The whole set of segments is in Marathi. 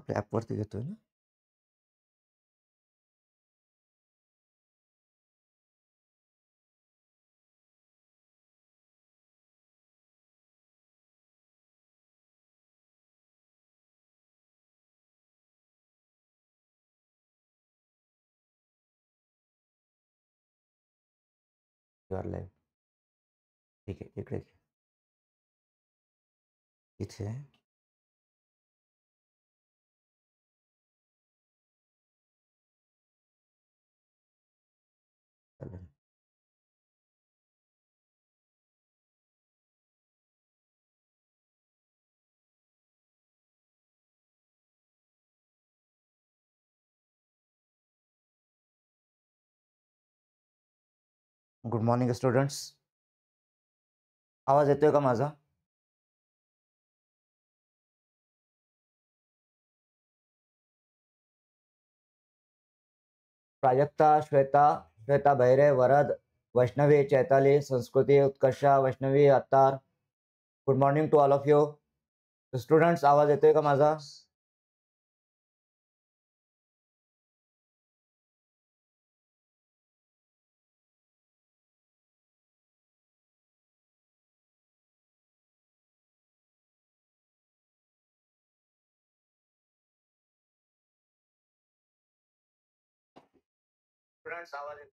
आपल्या ॲपवरती घेतोय ना? You're live. ठीक आहे, इकडे इथे चालेल. Good morning students. आवाज येतोय का माझा? प्राजक्ता, श्वेता, श्वेता बहिरे, Varad, Vaishnavi, Chaitali, Sanskruti, Utkarsha, Vaishnavi, Attar. Good morning to all of you. Students, आवाज येतोय का माझा? स्टुडंट्स, आवाज येतोय?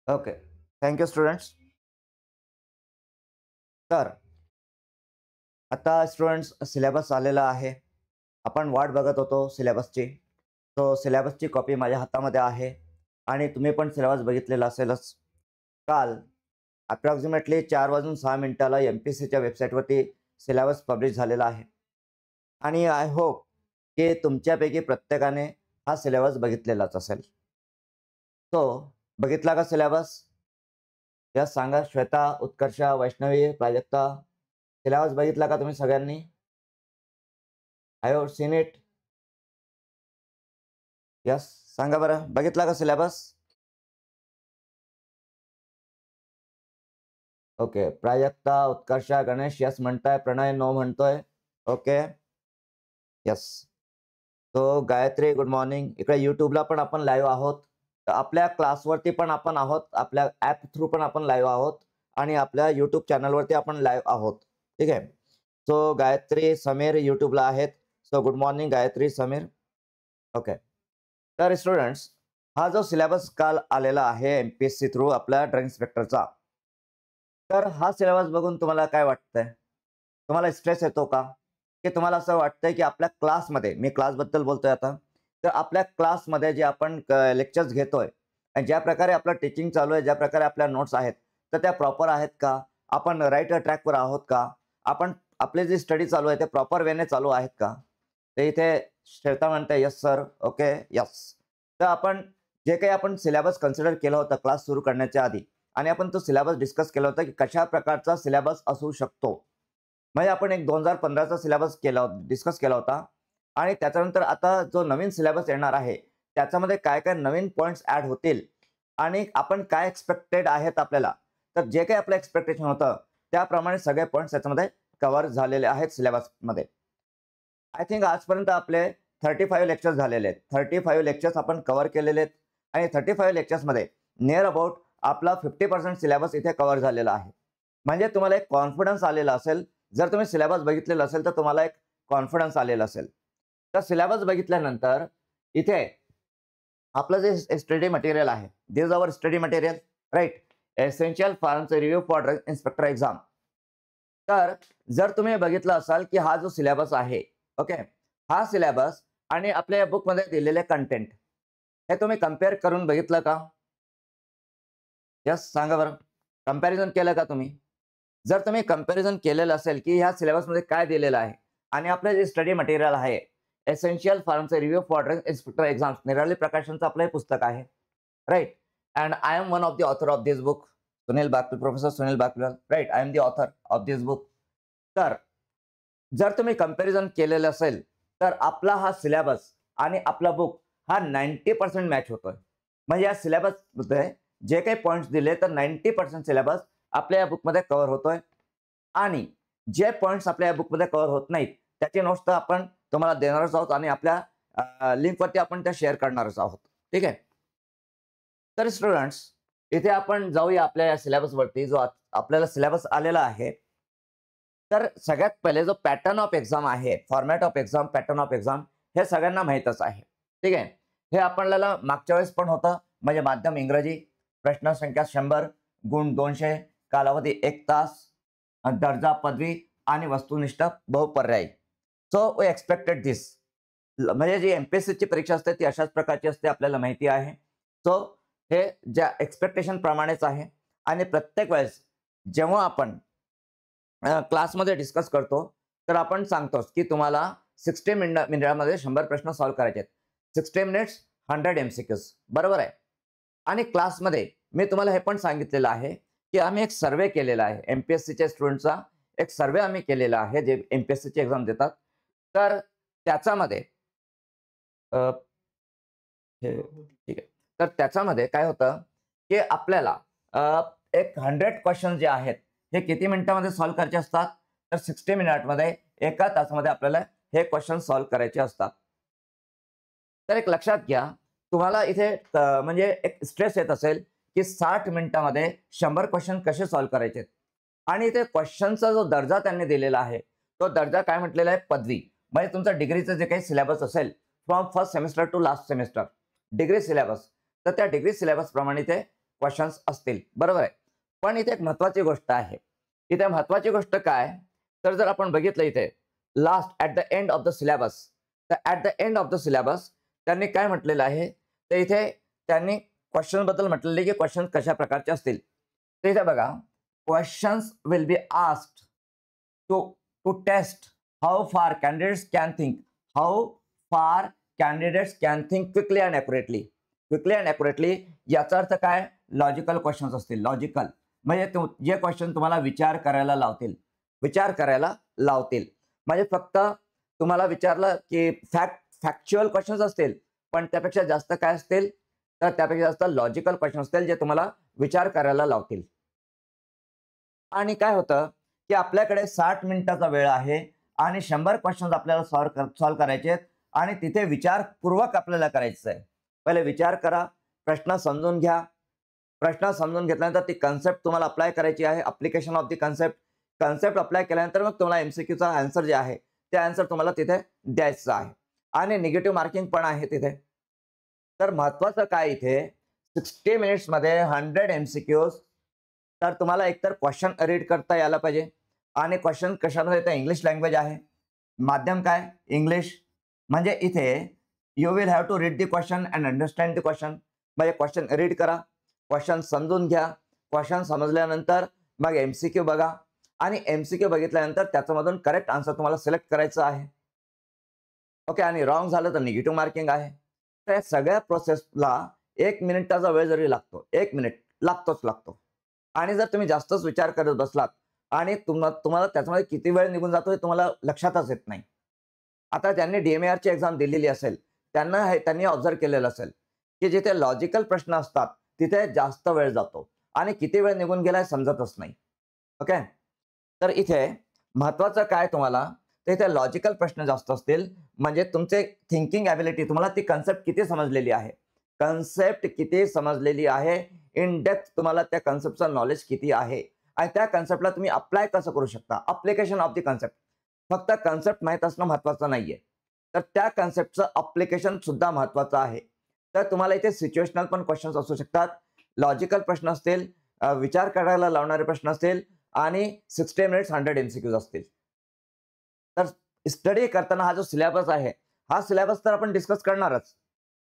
Okay, thank you students. तर आता स्टुडंट्स सिलेबस आलेला आहे. आपण वाट बघत होतो सिलेबसची. तो सिलेबसची कॉपी माझ्या हातामध्ये आहे आणि तुम्ही पण सिलेबस बघितलेला असेलच. काल अप्रॉक्सिमेटली 4:06 MPSCच्या वेबसाईटवरती सिलेबस पब्लिश झालेला आहे आणि आय होप की तुमच्यापैकी प्रत्येकाने हा सिलेबस बघितलेलाच असेल. तो बघितला का सिलेबस? या सांगा. श्वेता, उत्कर्षा, वैष्णवी, प्राजक्ता, सिलेबस बघितला का तुम्ही सगळ्यांनी? I have seen it. Yes, सांगा बरं, बघितला का syllabus? Okay, Prajakta, Utkarsha, Ganesh yes म्हणताय, प्रणय नो म्हणतोय. Okay, yes. तो गायत्री, गुड मॉर्निंग. इकडे यूट्यूबला पण आपण लाईव्ह आहोत. तर आपल्या क्लासवरती पण आपण आहोत, आपल्या ॲप थ्रू पण आपण लाईव्ह आहोत आणि आपल्या यूट्यूब चॅनलवरती आपण लाईव्ह आहोत. ठीक आहे. सो गायत्री, समीर यूट्यूबला आहेत. So good morning Gayatri, Sameer. Okay. तर स्टुडंट्स, हा जो सिलेबस काल आलेला आहे MPSC थ्रू आपल्या ड्रग इन्स्पेक्टरचा, तर हा सिलेबस बघून तुम्हाला काय वाटतंय? तुम्हाला स्ट्रेस येतो का? की तुम्हाला असं वाटतंय की आपल्या क्लासमध्ये, मी क्लासबद्दल बोलतोय आता, तर आपल्या क्लासमध्ये जे आपण लेक्चर्स घेतोय आणि ज्या प्रकारे आपलं टीचिंग चालू आहे, ज्या प्रकारे आपल्या नोट्स आहेत, तर त्या प्रॉपर आहेत का? आपण राईट ट्रॅकवर आहोत का? आपण आपले जे स्टडी चालू आहे ते प्रॉपर वेने चालू आहेत का? ते इथे श्वेता म्हणते येस सर. Okay, yes. तर आपण जे काही आपण सिलेबस कन्सिडर केलं होतं क्लास सुरू करण्याच्या आधी आणि आपण तो सिलेबस डिस्कस केला होता की कशा प्रकारचा सिलेबस असू शकतो. म्हणजे आपण एक 2015चा सिलेबस डिस्कस केला होता आणि त्याच्यानंतर आता जो नवीन सिलेबस येणार आहे, त्याच्यामध्ये काय-काय नवीन पॉइंट्स ॲड होतील आणि आपण काय एक्स्पेक्टेड आहेत आपल्याला. तर जे काही आपलं एक्स्पेक्टेशन होतं, त्याप्रमाणे सगळे पॉइंट्स त्याच्यामध्ये कव्हर झालेले आहेत सिलेबसमध्ये. आय थिंक आजपर्यंत आपले 35 लेक्चर्स झालेले आहेत. 35 लेक्चर्स आपण कव्हर केलेले आहेत आणि 35 लेक्चर्समध्ये नियर अबाउट आपला 50% सिलेबस इथे कव्हर झालेला आहे. म्हणजे तुम्हाला एक कॉन्फिडन्स आलेला असेल. जर तुम्ही सिलेबस बघितलेला असेल तर तुम्हाला एक कॉन्फिडन्स आलेला असेल. तर सिलेबस बघितल्यानंतर इथे आपलं जे स्टडी मटेरियल आहे, this is our study material, right? Essential फार्मचे review for drug inspector exam. तर जर तुम्ही बघितलं असाल की हा जो सिलेबस आहे, ओके, हा सिलेबस आणि आपल्या या बुकमध्ये दिलेले कंटेंट, हे तुम्ही कंपेअर करून बघितलं का? यस, सांगा बरं. कंपॅरिझन केलं का तुम्ही? जर तुम्ही कंपॅरिझन केलेलं असेल की ह्या सिलेबसमध्ये काय दिलेलं आहे आणि आपलं जे स्टडी मटेरियल आहे, एसेन्शियल फार्मचे review for drug inspector exams, Nirali प्रकाशनचं आपलं हे पुस्तक आहे, right? And I am one of the author of this book, professor Sunil Bakliwal, right? I am the author of this book. तर जर तुम्ही कंपॅरिझन केलेलं असेल, तर आपला हा सिलेबस आणि आपला बुक हा 90% मॅच होतोय. म्हणजे या सिलेबसमध्ये जे काही पॉइंट्स दिले, तर 90% सिलेबस आपल्या या बुकमध्ये कव्हर होतोय. आणि जे पॉइंट्स आपल्या या बुकमध्ये कव्हर होत नाहीत त्याचे नोट्स तर आपण तुम्हाला देणारच आहोत आणि आपल्या लिंकवरती आपण त्या शेअर करणारच आहोत. ठीक आहे. तर स्टुडंट्स इथे आपण जाऊया आपल्या या सिलेबसवरती, जो आपल्याला सिलेबस आलेला आहे. तर सगळ्यात पहिले जो पॅटर्न ऑफ एक्झाम आहे, format of exam, pattern of exam हे सगळ्यांना माहीतच आहे. ठीक आहे. हे आपल्याला मागच्या वेळेस पण होतं, म्हणजे माध्यम इंग्रजी, प्रश्न संख्या 100, गुण 200, कालावधी 1 तास, दर्जा पदवी आणि वस्तुनिष्ठ बहुपर्यायी. सो वी एक्सपेक्टेड दिस. म्हणजे जी एमपीएससीची परीक्षा असते ती अशाच प्रकारची असते, आपल्याला माहिती आहे. सो हे ज्या एक्सपेक्टेशन प्रमाणेच आहे. आणि प्रत्येक वेळेस जेव्हा आपण क्लासमध्ये डिस्कस करतो तर आपण सांगतोच की तुम्हाला 60 मिनिटामध्ये 100 प्रश्न सॉल्व्ह करायचे आहेत. 60 मिनिट्स 100 MCQs, बरोबर आहे. आणि क्लासमध्ये मी तुम्हाला हे पण सांगितलेलं आहे की आम्ही एक सर्वे केलेला आहे, एमपीएससीच्या स्टुडंटचा एक सर्वे आम्ही केलेला आहे, जे एमपीएससीची एक्झाम देतात. तर त्याच्यामध्ये ठीक आहे. तर त्याच्यामध्ये काय होतं की आपल्याला एक 100 क्वेश्चन जे आहेत हे किती मिनिटामध्ये सॉल्व्ह करायचे असतात, तर 60 मिनिटमध्ये, एका तासामध्ये आपल्याला हे क्वेश्चन सॉल्व्ह करायचे असतात. तर एक लक्षात घ्या, तुम्हाला इथे म्हणजे एक स्ट्रेस येत असेल की 60 मिनिटामध्ये 100 क्वेश्चन कसे सॉल्व्ह करायचे. आणि इथे क्वेश्चनचा जो दर्जा त्यांनी दिलेला आहे तो दर्जा काय म्हटलेला आहे, पदवी. म्हणजे तुमचा डिग्रीचं जे काही सिलेबस असेल from first semester to last semester, degree syllabus, तर त्या डिग्री सिलेबस प्रमाणे ते क्वेश्चन्स असतील, बरोबर आहे. पण इथे एक महत्वाची गोष्ट आहे. इथे महत्वाची गोष्ट काय, तर जर आपण बघितलं इथे last at the end of the syllabus, तर at the end of the syllabus त्यांनी काय म्हटलेलं आहे, तर इथे त्यांनी क्वेश्चन बद्दल म्हटलेलं आहे की क्वेश्चन कशा प्रकारचे असतील. तर इथे बघा, questions will be asked to test how far candidates can think, how far candidates can think quickly and accurately. Quickly and accurately याचा अर्थ काय, लॉजिकल क्वेश्चन्स असतील. लॉजिकल म्हणजे जे क्वेश्चन तुम्हाला विचार करायला लावतील, म्हणजे फक्त तुम्हाला विचारलं की फॅक्च्युअल क्वेश्चन्स असतील, पण त्यापेक्षा जास्त काय असतील, तर त्यापेक्षा जास्त लॉजिकल क्वेश्चन असतील जे तुम्हाला विचार करायला लावतील. आणि काय होतं की आपल्याकडे 60 मिनिटाचा वेळ आहे आणि 100 क्वेश्चन्स आपल्याला सॉल्व्ह करायचे आहेत आणि तिथे विचारपूर्वक आपल्याला करायचं आहे. पहिले विचार करा, प्रश्न समजून घ्या. प्रश्न समजून घेतल्यानंतर ती कन्सेप्ट तुम्हाला अप्लाय करायची आहे, application of the concept apply केल्यानंतर मग तुम्हाला एमसीक्यूचा आन्सर जे आहे ते आन्सर तुम्हाला तिथे द्यायचं आहे. आणि निगेटिव्ह मार्किंग पण आहे तिथे. तर महत्वाचं काय इथे, 60 मिनिट्समध्ये 100 MCQs. तर तुम्हाला एकतर क्वेश्चन रीड करता यायला पाहिजे, आणि क्वेश्चन कशामध्ये येतं, इंग्लिश लँग्वेज आहे, माध्यम काय, इंग्लिश. म्हणजे इथे you will have to read the question and understand the question. म्हणजे क्वेश्चन रीड करा, क्वेश्चन समजून घ्या, क्वेश्चन समजल्यानंतर मग MCQ बघा, आणि MCQ बघितल्यानंतर त्याच्यामधून करेक्ट आन्सर तुम्हाला सिलेक्ट करायचं आहे. ओके. आणि रॉंग झालं तर निगेटिव्ह मार्किंग आहे. तर या सगळ्या प्रोसेसला 1 मिनिटाचा वेळ जरी लागतो, 1 मिनिट लागतो. आणि जर तुम्ही जास्तच विचार करत बसलात आणि तुम्हाला त्याच्यामध्ये किती वेळ निघून जातो हे तुम्हाला लक्षातच येत नाही. आता ज्यांनी DMARची एक्झाम दिलेली असेल त्यांनी ऑब्झर्व केलेलं असेल की जिथे लॉजिकल प्रश्न असतात तिथे जास्त वेळ जातो आणि किती वेळ निघून गेलाय समजतच नाही. ओके. तर इथे महत्वाचं काय तुम्हाला, तर इथे लॉजिकल प्रश्न जास्त असतील, म्हणजे तुमचे थिंकिंग ॲबिलिटी, तुम्हाला ती कन्सेप्ट किती समजलेली आहे, इन डेप्थ तुम्हाला त्या कन्सेप्टचं नॉलेज किती आहे, आणि त्या कन्सेप्टला तुम्ही अप्लाय कसं करू शकता, अप्लिकेशन ऑफ दी कन्सेप्ट. फक्त कन्सेप्ट माहीत असणं महत्वाचं नाहीये, तर त्या कन्सेप्टचं अप्लिकेशन सुद्धा महत्वाचं आहे. तर तुम्हाला इथे सिच्युएशनल पण क्वेश्चन्स असू शकतात, लॉजिकल प्रश्न असतील, विचार करायला लावणारे प्रश्न असतील, आणि 60 मिनिट्स 100 MCQs असतील. तर स्टडी करताना हा जो सिलेबस आहे, हा सिलेबस तर आपण डिस्कस करणारच.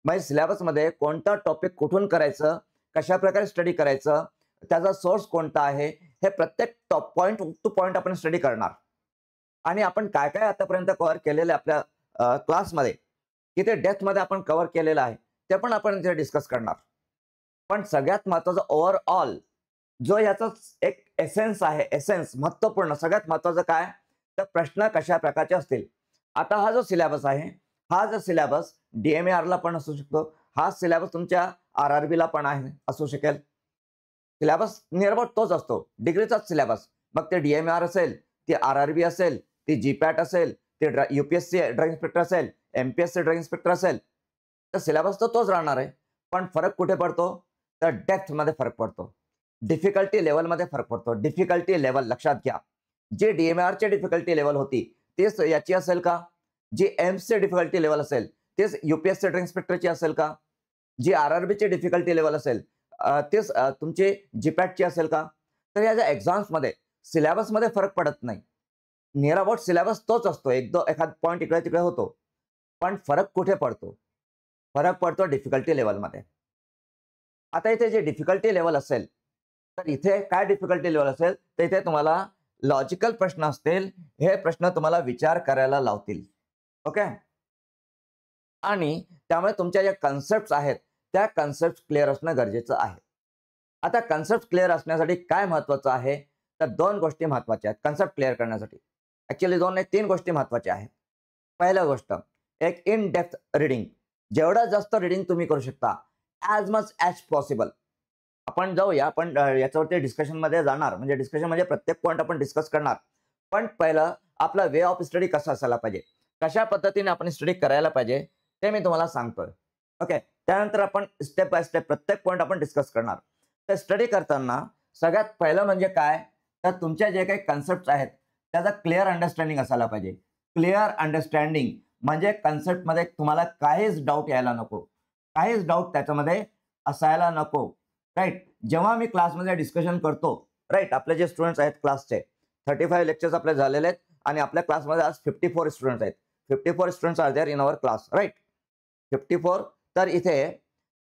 म्हणजे सिलेबसमध्ये कोणता टॉपिक कुठून करायचं, कशा प्रकारे स्टडी करायचं, त्याचा सोर्स कोणता आहे, हे प्रत्येक पॉईंट टू पॉईंट आपण स्टडी करणार. आणि आपण काय काय आतापर्यंत कव्हर केलेलं आपल्या क्लासमध्ये, किती डेप्थमध्ये आपण कव्हर केलेलं आहे ते पण आपण इथे डिस्कस करणार. पण सगळ्यात महत्वाचं ओव्हरऑल जो याचा एक एसेन्स आहे, महत्वपूर्ण, सगळ्यात महत्वाचं काय, तर प्रश्न कशा प्रकारचे असतील. आता हा जो सिलेबस आहे, हा जो सिलेबस DMARला पण असू शकतो, हा सिलेबस तुमच्या RRBला पण असू शकेल. सिलेबस नियर अबाउट तोच असतो, डिग्रीचाच सिलेबस, मग ते DMAR असेल, ती RRB असेल, ती GPAT असेल, ते UPSC ड्रग इन्स्पेक्टर असेल, MPSC ड्रग इन्स्पेक्टर असेल, तर सिलेबस तर तोच राहणार आहे. पण फरक कुठे पडतो? तर डेप्थमध्ये फरक पडतो, डिफिकल्टी लेवलमध्ये फरक पडतो. डिफिकल्टी लेवल लक्षात घ्या, जे DMARची डिफिकल्टी लेवल होती तेच याची असेल का? जी एम्सची डिफिकल्टी लेवल असेल तेच UPSC ड्रग इन्स्पेक्टरची असेल का? जी RRBची डिफिकल्टी लेवल असेल तेच तुमची GPATची असेल का? तर या ज्या एक्झाम्समध्ये सिलेबसमध्ये फरक पडत नाही. नियर अबाउट सिलेबस तोच असतो, एखाद पॉईंट इकडे तिकडे होतो. पण फरक कुठे पडतो? फरक पडतो डिफिकल्टी लेवलमध्ये. आता इथे जे डिफिकल्टी लेवल असेल, तर इथे काय डिफिकल्टी लेवल असेल, तर इथे तुम्हाला लॉजिकल प्रश्न असतील, हे प्रश्न तुम्हाला विचार करायला लावतील. ओके? आणि त्यामुळे तुमच्या ज्या कन्सेप्ट्स आहेत, त्या कन्सेप्ट क्लिअर असणं गरजेचं आहे. आता कन्सेप्ट क्लिअर असण्यासाठी काय महत्त्वाचं आहे? तर 2 गोष्टी महत्त्वाच्या आहेत कन्सेप्ट क्लिअर करण्यासाठी. ॲक्चुअली 2 नाही 3 गोष्टी महत्त्वाच्या आहेत. पहिली गोष्ट, एक इन डेप्थ रीडिंग. जेवढं जास्त रीडिंग तुम्ही करू शकता, ॲज मच ॲज पॉसिबल. आपण जाऊया, आपण याच्यावरती डिस्कशनमध्ये जाणार, म्हणजे डिस्कशन म्हणजे प्रत्येक पॉईंट आपण डिस्कस करणार. पण पहिलं आपला वे ऑफ स्टडी कसा असायला पाहिजे, कशा पद्धतीने आपण स्टडी करायला पाहिजे, ते मी तुम्हाला सांगतोय. ओके, त्यानंतर आपण स्टेप बाय स्टेप प्रत्येक पॉईंट आपण डिस्कस करणार. तर स्टडी करताना सगळ्यात पहिलं म्हणजे काय, तर तुमच्या जे काही कन्सेप्ट आहेत त्याचा क्लिअर अंडरस्टँडिंग असायला पाहिजे. क्लिअर अंडरस्टँडिंग म्हणजे कन्सेप्टमध्ये तुम्हाला काहीच डाऊट यायला नको, काहीच डाऊट त्याच्यामध्ये असायला नको. राईट, जेव्हा मी क्लासमध्ये डिस्कशन करतो, राईट, आपले जे स्टुडंट्स आहेत क्लासचे 35 लेक्चर्स आपले झालेले आहेत आणि आपल्या क्लासमध्ये आज 54 स्टुडंट्स आहेत. 54 students are there in our class, right, 54. तर इथे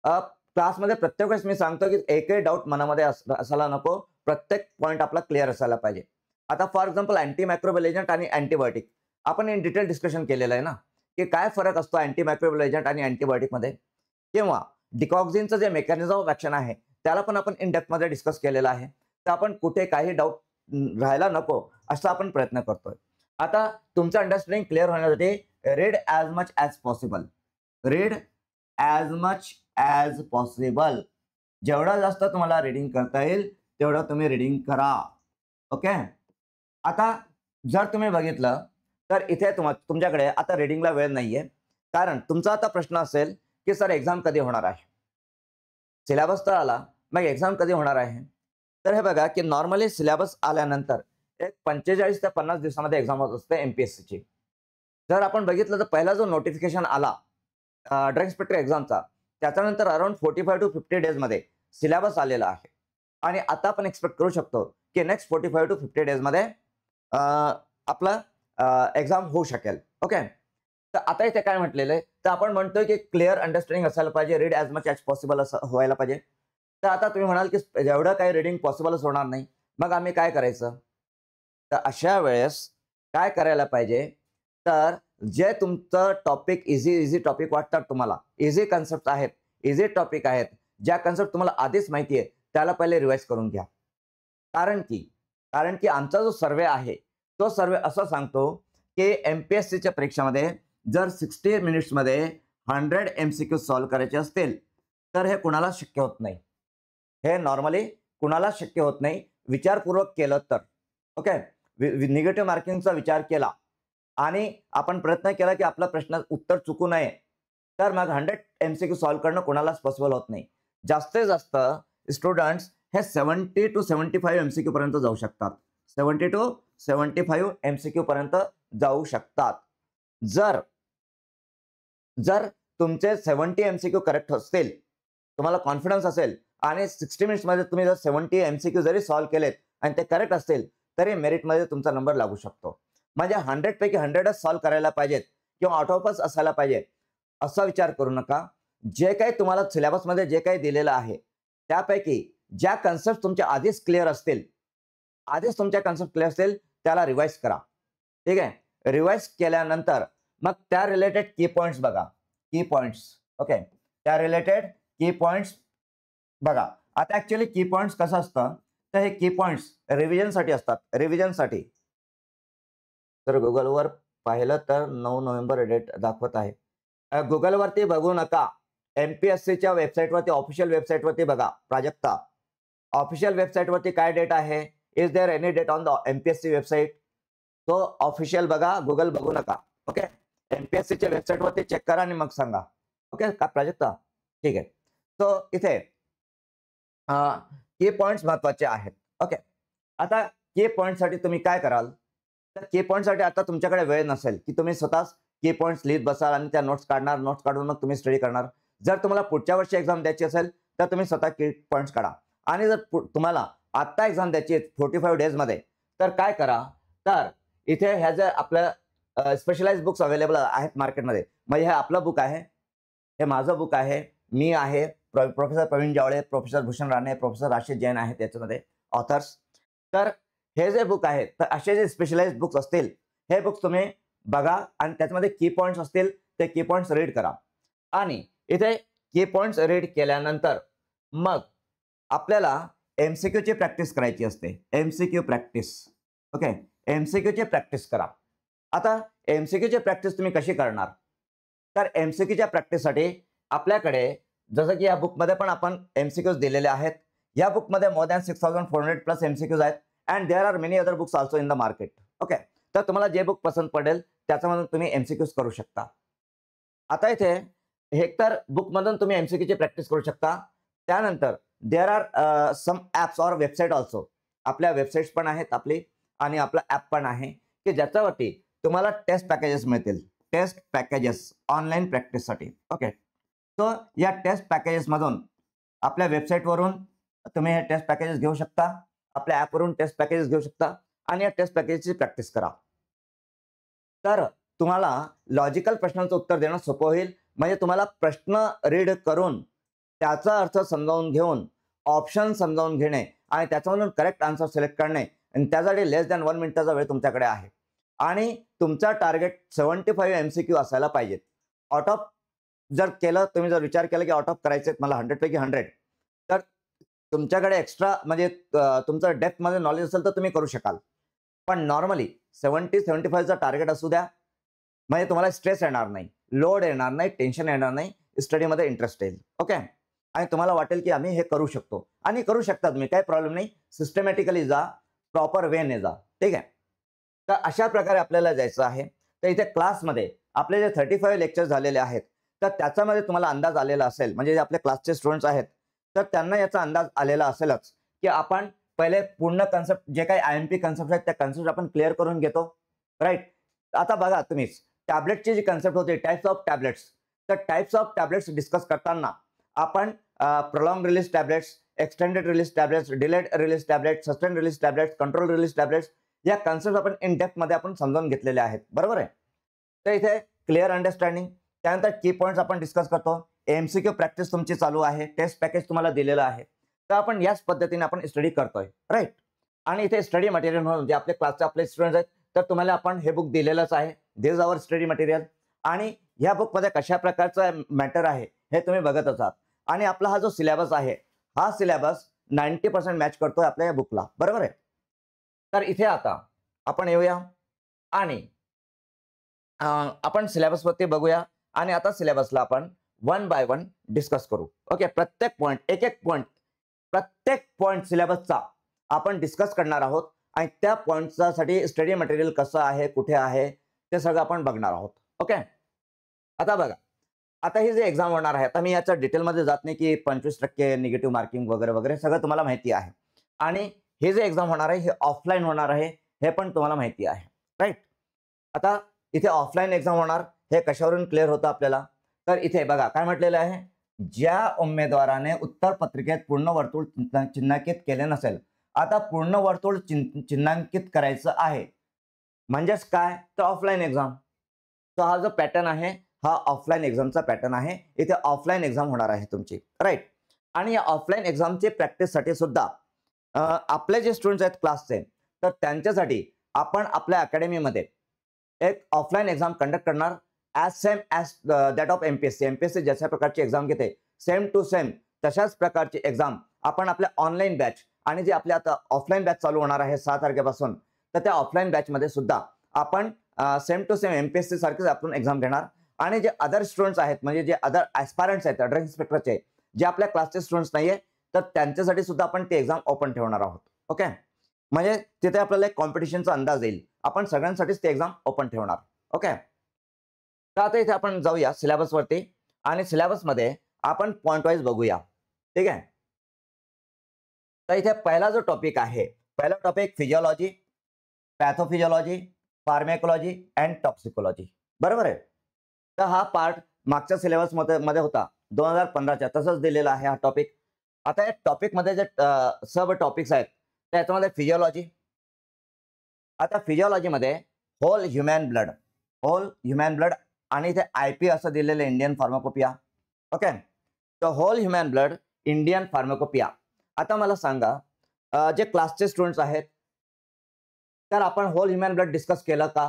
क्लासमध्ये प्रत्येक वेळेस मी सांगतो की एकही डाऊट मनामध्ये असायला नको, प्रत्येक पॉईंट आपला क्लिअर असायला पाहिजे. आता for example anti microbial agent आणि अँटीबायोटिक आपण इन डिटेल डिस्कशन केलेलं आहे ना, की काय फरक असतो अँटी मायक्रोबियल एजंट आणि अँटीबायोटिकमध्ये, किंवा डिकॉक्झिनचं जे मेकॅनिझम ऑफ ॲक्शन आहे त्याला पण आपण इन डेप्थमध्ये डिस्कस केलेलं आहे. तर आपण कुठे काही डाऊट राहायला नको असा आपण प्रयत्न करतोय. आता तुमचं अंडरस्टँडिंग क्लिअर होण्यासाठी read as much as possible, read as much as possible. जेवढं जास्त तुम्हाला रीडिंग करता येईल तेवढं तुम्ही रीडिंग करा. ओके, आता जर तुम्ही बघितलं तर इथे तुमच्याकडे आता रीडिंगला वेळ नाहीये, कारण तुमचा आता प्रश्न असेल की सर एक्झाम कधी होणार आहे. सिलेबस तर आला, मग एक्झाम कधी होणार आहे. तर हे बघा की नॉर्मली सिलेबस आल्यानंतर एक 45 ते 50 दिवसामध्ये एक्झाम होत असते MPSCची. जर आपण बघितलं तर पहिला जो नोटिफिकेशन आला ड्रग इन्स्पेक्टर एक्झामचा, त्याच्यानंतर अराउंड 45 टू 50 डेजमध्ये सिलेबस आलेला आहे. आणि आता आपण एक्सपेक्ट करू शकतो की नेक्स्ट 45 टू 50 डेजमध्ये आपला एक्झाम होऊ शकेल. ओके, तर आता इथे काय म्हटलेलं आहे, तर आपण म्हणतोय की क्लिअर अंडरस्टँडिंग असायला पाहिजे, read as much as possible असं व्हायला पाहिजे. तर आता तुम्ही म्हणाल की जेवढं काही रीडिंग पॉसिबलच होणार नाही, मग आम्ही काय करायचं. तर अशा वेळेस काय करायला पाहिजे, तर जे तुमचं टॉपिक इझी टॉपिक वाटतात तुम्हाला, इझी कन्सेप्ट आहेत, इझी टॉपिक आहेत, ज्या कन्सेप्ट तुम्हाला आधीच माहिती आहे त्याला पहिले रिवाइज करून घ्या. कारण की आमचा जो सर्वे आहे तो सर्वे असं सांगतो की MPSCच्या परीक्षेमध्ये जर 60 मिनिट्समध्ये 100 MCQ सॉल्व्ह करायचे असतील तर हे कुणाला शक्य होत नाही. हे नॉर्मली कुणाला शक्य होत नाही, विचारपूर्वक केलं तर. ओके, निगेटिव्ह मार्किंगचा विचार केला आणि आपण प्रयत्न केला की आपला प्रश्न उत्तर चुकू नये, तर मग 100 MCQ सॉल्व्ह करणं कुणालाच पॉसिबल होत नाही. जास्तीत जास्त स्टुडंट्स हे 70 टू 75 MCQ पर्यंत जाऊ शकतात. 70 टू 75 MCQ पर्यंत जाऊ शकतात. जर तुमचे 70 MCQ करेक्ट असतील, तुम्हाला कॉन्फिडन्स असेल आणि 60 मिनिट्समध्ये तुम्ही जर 70 MCQ जरी सॉल्व्ह केलेत आणि ते करेक्ट असतील तरी मेरिटमध्ये तुमचा नंबर लागू शकतो. म्हणजे 100 पैकी 100च सॉल्व्ह करायला पाहिजेत किंवा आउट ऑफच असायला पाहिजे असा विचार करू नका. जे काही तुम्हाला सिलेबसमध्ये जे काही दिलेलं आहे त्यापैकी ज्या कन्सेप्ट तुमच्या आधीच क्लिअर असतील, त्याला रिवाइज करा. ठीक आहे, रिवाइज केल्यानंतर मग त्या रिलेटेड की पॉइंट्स बघा, की पॉइंट्स. ओके, त्या रिलेटेड की पॉइंट्स बघा. आता ऍक्च्युअली की पॉइंट्स कसं असतं, तर हे की पॉइंट्स रिव्हिजनसाठी असतात, रिव्हिजनसाठी. तर गुगलवर पाहिलं तर 9 नोव्हेंबर डेट दाखवत आहे. गुगलवरती बघू नका, MPSCच्या वेबसाईटवरती, ऑफिशियल वेबसाईटवरती बघा. प्राजक्ता ऑफिशियल वेबसाईटवरती काय डेट आहे is there any date on the MPSC website? तो ऑफिशियल बघा, गुगल बघू नका. ओके, MPSCच्या वेबसाईट वरती चेक करा आणि मग सांगा. ओके का प्राजक्ता? ठीक आहे. तो इथे की पॉइंट्स महत्वाचे आहेत. ओके, आता की पॉइंट साठी तुम्ही काय कराल? तर की पॉइंट साठी आता तुमच्याकडे वेळ नसेल की तुम्ही स्वतःच की पॉइंट्स लिहित बसाल आणि त्या नोट्स काढणार, नोट्स काढून मग तुम्ही स्टडी करणार. जर तुम्हाला पुढच्या वर्षी एक्झाम द्यायची असेल तर तुम्ही स्वतः की पॉइंट्स काढा. आणि जर तुम्हाला आता एक्झाम द्यायची आहे 45 डेज मध्ये, तर काय करा? तर इथे ह्या ज्या आपल्या स्पेशलाइज बुक्स अवेलेबल आहेत मार्केटमध्ये. म्हणजे हे आपलं बुक आहे, हे माझं बुक आहे, मी आहे, professor Praveen Jawale, professor Bhushan Rane, professor Rashid Jain आहेत त्याच्यामध्ये ऑथर्स. तर हे जे बुक आहे, तर असे जे स्पेशलाइज बुक्स असतील हे बुक्स तुम्ही बघा आणि त्याच्यामध्ये की पॉइंट्स असतील ते की पॉइंट्स रीड करा. आणि इथे की पॉइंट्स रीड केल्यानंतर मग आपल्याला MCQ ची प्रॅक्टिस करायची असते. MCQ practice. ओके, MCQ ची प्रॅक्टिस करा. आता MCQ ची प्रॅक्टिस तुम्ही कशी करणार? तर MCQ च्या प्रॅक्टिससाठी आपल्याकडे जसं की या बुकमध्ये पण आपण MCQs दिलेले आहेत. या बुकमध्ये मोर दॅन 6400 प्लस MCQs आहेत and there are many other books also in the market. Okay, तर तुम्हाला जे बुक पसंत पडेल त्याच्यामधून तुम्ही MCQs करू शकता. आता इथे हेक्टर बुकमधून तुम्ही MCQ ची प्रॅक्टिस करू शकता. त्यानंतर there are some apps or website also. आपल्या वेबसाईट्स पण आहेत आपली आणि आपला ॲप पण आहे की ज्याच्यावरती तुम्हाला टेस्ट पॅकेजेस मिळतील. टेस्ट पॅकेजेस ऑनलाईन प्रॅक्टिससाठी. ओके, सो या टेस्ट पॅकेजेसमधून आपल्या वेबसाईटवरून तुम्ही हे टेस्ट पॅकेजेस घेऊ शकता, आपल्या ॲपवरून टेस्ट पॅकेजेस घेऊ शकता आणि या टेस्ट पॅकेजची प्रॅक्टिस करा. तर तुम्हाला लॉजिकल प्रश्नांचं उत्तर देणं सोपं होईल. म्हणजे तुम्हाला प्रश्न रीड करून त्याचा अर्थ समजावून घेऊन ऑप्शन समजावून घेणे आणि त्याच्यामधून करेक्ट आन्सर सिलेक्ट करणे आणि त्यासाठी लेस दॅन 1 मिनिटाचा वेळ तुमच्याकडे आहे. आणि तुमचा टार्गेट 75 MCQ असायला पाहिजेत. आउट ऑफ जर केलं, तुम्ही जर विचार केला की आउट ऑफ करायचे मला 100 पैकी 100, तर तुमच्याकडे एक्स्ट्रा म्हणजे तुमचं डेप्थ मध्ये नॉलेज असेल तर तुम्ही करू शकाल. पण नॉर्मली 70-75चा टार्गेट असू द्या. म्हणजे तुम्हाला स्ट्रेस येणार नाही, लोड येणार नाही, टेन्शन येणार नाही, स्टडीमध्ये इंटरेस्ट येईल. ओके, आणि तुम्हाला वाटेल की आम्ही हे करू शकतो आणि करू शकता तुम्ही, काही प्रॉब्लेम नाही. सिस्टमॅटिकली जा, प्रॉपर वेने जा. ठीक आहे, तर अशा प्रकारे आपल्याला जायचं आहे. तर इथे क्लासमध्ये आपले जे 35 लेक्चर झालेले आहेत तर त्याच्यामध्ये तुम्हाला अंदाज आलेला असेल, म्हणजे जे आपले क्लासचे स्टुडंट्स आहेत तर त्यांना याचा अंदाज आलेला असेलच की आपण पहिले पूर्ण कन्सेप्ट जे काही IMP कन्सेप्ट आहेत त्या कन्सेप्ट आपण क्लिअर करून घेतो. राईट, आता बघा तुम्हीच टॅबलेटची जी कन्सेप्ट होती, टाइप्स ऑफ टॅबलेट्स, तर टाइप्स ऑफ टॅबलेट्स डिस्कस करताना आपण prolong release tablets, extended release tablets, delayed release tablets, sustain release tablets, control release tablets या कन्सेप्ट आपण इन डेप्थ मध्ये आपण समजावून घेतलेले आहेत. बरोबर आहे. तर इथे क्लिअर अंडरस्टँडिंग. त्यानंतर की पॉइंट्स आपण डिस्कस करतो. MCQ प्रॅक्टिस तुमची चालू आहे, टेस्ट पॅकेज तुम्हाला दिलेलं आहे. तर आपण याच पद्धतीने आपण स्टडी करतोय. राईट, आणि इथे स्टडी मटेरियल म्हणून जे आपले क्लासचे आपले स्टुडंट्स आहेत तर तुम्हाला आपण हे बुक दिलेलंच आहे. दिस आवर स्टडी मटेरियल. आणि ह्या बुकमध्ये कशा प्रकारचं मॅटर आहे हे तुम्ही बघतच आहात. आणि आपला हा जो सिलेबस आहे हा सिलेबस 90% मॅच करतोय आपल्या या बुकला. बरोबर आहे. तर इथे आता आपण येऊया आणि आपण सिलेबसवरती बघूया आणि आता सिलेबसला आपण 1 बाय 1 डिस्कस करू. ओके, प्रत्येक पॉइंट, एक पॉइंट, प्रत्येक पॉइंट सिलेबसचा आपण डिस्कस करणार आहोत आणि त्या पॉइंटसाठी स्टडी मटेरियल कसं आहे, कुठे आहे ते सगळं आपण बघणार आहोत. ओके, आता बघा, आता ही जे एक्झाम होणार आहे, आता मी याच्या डिटेलमध्ये जात नाही की 25% निगेटिव्ह मार्किंग वगैरे वगैरे सगळं तुम्हाला माहिती आहे. आणि हे जे एक्झाम होणार आहे हे ऑफलाईन होणार आहे हे पण तुम्हाला माहिती आहे. राईट, आता इथे ऑफलाईन एक्झाम होणार हे कशावरून क्लिअर होतं आपल्याला? तर इथे बघा काय म्हटलेलं आहे, ज्या उमेदवाराने उत्तर पत्रिकेत पूर्ण वर्तुळ चिन्हांकित केले नसेल. आता पूर्ण वर्तुळ चिन्हांकित करायचं आहे म्हणजेच काय, तर ऑफलाईन एक्झाम. तर हा जो पॅटर्न आहे हा ऑफलाईन एक्झामचा पॅटर्न आहे. इथे ऑफलाईन एक्झाम होणार आहे तुमची. राईट, आणि या ऑफलाईन एक्झामची प्रॅक्टिससाठी सुद्धा आपले जे स्टुडंट्स आहेत क्लासचे तर त्यांच्यासाठी आपण आपल्या अकॅडमीमध्ये एक ऑफलाईन एक्झाम कंडक्ट करणार as same as that of MPSC. MPSC जशा प्रकारची एक्झाम घेते सेम टू सेम तशाच प्रकारची एक्झाम आपण आपल्या ऑनलाईन बॅच आणि जे आपल्या आता ऑफलाईन बॅच चालू होणार आहे 6 तारखेपासून, तर त्या ऑफलाईन बॅचमध्ये सुद्धा आपण सेम टू सेम MPSC सारखीच आपण एक्झाम घेणार. आणि जे अदर स्टुडंट्स आहेत म्हणजे जे अदर ॲस्पायरंट्स आहेत ड्रग इन्स्पेक्टरचे, जे आपल्या क्लासचे स्टुडंट्स नाहीये तर त्यांच्यासाठी सुद्धा आपण ती एक्झाम ओपन ठेवणार आहोत. ओके, म्हणजे तिथे आपल्याला एक कॉम्पिटिशनचा अंदाज येईल. आपण सगळ्यांसाठीच ती एक्झाम ओपन ठेवणार. ओके. तर आता इथे आपण जाऊया सिलेबसवरती आणि सिलेबसमध्ये आपण पॉइंट वाईज बघूया. ठीक आहे. तर इथे पहिला जो टॉपिक आहे, पहिला topic physiology, pathophysiology, pharmacology and toxicology. बरोबर आहे. तर हा पार्ट मागच्या सिलेबस मध्ये होता 2015च्या, तसंच दिलेला आहे हा टॉपिक. आता या टॉपिक मध्ये जे सब टॉपिक्स आहेत त्याच्यामध्ये फिजिओलॉजी. आता फिजिओलॉजी मध्ये होल ह्युमन ब्लड आणि इथे आयपी असं दिलेलं इंडियन फार्माकोपिया. ओके. तर whole human blood, Indian pharmacopoeia. आता मला सांगा, जे क्लासचे स्टुडंट्स आहेत, तर आपण होल ह्युमन ब्लड डिस्कस केलं का?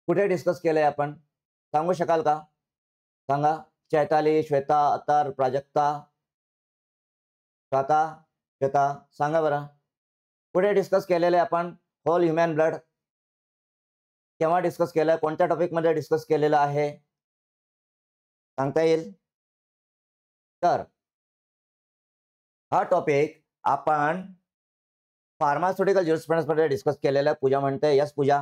कुठे डिस्कस केलंय आपण? सांगू शकाल का? सांगा. चैताली, श्वेता, अतर, प्राजक्ता, श्वेता, सांगा बरं. कुठे डिस्कस केलेलं आहे आपण होल ह्युमन ब्लड? केव्हा डिस्कस केलं? कोणत्या टॉपिक मध्ये डिस्कस केलेलं आहे? सांगता येईल? तर हा टॉपिक आपण फार्मास्युटिकल ज्युरिस्प्रुडन्स मध्ये डिस्कस केलेला आहे. पूजा म्हणते यस पूजा.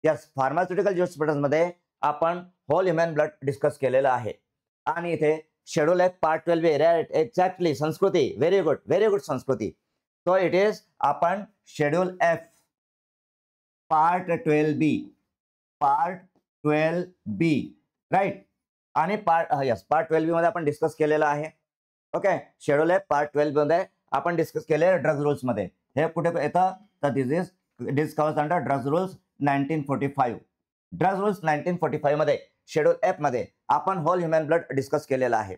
यस, फार्मास्युटिकल ज्युरिस्प्रुडन्स मध्ये आपण होल ह्युमन ब्लड डिस्कस केलेलं आहे. आणि इथे शेड्यूल एक part 12 right, exactly. Sanskriti, very good Sanskriti. So it is आपण schedule F part 12B right. आणि पार्ट 12B मध्ये आपण डिस्कस केलेलं आहे. ओके. शेड्यूल एफ पार्ट 12 मध्ये आपण डिस्कस केले ड्रग्स रूल्स मध्ये. हे कुठे येतं? तर this is discuss under drugs rules 1945. Drugs rules 1945 मध्ये शेड्यूल एफ मध्ये आपण होल ह्युमन ब्लड डिस्कस केलेला आहे.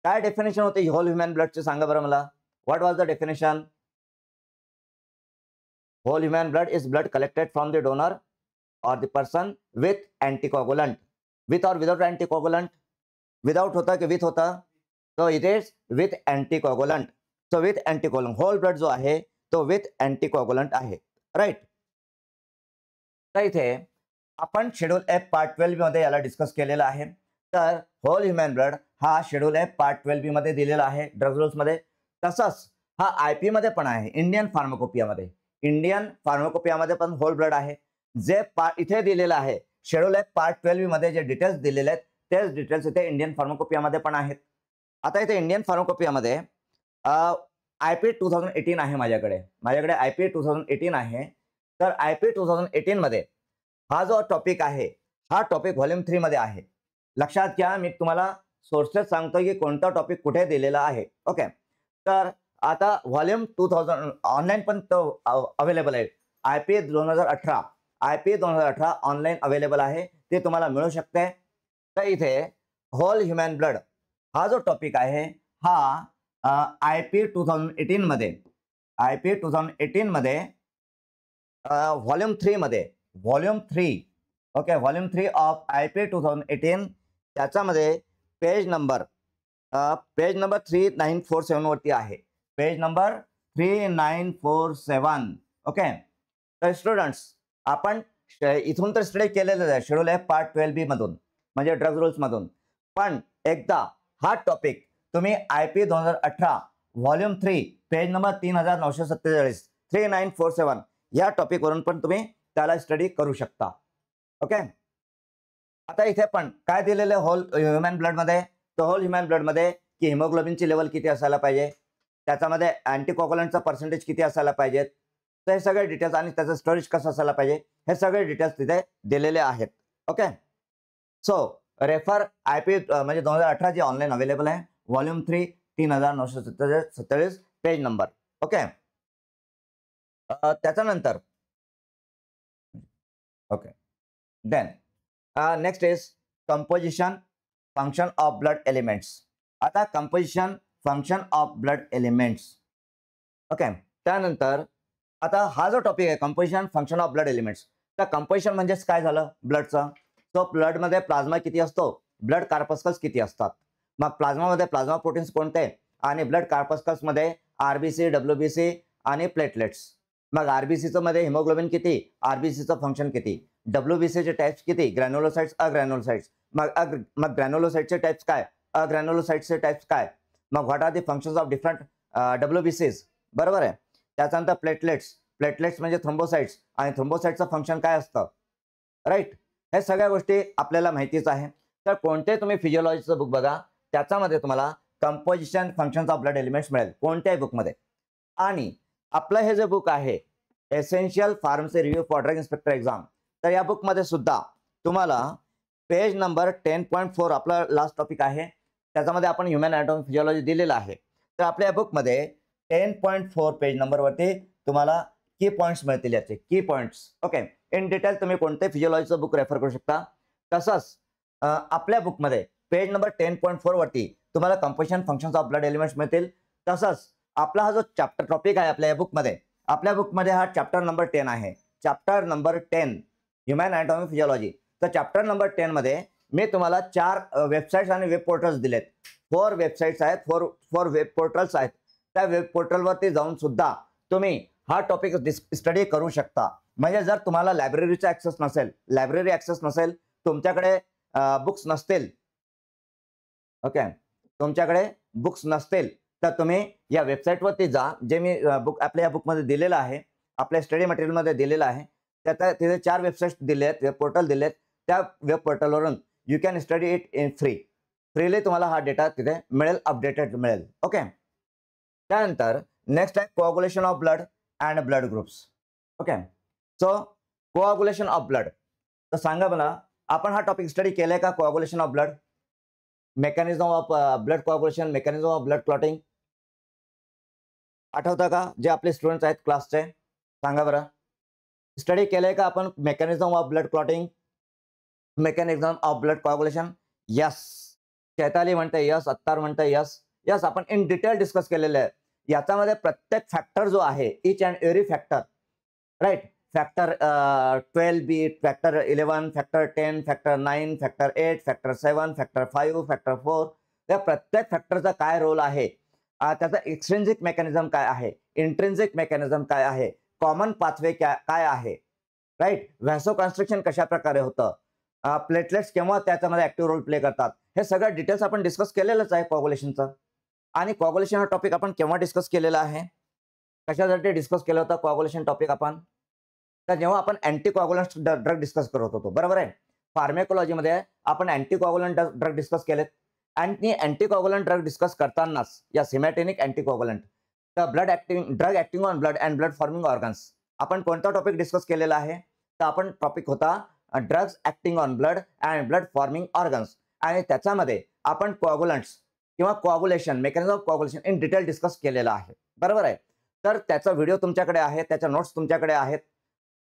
काय डेफिनेशन होते होल ह्युमन ब्लडचे? सांगा बरं मला. What was the definition? Whole human blood is blood collected from the donor or the person with anticoagulant. With or without anticoagulant? Without होता कि with होता? So it is with anticoagulant. So with anticoagulant. whole blood जो आहे तो with anticoagulant आहे. राईट. तर इथे आपण शेड्यूल एफ पार्ट 12B मध्ये याला डिस्कस केलेला आहे. तर होल ह्युमन ब्लड हा शेड्यूल एफ पार्ट 12B मध्ये दिलेला आहे ड्रग्स रूल्स मध्ये. तसंच हा आयपी मध्ये पण आहे, इंडियन फार्माकोपिया मध्ये पण होल ब्लड आहे. जे इथे दिलेलं आहे शेड्यूल एफ पार्ट 12B मध्ये जे डिटेल्स दिलेले आहेत तेच डिटेल्स इथे इंडियन फार्माकोपिया मध्ये पण आहेत. आता इथे इंडियन फार्माकोपिया मध्ये आयपी 2018 आहे. माझ्याकडे आयपी 2018 आहे. तर आयपी 2018 मध्ये हा जो टॉपिक आहे हा टॉपिक व्हॉल्यूम 3 मध्ये आहे. लक्षात घ्या, मी तुम्हाला सोर्सेस सांगतो की कोणता टॉपिक कुठे दिलेला आहे. ओके. तर आता व्हॉल्यूम 2000 ऑनलाईन पण तो अवेलेबल आहे. आयपी 2018 ऑनलाईन अवेलेबल आहे, ते तुम्हाला मिळू शकते. तर इथे होल ह्युमन ब्लड हा जो टॉपिक आहे हा आयपी 2018 मध्ये volume 3 okay, volume 3 of IP 2018 त्याच्यामध्ये पेज नंबर 3947 वरती आहे. Page number 3947. ओके. तर स्टुडंट्स आपण इथून तर स्टडी केलेलं आहे शेड्यूल एफ पार्ट 12B मधून, म्हणजे ड्रग्स रूल्स मधून. पण एकदा हा टॉपिक तुम्ही आयपी 2018 व्हॉल्यूम 3 पेज नंबर 3947 3947 या टॉपिक वरून पण तुम्ही त्याला स्टडी करू शकता. ओके. आता इथे पण काय दिलेलं आहे होल ह्युमन ब्लड मध्ये? तर होल ह्युमन ब्लड मध्ये की हिमोग्लोबिनची लेवल किती असायला पाहिजे, त्याच्यामध्ये अँटीकोगुलंटचा पर्सेंटेज किती असायला पाहिजेत, तर हे सगळे डिटेल्स आणि त्याचं स्टोरेज कसं असायला पाहिजे हे सगळे डिटेल्स तिथे दिलेले आहेत. ओके. सो रेफर आयपी म्हणजे 2018 जी ऑनलाईन अवेलेबल आहे व्हॉल्यूम 3 3947 पेज नंबर. ओके. त्याच्यानंतर okay then next is composition function of blood elements. आता composition function of blood elements. Okay. त्यानंतर आता हा जो टॉपिक आहे composition function of blood elements. तर कंपोजिशन म्हणजेच काय झालं ब्लडचं? तो ब्लड मध्ये प्लाझ्मा किती असतो, ब्लड कार्पस्कल्स किती असतात. मग प्लाझ्मा मध्ये प्लाझ्मा प्रोटीन्स कोणते आणि ब्लड कार्पस्कल्स मध्ये आरबीसी, डब्ल्यूबीसी आणि प्लेटलेट्स. मग आरबीसीचं मध्ये हिमोग्लोबिन किती, आरबीसीचं फंक्शन किती, डब्ल्यूबीसीचे टाइप्स किती, ग्रॅन्युलोसाइट्स, अग्रॅन्युलोसाइट्स. मग ग्रॅन्युलोसाइटचे टाइप्स काय, अग्रॅन्युलोसाइट्सचे टाइप्स काय, मग what are the functions of different डब्ल्यूबीसीज. बरोबर आहे. त्याच्यानंतर प्लेटलेट्स, प्लेटलेट्स म्हणजे थ्रोम्बोसाइट्स आणि थ्रोम्बोसाइटचं फंक्शन काय असतं, राईट. हे सगळ्या गोष्टी आपल्याला माहितीच आहे. तर कोणते तुम्ही फिजिओलॉजीचं बुक बघा, त्याच्यामध्ये तुम्हाला composition functions of blood elements मिळेल कोणत्याही बुकमध्ये. आणि आपलं हे जे बुक आहे essential pharmacy review for drug inspector exam, तर या बुकमध्ये सुद्धा तुम्हाला पेज नंबर 10.4 आपला लास्ट टॉपिक आहे, त्याच्यामध्ये आपण ह्युमन अॅनाटॉमी फिजिओलॉजी दिलेलं आहे. तर आपल्या बुकमध्ये 10.4 पेज नंबरवरती तुम्हाला की पॉईंट्स मिळतील, याचे की पॉईंट्स. ओके, इन डिटेल तुम्ही कोणते फिजिओलॉजीचं बुक रेफर करू शकता. तसंच आपल्या बुकमध्ये पेज नंबर 10.4 वरती तुम्हाला composition functions of blood elements मिळतील. तसंच आपला हा जो चॅप्टर टॉपिक आहे आपल्या बुकमध्ये हा चॅप्टर नंबर 10 आहे. Chapter number 10 human anatomy physiology. तर चॅप्टर नंबर 10 मध्ये मी तुम्हाला 4 वेबसाईट्स आणि वेब पोर्टल्स दिलेत. 4 वेबसाईट्स आहेत, 4 वेब पोर्टल्स आहेत. त्या वेब पोर्टलवरती जाऊन सुद्धा तुम्ही हा टॉपिक स्टडी करू शकता. म्हणजे जर तुम्हाला लायब्ररीचा ऍक्सेस नसेल, लायब्ररी ऍक्सेस नसेल, तुमच्याकडे बुक्स नसतील, ओके, तुमच्याकडे बुक्स नसतील, तर तुम्ही या वेबसाईटवरती जा, जे मी बुक आपल्या या बुकमध्ये दिलेलं आहे, आपल्या स्टडी मटेरियलमध्ये दिलेलं आहे. त्यात तिथे 4 वेबसाईट्स दिलेत, वेब पोर्टल दिलेत. त्या वेब पोर्टलवरून you can study it in freely तुम्हाला हा डेटा तिथे मिळेल, अपडेटेड मिळेल. ओके, त्यानंतर नेक्स्ट आहे coagulation of blood and blood groups. Okay, so coagulation of blood. तर सांगा मला, आपण हा टॉपिक स्टडी केलाय का? Coagulation of blood, mechanism of blood coagulation, mechanism of blood clotting, आठवतं का? जे आपले स्टुडंट्स आहेत क्लासचे, सांगा बरं, स्टडी केलंय का आपण mechanism of blood clotting, mechanism of blood coagulation? Yes, Chaitali म्हणते यस, अत्तार म्हणते यस. यस, आपण इन डिटेल डिस्कस केलेलं आहे. याच्यामध्ये प्रत्येक फॅक्टर जो आहे, each and every factor, right, factor 12B, factor 11, factor 10, factor 9, factor 8, factor 7, factor 5, factor 4, या प्रत्येक फॅक्टरचा काय रोल आहे, त्याचा एक्सट्रिन्सिक मेकॅनिझम काय आहे, इंट्रिन्सिक मेकॅनिझम काय आहे, कॉमन पाथवे काय आहे, राईट, व्हॅसोकन्स्ट्रक्शन कशा प्रकारे होतं, प्लेटलेट्स केव्हा त्याच्यामध्ये ऍक्टिव्ह रोल प्ले करतात, हे सगळं डिटेल्स आपण डिस्कस केलेलंच आहे कोआग्युलेशनचं. आणि कोआग्युलेशन हा टॉपिक आपण केव्हा डिस्कस केलेला आहे, कशासाठी डिस्कस केलं होतं कोआग्युलेशन टॉपिक आपण? तर जेव्हा आपण अँटी कोआग्युलंट ड्रग डिस्कस करत होतो, बरोबर आहे. फार्मेकोलॉजीमध्ये आपण अँटी कोआग्युलंट ड्रग डिस्कस केलेत. आणि अँटी कोआग्युलंट ड्रग डिस्कस करतानाच या सिमॅटेनिक अँटी कोआग्युलंट, तर drug acting on blood and blood forming organs, आपण कोणता टॉपिक डिस्कस केलेला आहे? तर आपण टॉपिक होता drugs acting on blood and blood forming organs. आणि त्याच्यामध्ये आपण कोआग्युलंट्स किंवा coagulation, mechanism of coagulation in detail discuss केलेला आहे, बरोबर आहे. तर त्याचा व्हिडिओ तुमच्याकडे आहे, त्याच्या नोट्स तुमच्याकडे आहेत.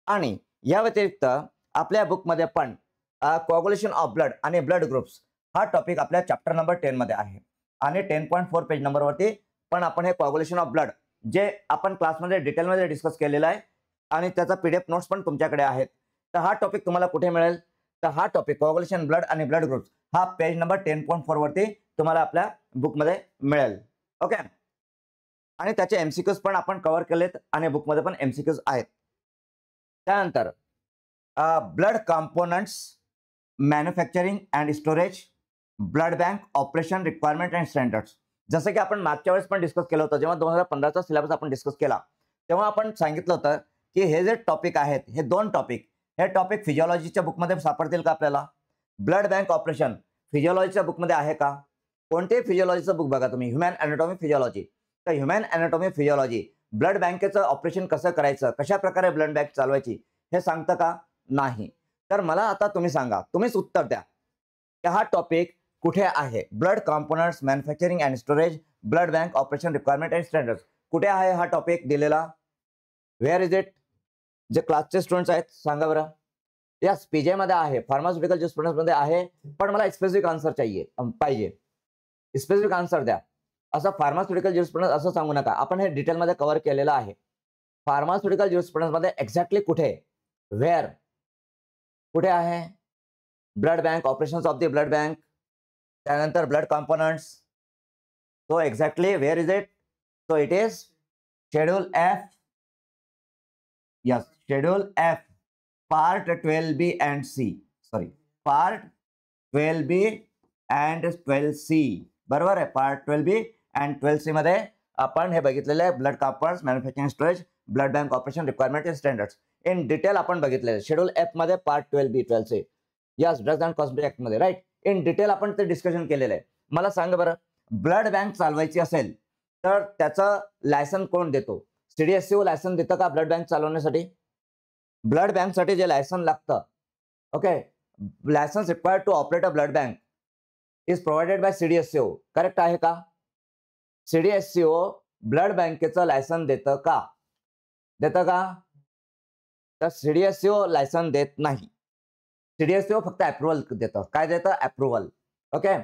आणि या व्यतिरिक्त आपल्या बुकमध्ये पण कोआग्युलेशन ऑफ ब्लड आणि ब्लड ग्रुप्स हा टॉपिक आपल्या चॅप्टर नंबर 10 मध्ये आहे. आणि 10.4 पेज नंबरवरती पण आपण हे कोआग्युलेशन ऑफ ब्लड, जे आपण क्लासमध्ये डिटेलमध्ये डिस्कस केलेलं आहे, आणि त्याचा PDF नोट्स पण तुमच्याकडे आहेत. तर हा टॉपिक तुम्हाला कुठे मिळेल? तर हा टॉपिक कोआग्युलेशन ब्लड आणि ब्लड ग्रुप्स हा पेज नंबर 10.4 वरती तुम्हाला आपल्या बुकमध्ये मिळेल. ओके, आणि त्याचे MCQs पण आपण कव्हर केलेत आणि बुकमध्ये पण MCQs आहेत. त्यानंतर blood components, manufacturing and storage, blood bank operation requirement and standards. जसं की आपण मागच्या वेळेस पण डिस्कस केलं होतं, जेव्हा 2015चा सिलेबस आपण डिस्कस केला, तेव्हा आपण सांगितलं होतं की हे जे टॉपिक आहेत, हे 2 टॉपिक, हे टॉपिक फिजिओलॉजीच्या बुकमध्ये सापडतील का आपल्याला? ब्लड बँक ऑपरेशन फिजिओलॉजीच्या बुकमध्ये आहे का? कोणते फिजिओलॉजीचं बुक बघा तुम्ही, ह्युमन अॅनाटॉमी फिजिओलॉजी. तर ह्युमन अॅनाटॉमी फिजिओलॉजी ब्लड बँकेचं ऑपरेशन कसं करायचं, कशा प्रकारे ब्लड बँक चालवायची, हे सांगतं का? नाही. तर मला आता तुम्ही सांगा, तुम्हीच उत्तर द्या की हा टॉपिक कुठे आहे? Blood components, manufacturing and storage, blood bank operation requirement and standards, कुठे आहे हा टॉपिक दिलेला? Wear is it? जे क्लासचे स्टुडंट्स आहेत सांगा बरं. यस, PJ मध्ये आहे, फार्मास्युटिकल ज्युरिस्प्रुडन्स मध्ये आहे, पण मला स्पेसिफिक आन्सर पाहिजे, स्पेसिफिक आन्सर द्या. असं फार्मास्युटिकल ज्युरिस्प्रुडन्स असं सांगू नका, आपण हे डिटेलमध्ये कव्हर केलेलं आहे. फार्मास्युटिकल ज्युरिस्प्रुडन्स मध्ये एक्झॅक्टली कुठे, वेअर, कुठे आहे? Blood bank, operations of the blood bank, त्यानंतर blood components. So exactly where is it? So it is schedule F. Yes, schedule F, part 12B and C, sorry, part 12B and 12C, बरोबर आहे. पार्ट 12B and 12C मध्ये आपण हे बघितलेलं आहे, blood components, manufacturing storage, blood bank operation requirement and standards in detail आपण बघितले शेड्यूल एफ मध्ये पार्ट 12B12 चे yes drugs and cosmetic act मध्ये राईट इन डिटेल आपण ते डिस्कशन केलेलं आहे. मला सांगा बरं ब्लड बँक चालवायची असेल तर त्याचं लायसन कोण देतो? CDSCO लायसन देतं का ब्लड बँक चालवण्यासाठी? ब्लड बँक साठी जे लायसन लागतं okay licence required to operate a blood bank is provided by CDSCO correct आहे का? CDSCO ब्लड बँकेचं लायसन देतं का? तर CDSCO लायसन देत नाही. CDSCO फक्त अप्रुव्हल देतं. काय देतं? अप्रुव्हल. ओके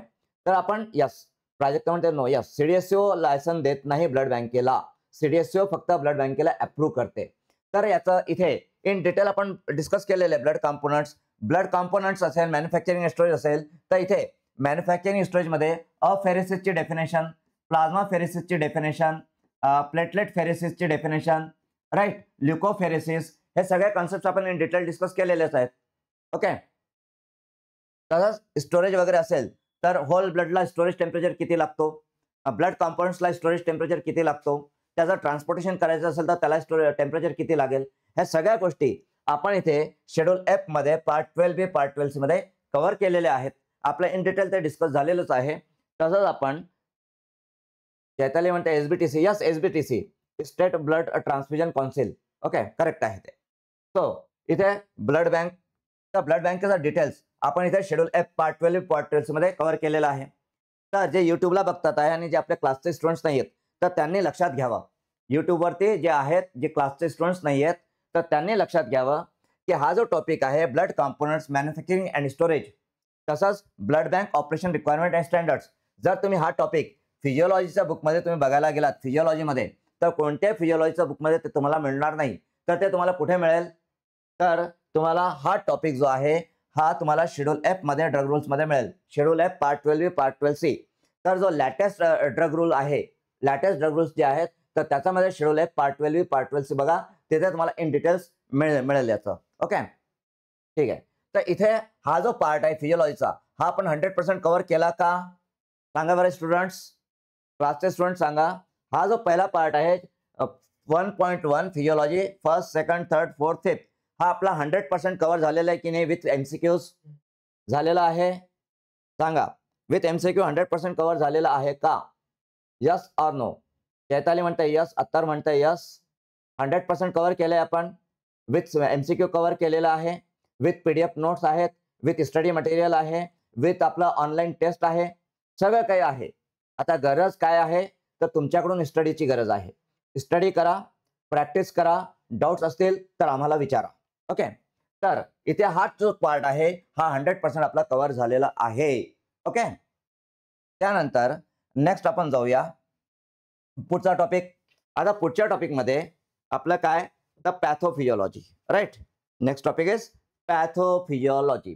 तर आपण यस प्राजक्ता म्हणते नो यस CDSCO लायसन देत नाही ब्लड बँकेला. CDSCO फक्त ब्लड बँकेला अप्रूव्ह करते. तर याचं इथे इन डिटेल आपण डिस्कस केलेले आहे. ब्लड कॉम्पोनंट्स असेल मॅन्युफॅक्चरिंग स्टोरेज असेल तर इथे मॅन्युफॅक्चरिंग स्टोरेज मध्ये अफेरेसिसची डेफिनेशन, प्लाझ्मा फेरेसिसची डेफिनेशन, प्लेटलेट फेरेसिसची डेफिनेशन राईट, ल्युकोफेरेसिस हे सगळे कॉन्सेप्ट आपण इन डिटेल डिस्कस केलेलेच आहेत. ओके तसंच स्टोरेज वगैरे असेल तर होल ब्लडला स्टोरेज टेम्परेचर किती लागतो, ब्लड कॉम्पाउंड्सला स्टोरेज टेम्परेचर किती लागतो, त्याचं ट्रान्सपोर्टेशन करायचं असेल तर त्याला स्टोरेज टेम्परेचर किती लागेल, ह्या सगळ्या गोष्टी आपण इथे शेड्यूल एफ मध्ये पार्ट 12B पार्ट 12C मध्ये कव्हर केलेले आहेत. आपलं इन डिटेल ते डिस्कस झालेलंच आहे. तसंच आपण चैताली म्हणते SBTC yes SBTC state blood transfusion council okay correct आहे ते. सो इथे ब्लड बँकेचा डिटेल्स आपण इथे शेड्यूल एफ पार्ट 12 पार्ट 12 मध्ये कव्हर केलेला आहे. तर जे युट्यूबला बघतात आहे आणि जे आपल्या क्लासचे स्टुडंट्स नाही आहेत तर त्यांनी लक्षात घ्यावं. युट्यूबवरती जे आहेत जे क्लासचे स्टुडंट्स नाही आहेत तर त्यांनी लक्षात घ्यावं की हा जो टॉपिक आहे blood components manufacturing and storage तसंच blood bank operation requirement and standards जर तुम्ही हा टॉपिक फिजिओलॉजीच्या बुकमध्ये तुम्ही बघायला गेलात फिजिओलॉजीमध्ये तर कोणत्या फिजिओलॉजीच्या बुकमध्ये ते तुम्हाला मिळणार नाही. तर ते तुम्हाला कुठे मिळेल? तर तुम्हाला हा टॉपिक जो आहे हा तुम्हाला शेड्यूल एफ मध्ये ड्रग रूल्स मध्ये मिळेल. Schedule F part 12B part 12C. तर जो लेटेस्ट ड्रग रूल आहे लेटेस्ट ड्रग रूल्स जे आहेत तर त्याच्यामध्ये schedule F part 12B part 12C बघा तिथे तुम्हाला इन डिटेल्स मिळेल याचं. ओके ठीक आहे. तर इथे हा जो पार्ट आहे फिजिओलॉजीचा हा आपण 100% कव्हर केला का? सांगा बरं स्टुडंट्स, क्लासचे स्टुडंट सांगा. हा जो पहिला पार्ट आहे 1.1 physiology first second third fourth fifth हा आपला 100% कव्हर झालेला आहे की नाही? विथ MCQs झालेला आहे सांगा. विथ MCQ 100% कव्हर झालेला आहे का? Yes or no? चैताली म्हणते यस, अत्तर म्हणते यस. 100% कव्हर केलंय आपण. विथ MCQ कव्हर केलेला आहे, विथ PDF नोट्स आहेत, विथ स्टडी मटेरियल आहे, विथ आपलं ऑनलाईन टेस्ट आहे, सगळं काही आहे. आता गरज काय आहे? तर तुमच्याकडून स्टडीची गरज आहे. स्टडी करा, प्रॅक्टिस करा, डाऊट्स असतील तर आम्हाला विचारा. ओके तर इथे हा जो पार्ट आहे हा 100% आपला कव्हर झालेला आहे. ओके त्यानंतर नेक्स्ट आपण जाऊया पुढचा टॉपिक. आता पुढच्या टॉपिक मध्ये आपलं काय तर pathophysiology right. Next topic is pathophysiology.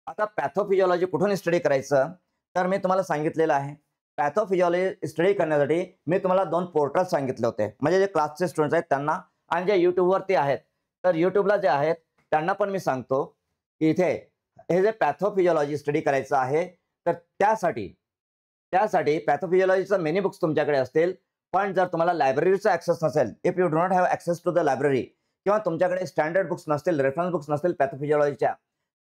आता पॅथोफिजिओलॉजी कुठून स्टडी करायचं तर मी तुम्हाला सांगितलेलं आहे. पॅथोफिजिओलॉजी स्टडी करण्यासाठी मी तुम्हाला 2 पोर्टल सांगितले होते म्हणजे जे क्लासचे स्टुडंट्स आहेत त्यांना आणि जे युट्यूबवरती आहेत तर युट्यूबला जे आहेत त्यांना पण मी सांगतो की इथे हे जे पॅथोफिजिओलॉजी स्टडी करायचं आहे तर त्यासाठी पॅथोफिजिओलॉजीचं मेनी बुक्स तुमच्याकडे असतील. पण जर तुम्हाला लायब्ररीचा ऍक्सेस नसेल if you do not have access to the library किंवा तुमच्याकडे स्टँडर्ड बुक्स नसतील रेफरन्स बुक्स नसतील पॅथोफिजिओलॉजीच्या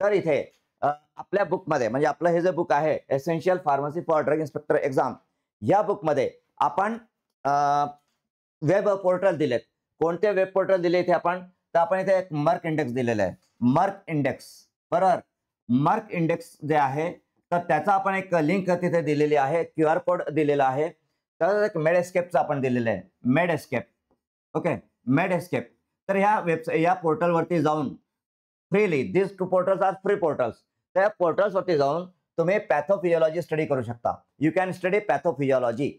तर इथे आपल्या बुकमध्ये म्हणजे आपलं हे जे बुक आहे essential pharmacy for drug inspector exam या बुकमध्ये आपण वेब पोर्टल दिलेत. कोणते वेब पोर्टल दिले इथे आपण तर आपण इथे एक मर्क इंडेक्स दिलेला आहे. मर्क इंडेक्स बरोबर. मर्क इंडेक्स जे आहे तर त्याचा आपण एक लिंक तिथे दिलेली आहे, QR कोड दिलेला आहे. तर एक मेडएस्केपचं आपण दिलेलं आहे मेडएस्केप. ओके मेडएस्केप. तर या पोर्टलवरती जाऊन freely this 2 portals are free portals. त्या पोर्टल्सवरती जाऊन तुम्ही पॅथोफिजिओलॉजी स्टडी करू शकता. You can study pathophysiology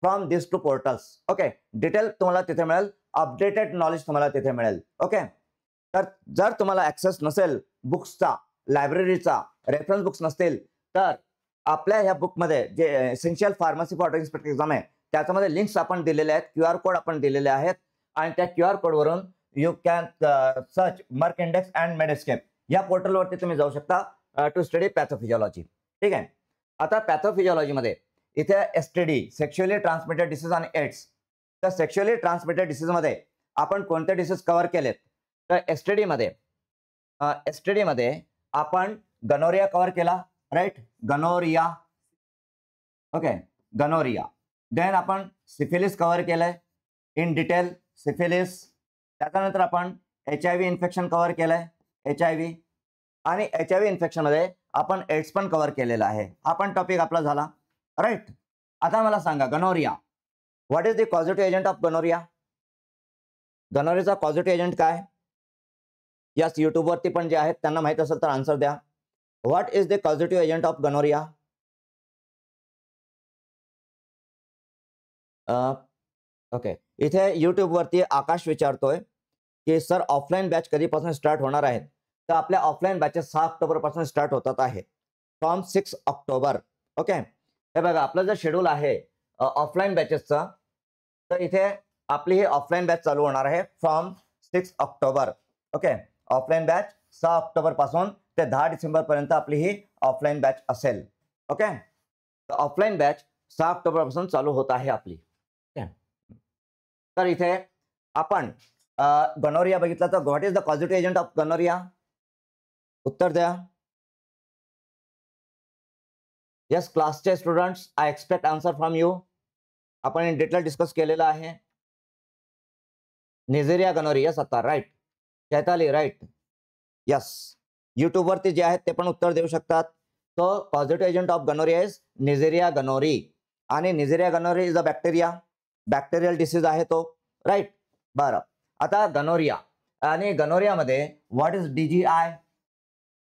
from this 2 portals. Okay detail तुम्हाला तिथे मिळेल, अपडेटेड नॉलेज तुम्हाला तिथे मिळेल. ओके तर जर तुम्हाला ऍक्सेस नसेल बुक्सचा लायब्ररीचा रेफरन्स बुक्स नसतील तर आपल्या ह्या बुकमध्ये जे essential pharmacy for drug inspector exam आहे त्याच्यामध्ये लिंक्स आपण दिलेले आहेत, QR कोड आपण दिलेले आहेत आणि त्या QR कोडवरून यू कॅन सर्च मर्क इंडेक्स अँड मेडएस्केप या पोर्टलवरती तुम्ही जाऊ शकता टू स्टडी पॅथोफिजिओलॉजी. ठीक आहे. आता पॅथोफिजिओलॉजीमध्ये इथे STD सेक्शुअली ट्रान्समिटेड डिसीज आणि एड्स. तर सेक्शुअली ट्रान्समिटेड डिसीजमध्ये आपण कोणते डिसीज कव्हर केलेत तर एसटीडी मध्ये आपण गनोरिया कव्हर केला, right, gonorrhoea, okay, gonorrhoea. Then आपण सिफिलिस कव्हर केलंय इन डिटेल, सिफिलिस. त्याच्यानंतर आपण HIV इन्फेक्शन कव्हर केलंय, HIV, आणि HIV इन्फेक्शन मध्ये आपण एड्स पण कव्हर केलेला आहे. हा पण टॉपिक आपला झाला, राईट. आता मला सांगा gonorrhoea, what is the positive agent of gonorrhoea? गनोरियाचा पॉझिटिव्ह एजंट काय? यस, युट्यूब वरती पण जे आहेत त्यांना माहित असेल तर आन्सर द्या. What is the positive agent of gonorrhoea? Okay, इथे युट्यूब वरती आकाश विचारतोय की सर ऑफलाईन बॅच कधीपासून स्टार्ट होणार आहेत? तर आपल्या ऑफलाईन बॅचेस 6 ऑक्टोबर पासून स्टार्ट होतात आहे, फ्रॉम 6 ऑक्टोबर. ओके, हे बघा आपलं जर शेड्यूल आहे ऑफलाईन बॅचेसचं, तर इथे आपली ही ऑफलाईन बॅच चालू होणार आहे from 6 October. Okay, offline batch 6 October पासून ते 10 डिसेंबर पर्यंत आपली ही ऑफलाईन बॅच असेल. ओके, ऑफलाईन बॅच 6 ऑक्टोबर पासून चालू होत आहे आपली. तर इथे आपण गनोरिया बघितला, तर what is the positive agent of gonorrhoea? उत्तर द्या. यस, क्लासचे students, I expect answer from you. आपण इन डिटेल डिस्कस केलेलं आहे. निझेरिया गनोरिया, आता right. Chaitali, right. Yes, YouTube वरती जे आहेत ते पण उत्तर देऊ शकतात. So positive agent of gonorrhoea is Neisseria gonorrhoeae, आणि Neisseria gonorrhoeae is a bacteria, bacterial disease आहे तो, राईट. बरं, आता गनोरिया आणि गनोरियामध्ये व्हॉट इज DGI?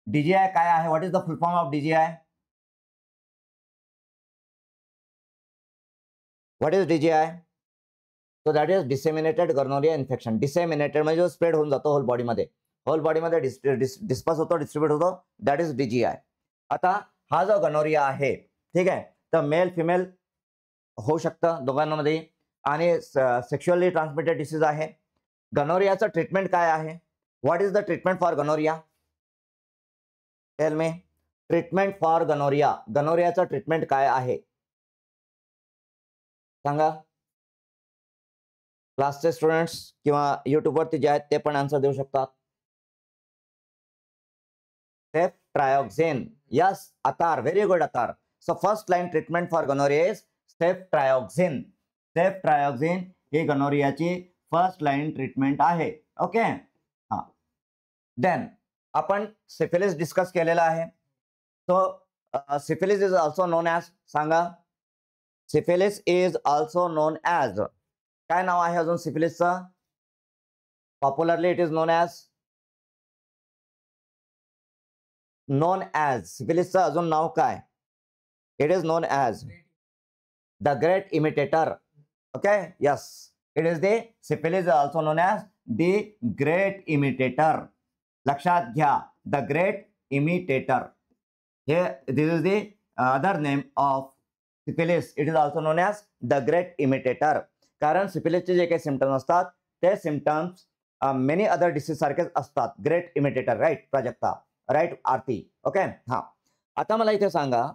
DGI काय आहे? What is the full form of DGI? What is DGI? So that is disseminated gonorrhoea infection. Disseminated म्हणजे स्प्रेड होऊन जातो होल बॉडीमध्ये डिस्पर्स होतो, डिस्ट्रीब्यूट होतो, दॅट इज DGI. आता हा जो गनोरिया आहे, ठीक आहे, तर मेल फिमेल होऊ शकतं दोघांमध्ये, आणि सेक्शुअली ट्रान्समिटेड डिसीज आहे. गनोरियाचं ट्रीटमेंट काय आहे? What is the treatment for gonorrhoea? Tell me, treatment for gonorrhoea, गनोरियाचं ट्रीटमेंट काय आहे सांगा. क्लासचे स्टुडंट्स किंवा युट्यूब वरती जे आहेत ते पण आन्सर देऊ शकतात. Ceftriaxone, yes, Attar, very good Attar. So first line treatment for gonorrhoea is ceftriaxone. Ceftriaxone ही गनोरियाची फर्स्ट लाईन ट्रीटमेंट आहे. ओके, हा. देन आपण सिफिलिस डिस्कस केलेला आहे. So syphilis is also known as, सांगा. Syphilis is also known as, काय नाव आहे अजून सिफिलिसचं? Popularly it is known as सिफिलिसचं अजून नाव काय? It is known as the great imitator. Okay, yes, it is the syphilis also known as the great imitator. लक्षात घ्या, द ग्रेट इमिटेटर, हे this is the other name of syphilis. It is also known as the great imitator. कारण सिफिलिसचे जे काही सिम्पटम्स असतात ते सिम्पटम्स मेनी अदर डिसीज सारखेच असतात. Great imitator, right Prajakta, right आरती. ओके, हा. आता मला इथे सांगा,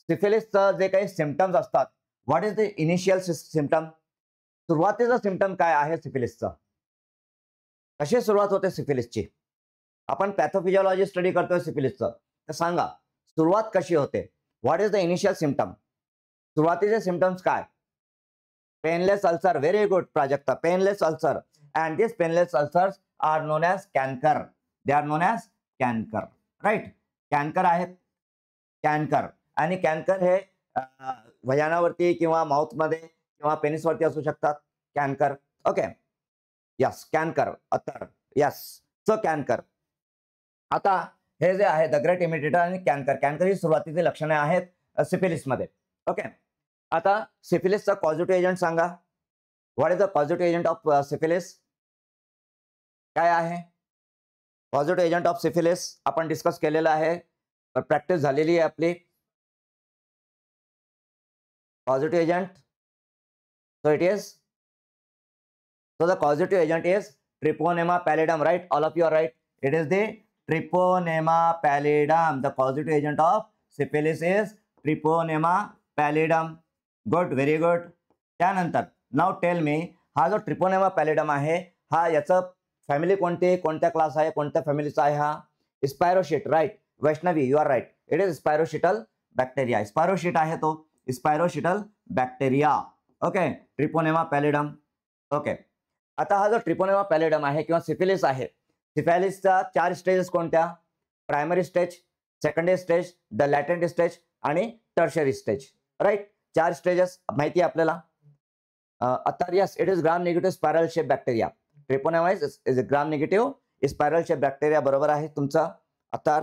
सिफिलिसचं जे काही सिम्पटम्स असतात, what is the initial symptom? सुरुवातीचा सिम्पटम काय आहे सिफिलिसचा? कशी सुरुवात होते सिफिलिसची? आपण पॅथोफिजिओलॉजी स्टडी करतोय सिफिलिसचं, तर सांगा सुरुवात कशी होते? What is the initial symptom? सुरुवातीचे सिम्पटम्स काय? Painless ulcer, very good Prajakta, painless ulcer. And this painless ulcers are known as canker. They are known as canker, right. Canker आहेत, कॅन्कर. आणि कॅन्कर हे वयानावरती किंवा माउथमध्ये किंवा पेनिसवरती असू शकतात. कॅन्कर, ओके, यस, कॅन्कर, अत्तर, यस. So canker. आता हे जे आहे द ग्रेट इमिटेटर आणि कॅन्कर, कॅन्कर ही सुरुवातीची लक्षणे आहेत सिफिलिसमध्ये. ओके, आता सिफिलिसचा पॉझिटिव्ह एजंट सांगा. What is the positive agent of syphilis? काय आहे पॉझिटिव्ह एजंट ऑफ सिफिलिस? आपण डिस्कस केलेलं आहे, प्रॅक्टिस झालेली आहे आपली. Positive agent, so it is, so the positive agent is treponema pallidum, right. All of you are right. It is the treponema pallidum. The positive agent of syphilis is treponema pallidum. Good, very good. त्यानंतर नाउ टेल मी, हा जो ट्रिपोनेमा पॅलिडम आहे हा याचं फॅमिली कोणती, कोणत्या क्लास आहे, कोणत्या फॅमिलीचा आहे हा? Spirochete, right. Vaishnavi, you are right. It is spirochetal bacteria. Spirochete आहे तो, spirochetal bacteria. Okay. Treponema pallidum. Okay. आता हा जो ट्रिपोनेमा पॅलिडम आहे किंवा सिफिलिस आहे, सिफिलिसचा 4 स्टेजेस कोणत्या? Primary stage, secondary stage, the latent stage आणि टर्शरी स्टेज. राईट. 4 स्टेजेस माहिती आहे आपल्याला. आता yes, it is gram negative spiral shape bacteria. Treponema is gram negative spiral shape bacteria. बरोबर आहे तुमचा आता.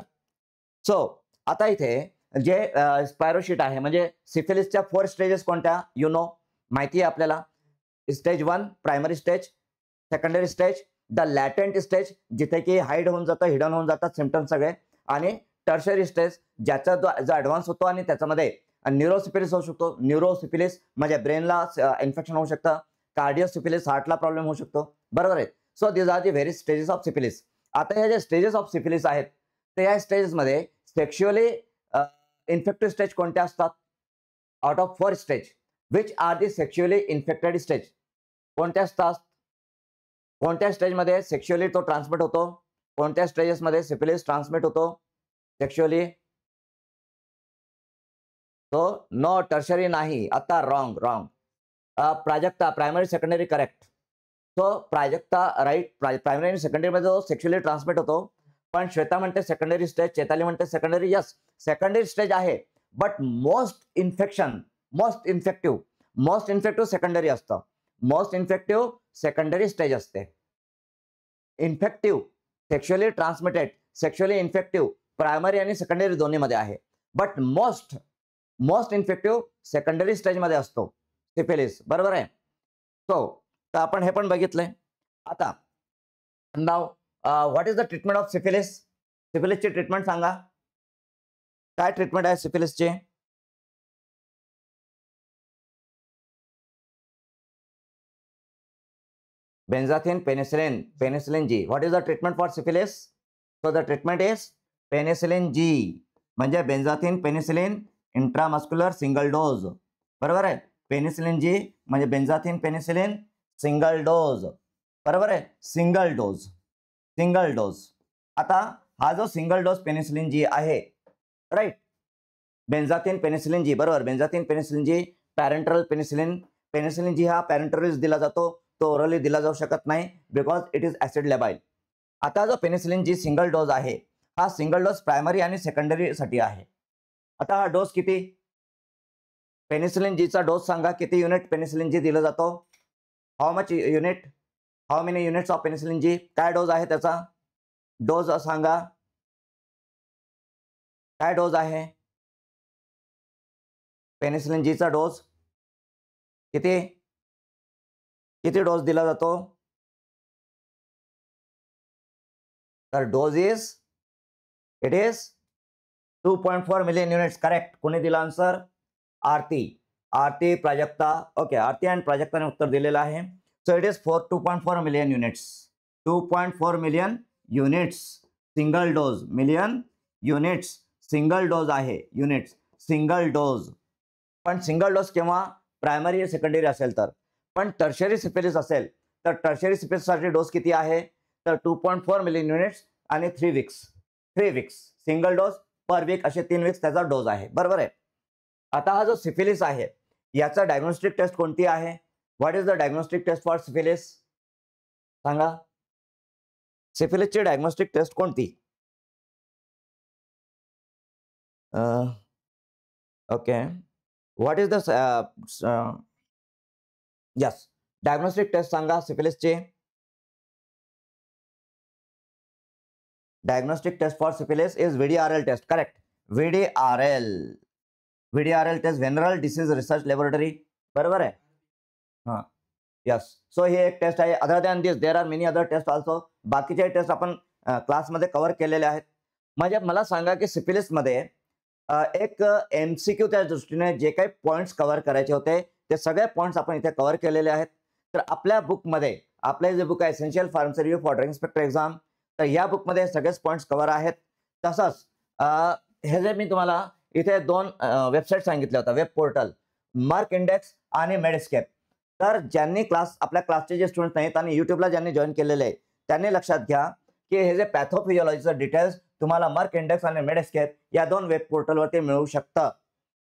सो आता इथे जे स्पायरोशीट आहे म्हणजे सिफिलिसच्या 4 स्टेजेस कोणत्या? यू नो, माहिती आहे आपल्याला. Stage 1 primary stage, secondary stage, the latent stage जिथे की हाईड होऊन जातं, हिडन होऊन जातात सिम्पटम्स सगळे, आणि टर्शरी स्टेज ज्याचा जो ऍडव्हान्स होतो आणि त्याच्यामध्ये न्यूरोसिफिलिस होऊ शकतो. न्यूरोसिफिलिस म्हणजे ब्रेनला इन्फेक्शन होऊ शकतं. कार्डिओसिफिलिस हार्टला प्रॉब्लेम होऊ शकतो. बरोबर आहे. So this are the very stages of syphilis. आता हे जे स्टेजेस ऑफ सिफिलिस आहेत ते या स्टेजेसमध्ये सेक्शुअली इन्फेक्टिव्ह स्टेज कोणत्या असतात? Out of 4 stage which are the sexually infected stage कोणत्या असतात? कोणत्या स्टेजमध्ये सेक्शुअली तो ट्रान्समिट होतो? कोणत्या स्टेजेसमध्ये सिफिलिस ट्रान्समिट होतो सेक्शुअली? तो नो, टर्शरी नाही. आता wrong. Prajakta, primary secondary correct. So Prajakta right. Primary आणि सेकंडरी मध्ये जो सेक्शुअली ट्रान्समिट होतो, पण श्वेता म्हणते सेकंडरी स्टेज, चैताली म्हणते सेकंडरी. यस, सेकंडरी स्टेज आहे, बट मोस्ट इन्फेक्टिव्ह सेकंडरी असतं. मोस्ट इन्फेक्टिव्ह सेकंडरी स्टेज असते. Infective sexually transmitted, sexually infective primary आणि सेकंडरी दोन्हीमध्ये आहे, but most infective secondary stage मध्ये असतो सिफिलिस. बरोबर आहे. सो तर आपण हे पण बघितलंय. आता नाव what is the treatment of syphilis? सिफिलिसची ट्रीटमेंट सांगा. काय ट्रीटमेंट आहे सिफिलिसची? Benzathine, penicillin G. What is the treatment for syphilis? So the treatment is penicillin G, म्हणजे benzathine penicillin intramuscular single dose. बरोबर आहे. पेनिसिलिन जी म्हणजे बेंजाथिन पेनिसिलिन सिंगल डोज. बरोबर आहे. Single dose. आता हा जो सिंगल डोज पेनिसिलिन जी आहे, राईट, बेंजाथिन पेनिसिलिन जी. बरोबर. Benzathine penicillin G, parenteral penicillin G हा पॅरेंटरलीच दिला जातो, तो ओरली दिला जाऊ शकत नाही बिकॉज इट इज ऍसिड लेबाईल. आता जो पेनिसिलिन जी सिंगल डोज आहे, हा सिंगल डोज प्रायमरी आणि सेकंडरी साठी आहे. आता हा डोस किती? पेनिसिलिन जीचा डोस सांगा. किती युनिट पेनिसिलिन जी दिलं जातो? How much unit? How many units of penicillin G? काय डोज आहे त्याचा? डोज सांगा. काय डोज आहे पेनिसिलिन जीचा? डोज किती डोज दिला जातो? तर dose it is 2.4 million units. Correct. कोणी दिला आन्सर? आरती, प्राजक्ता. ओके, आरती आणि प्राजक्ताने उत्तर दिलेलं आहे. So it is 2.4 million units. 2.4 million units single dose. Million units single dose आहे. Units single dose. पण सिंगल डोज केव्हा? प्रायमरी सेकंडरी असेल तर. पण टर्शरी सिफिलिस असेल तर टर्शरी सिफिलिससाठी डोज किती आहे? तर 2.4 मिलियन युनिट्स आणि 3 वीक्स सिंगल डोज पर वीक, असे 3 वीक्स त्याचा डोज आहे. बरोबर आहे. आता हा जो सिफिलिस आहे याचा डायग्नोस्टिक टेस्ट कोणती आहे? What is the diagnostic test for syphilis? सांगा. सिफिलिसची डायग्नोस्टिक टेस्ट कोणती? Okay, what is the yes, diagnostic test सांगा सिफिलिसची. Diagnostic test for syphilis is VDRL test. Correct. VDRL test, venereal disease research laboratory. बरोबर आहे. हां, यस. सो ही एक टेस्ट आहे. Other than this there are many other test also. बाकीचे टेस्ट आपण क्लासमध्ये कव्हर केलेले आहेत. म्हणजे मला सांगा की सिफिलिसमध्ये एक MCQ त्या दृष्टीने जे काही पॉईंट्स कव्हर करायचे होते ते सगळे पॉईंट्स आपण इथे कव्हर केलेले आहेत. तर आपल्या बुकमध्ये, आपले जे बुक आहे essential pharmacy review for drug inspector exam, तर या बुकमध्ये सगळेच पॉईंट्स कव्हर आहेत. तसंच हे जे मी तुम्हाला इथे 2 वेबसाईट सांगितल्या होत्या, वेब पोर्टल, मार्क इंडेक्स आणि मेडस्केप. तर ज्यांनी आपल्या क्लासचे जे स्टुडंट नाहीत आणि युट्यूबला ज्यांनी जॉईन केलेले आहे त्यांनी लक्षात घ्या की हे जे पॅथोफिजिओलॉजीचं डिटेल्स तुम्हाला मर्क इंडेक्स आणि मेडस्केप या 2 वेब पोर्टलवरती मिळू शकतं.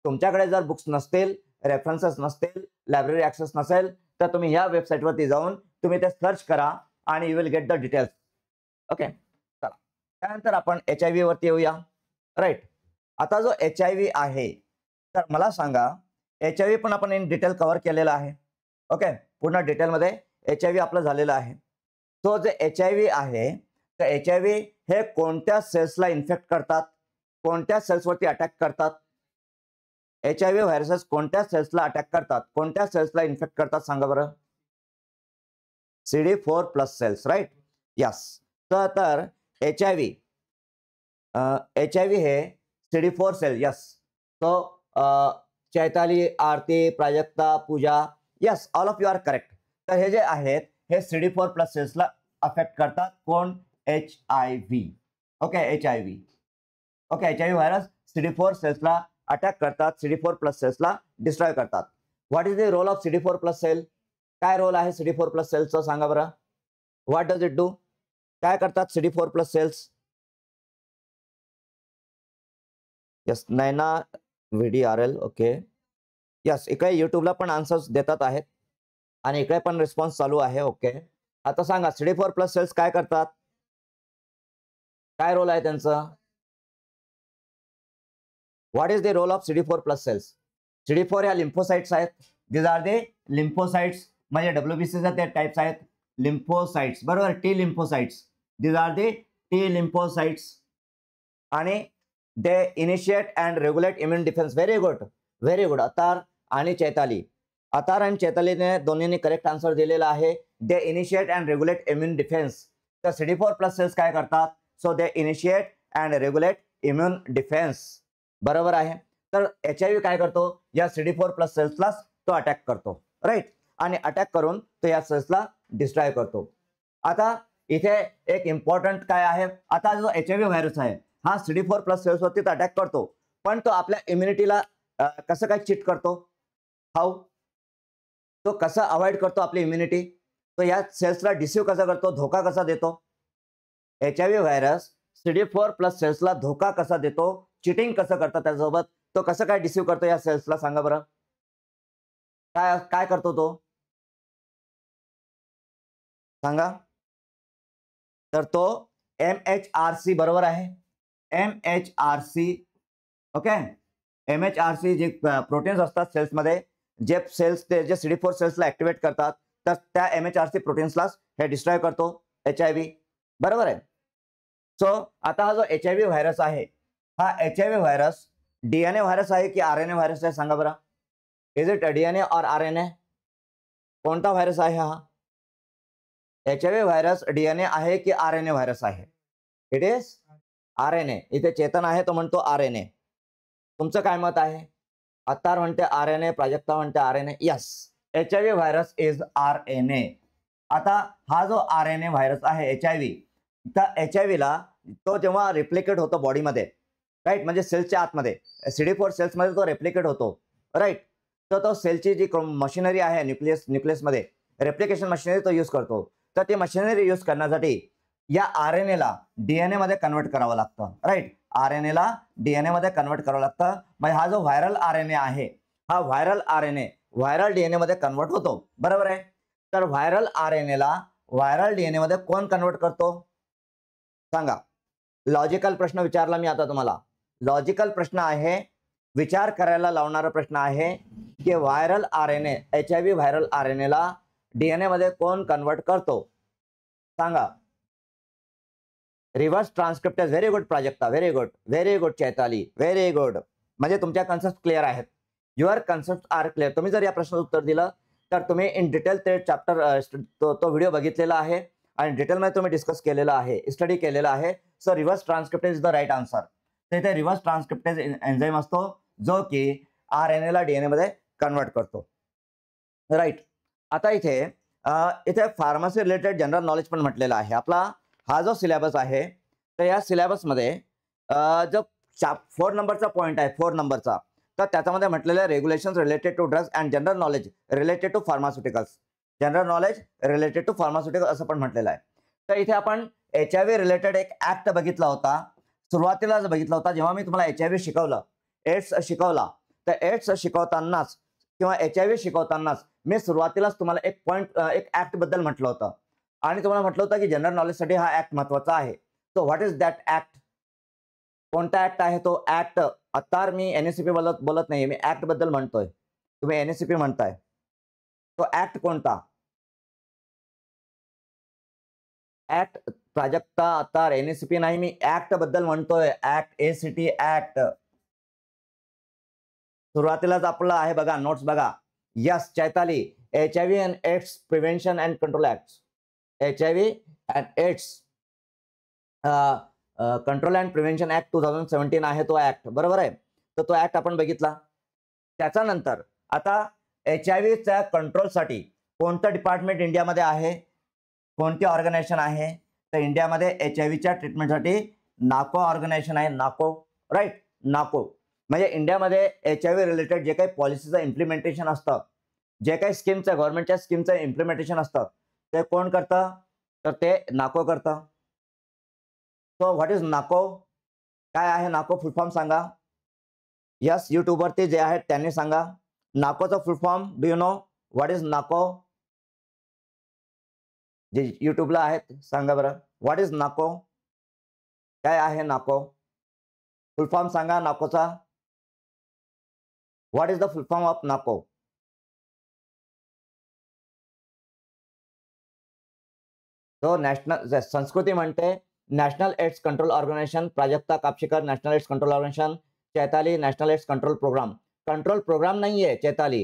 तुमच्याकडे जर बुक्स नसतील, रेफरन्सेस नसतील, लायब्ररी ऍक्सेस नसेल तर तुम्ही ह्या वेबसाईटवरती जाऊन तुम्ही ते सर्च करा आणि you will get the details. Okay, चला त्यानंतर आपण HIV वरती येऊया. राईट, आता जो HIV आहे तर मला सांगा HIV पण आपण इन डिटेल कव्हर केलेला आहे. ओके, पूर्ण डिटेलमध्ये HIV आपलं झालेलं आहे. तो जे HIV आहे तर HIV हे कोणत्या सेल्सला इन्फेक्ट करतात, कोणत्या सेल्सवरती अटॅक करतात? HIV व्हायरसेस कोणत्या सेल्सला अटॅक करतात, कोणत्या सेल्सला इन्फेक्ट करतात सांगा बरं? CD4+ cells, right? यस. तर HIV हे CD4 सेल, यस. तो Chaitali, Aarti, Prajakta, Pooja, yes, all of you are correct. तर हे जे आहेत हे CD4+ सेल्सला अफेक्ट करतात. कोण? HIV. Okay, HIV. Okay, HIV virus CD4 सेल्सला अटॅक करतात, CD4+ सेल्सला डिस्ट्रॉय करतात. What is the role of CD4+ cell? काय रोल आहे CD4+ सेल्सचा सांगा बरं? What does it do? काय करतात CD4+ cells? Yes, Naina VDRL. Okay, yes, इकडे युट्यूबला पण आन्सर्स देतात आहेत आणि इकडे पण रिस्पॉन्स चालू आहे. ओके, आता सांगा CD4+ सेल्स काय करतात, काय रोल आहे त्यांचा? What is the role of CD4+ cells? CD4 या लिम्फोसाइट्स आहेत. दिस आर द लिम्फोसाइट्स, म्हणजे WBCच्या ते टाइप्स आहेत लिम्फोसाइट्स, बरोबर? T lymphocytes. This are the T lymphocytes आणि they initiate and regulate immune defence. Very good, very good. Attar आणि चैताली, अतार आणि चैतालीने दोन्हींनी करेक्ट आन्सर दिलेला आहे. They initiate and regulate immune defence. तर CD4+ सेल्स काय करतात? So they initiate and regulate immune defence, बरोबर आहे. तर HIV काय करतो? या CD4+ सेल्सलाच तो अटॅक करतो, राईट? आणि अटॅक करून तो या सेल्सला डिस्ट्रॉय करतो. आता इथे एक इम्पॉर्टंट काय आहे, आता जो HIV व्हायरस आहे हा CD4+ सेल्सवरती अटॅक करतो, पण तो आपल्या इम्युनिटीला कसं काय चीट करतो? हाऊ? तो कसा अवॉइड करतो आपली इम्युनिटी? तो या सेल्सला डिसीव कसा करतो, धोका कसा देतो? HIV व्हायरस CD4+ सेल्सला धोका कसा देतो, चिटिंग कसं करतं त्यासोबत, तो कसं काय डिसीव करतो या सेल्सला सांगा बरं? काय काय करतो तो सांगा? तर तो MHRC, बरोबर आहे? MHRC. ओके, MHRC जे प्रोटीन्स असतात सेल्समध्ये, जे सेल्स ते जे CD4 सेल्सला ऍक्टिव्हेट करतात, तर त्या MHRC प्रोटीन्सलाच हे डिस्ट्रॉय करतो HIV, बरोबर आहे? सो आता हा जो HIV व्हायरस आहे हा HIV व्हायरस DNA व्हायरस आहे की RNA व्हायरस आहे सांगा बरं? इज इट DNA और RNA? कोणता व्हायरस आहे हा? HIV व्हायरस DNA आहे की RNA व्हायरस आहे? It is RNA. इथे चेतन आहे तो म्हणतो RNA. तुमचं काय मत आहे? अत्तार म्हणते RNA, प्राजक्ता म्हणते RNA. Yes, HIV virus is RNA. आता हा जो RNA व्हायरस आहे HIV, तर HIV ला तो जेव्हा रिप्लिकेट होतो बॉडीमध्ये, राईट, म्हणजे सेल्सच्या आतमध्ये CD4 सेल्समध्ये तो रेप्लिकेट होतो, राईट. तर तो सेलची जी मशिनरी आहे न्यूक्लियसमध्ये रेप्लिकेशन मशिनरी तो यूज करतो. तर ती मशिनरी यूज करण्यासाठी या RNA ला DNA मध्ये कन्वर्ट करावं लागतं, राईट. RNA ला DNA मध्ये कन्वर्ट करावं लागतं. म्हणजे हा जो व्हायरल RNA आहे हा व्हायरल RNA व्हायरल DNA मध्ये कन्वर्ट होतो, बरोबर आहे? तर व्हायरल RNA ला व्हायरल DNA मध्ये कोण कन्वर्ट करतो सांगा? लॉजिकल प्रश्न विचारला मी आता तुम्हाला. लॉजिकल प्रश्न आहे, विचार करायला लावणारा प्रश्न आहे की viral RNA HIV viral RNA ला DNA मध्ये कोण कन्वर्ट करतो सांगा? Reverse transcriptase. Very good Prajakta, very good, very good Chaitali, very good. म्हणजे तुमच्या कन्सेप्ट क्लिअर आहेत. Your concept are clear. तुम्ही जर या प्रश्नाचं उत्तर दिलं तर तुम्ही इन डिटेल ते चॅप्टर तो व्हिडिओ बघितलेला आहे आणि डिटेलमध्ये तुम्ही डिस्कस केलेला आहे, स्टडी केलेला आहे. So reverse transcriptase is the right answer. तर इथे रिव्हर्स ट्रान्सक्रिप्टेज एन्झाईम असतो जो की RNA ला DNA मध्ये कन्वर्ट करतो, राईट. आता इथे फार्मसी रिलेटेड जनरल नॉलेज पण म्हटलेलं आहे. आपला हा जो सिलेबस आहे तर या सिलेबसमध्ये जो 4 नंबरचा पॉईंट आहे, 4 नंबरचा, तर त्याच्यामध्ये म्हटलेलं regulations related to drugs and general knowledge related to pharmaceuticals, general knowledge related to pharmaceutical असं पण म्हटलेलं आहे. तर इथे आपण HIV रिलेटेड एक ऍक्ट बघितला होता, सुरुवातीलाच बघितला होता जेव्हा मी तुम्हाला HIV शिकवलं, एड्स शिकवला. तर एड्स शिकवतानाच किंवा HIV शिकवतानाच मी सुरुवातीलाच तुम्हाला एक पॉईंट एक ऍक्ट बद्दल म्हटलं होतं आणि तुम्हाला म्हटलं होतं की जनरल नॉलेजसाठी हा ऍक्ट महत्वाचा आहे. So what is that act? कोणता ऍक्ट आहे तो ऍक्ट? आता मी NACP बोलत नाहीये, मी ऍक्ट बद्दल म्हणतोय, तुम्ही NACP म्हणताय. तो ऍक्ट कोणता? ऍक्ट प्राजक्ता आता NACP नाही, मी ऍक्ट बद्दल म्हणतोय. Act ACT act. सुरुवातीलाच आपलं आहे बघा, नोट्स बघा. Yes Chaitali, HIV and AIDS prevention and control act. HIV and AIDS control and prevention act 2017 आहे तो ऍक्ट, बरोबर आहे. तर तो ऍक्ट आपण बघितला. त्याच्यानंतर आता HIVच्या कंट्रोलसाठी कोणतं डिपार्टमेंट इंडियामध्ये आहे, कोणती ऑर्गनायझेशन आहे? तर इंडियामध्ये HIVच्या ट्रीटमेंटसाठी नाको ऑर्गनायझेशन आहे. नाको, राईट, नाको. म्हणजे इंडियामध्ये HIV रिलेटेड जे काही पॉलिसीचं इम्प्लिमेंटेशन असतं, जे काही स्कीमचं गव्हर्नमेंटच्या स्कीमचं इम्प्लिमेंटेशन असतं, ते कोण करतं? तर ते नाको करतं. सो व्हॉट इज नाको? काय आहे नाको? फुल फॉर्म सांगा. यस, युट्यूबवरती जे आहेत त्यांनी सांगा. नाकोचा full form do you know what is NACO? जे युट्यूबला आहेत सांगा बरं, व्हॉट इज नाको? काय आहे नाको? फुल फॉर्म सांगा नाकोचा. What is the full form of NACO? तो नॅशनल संस्कृती म्हणते national AIDS control organisation, Prajakta Kapshikar national AIDS control organisation, Chaitali national AIDS control programme. Control programme नाहीये Chaitali,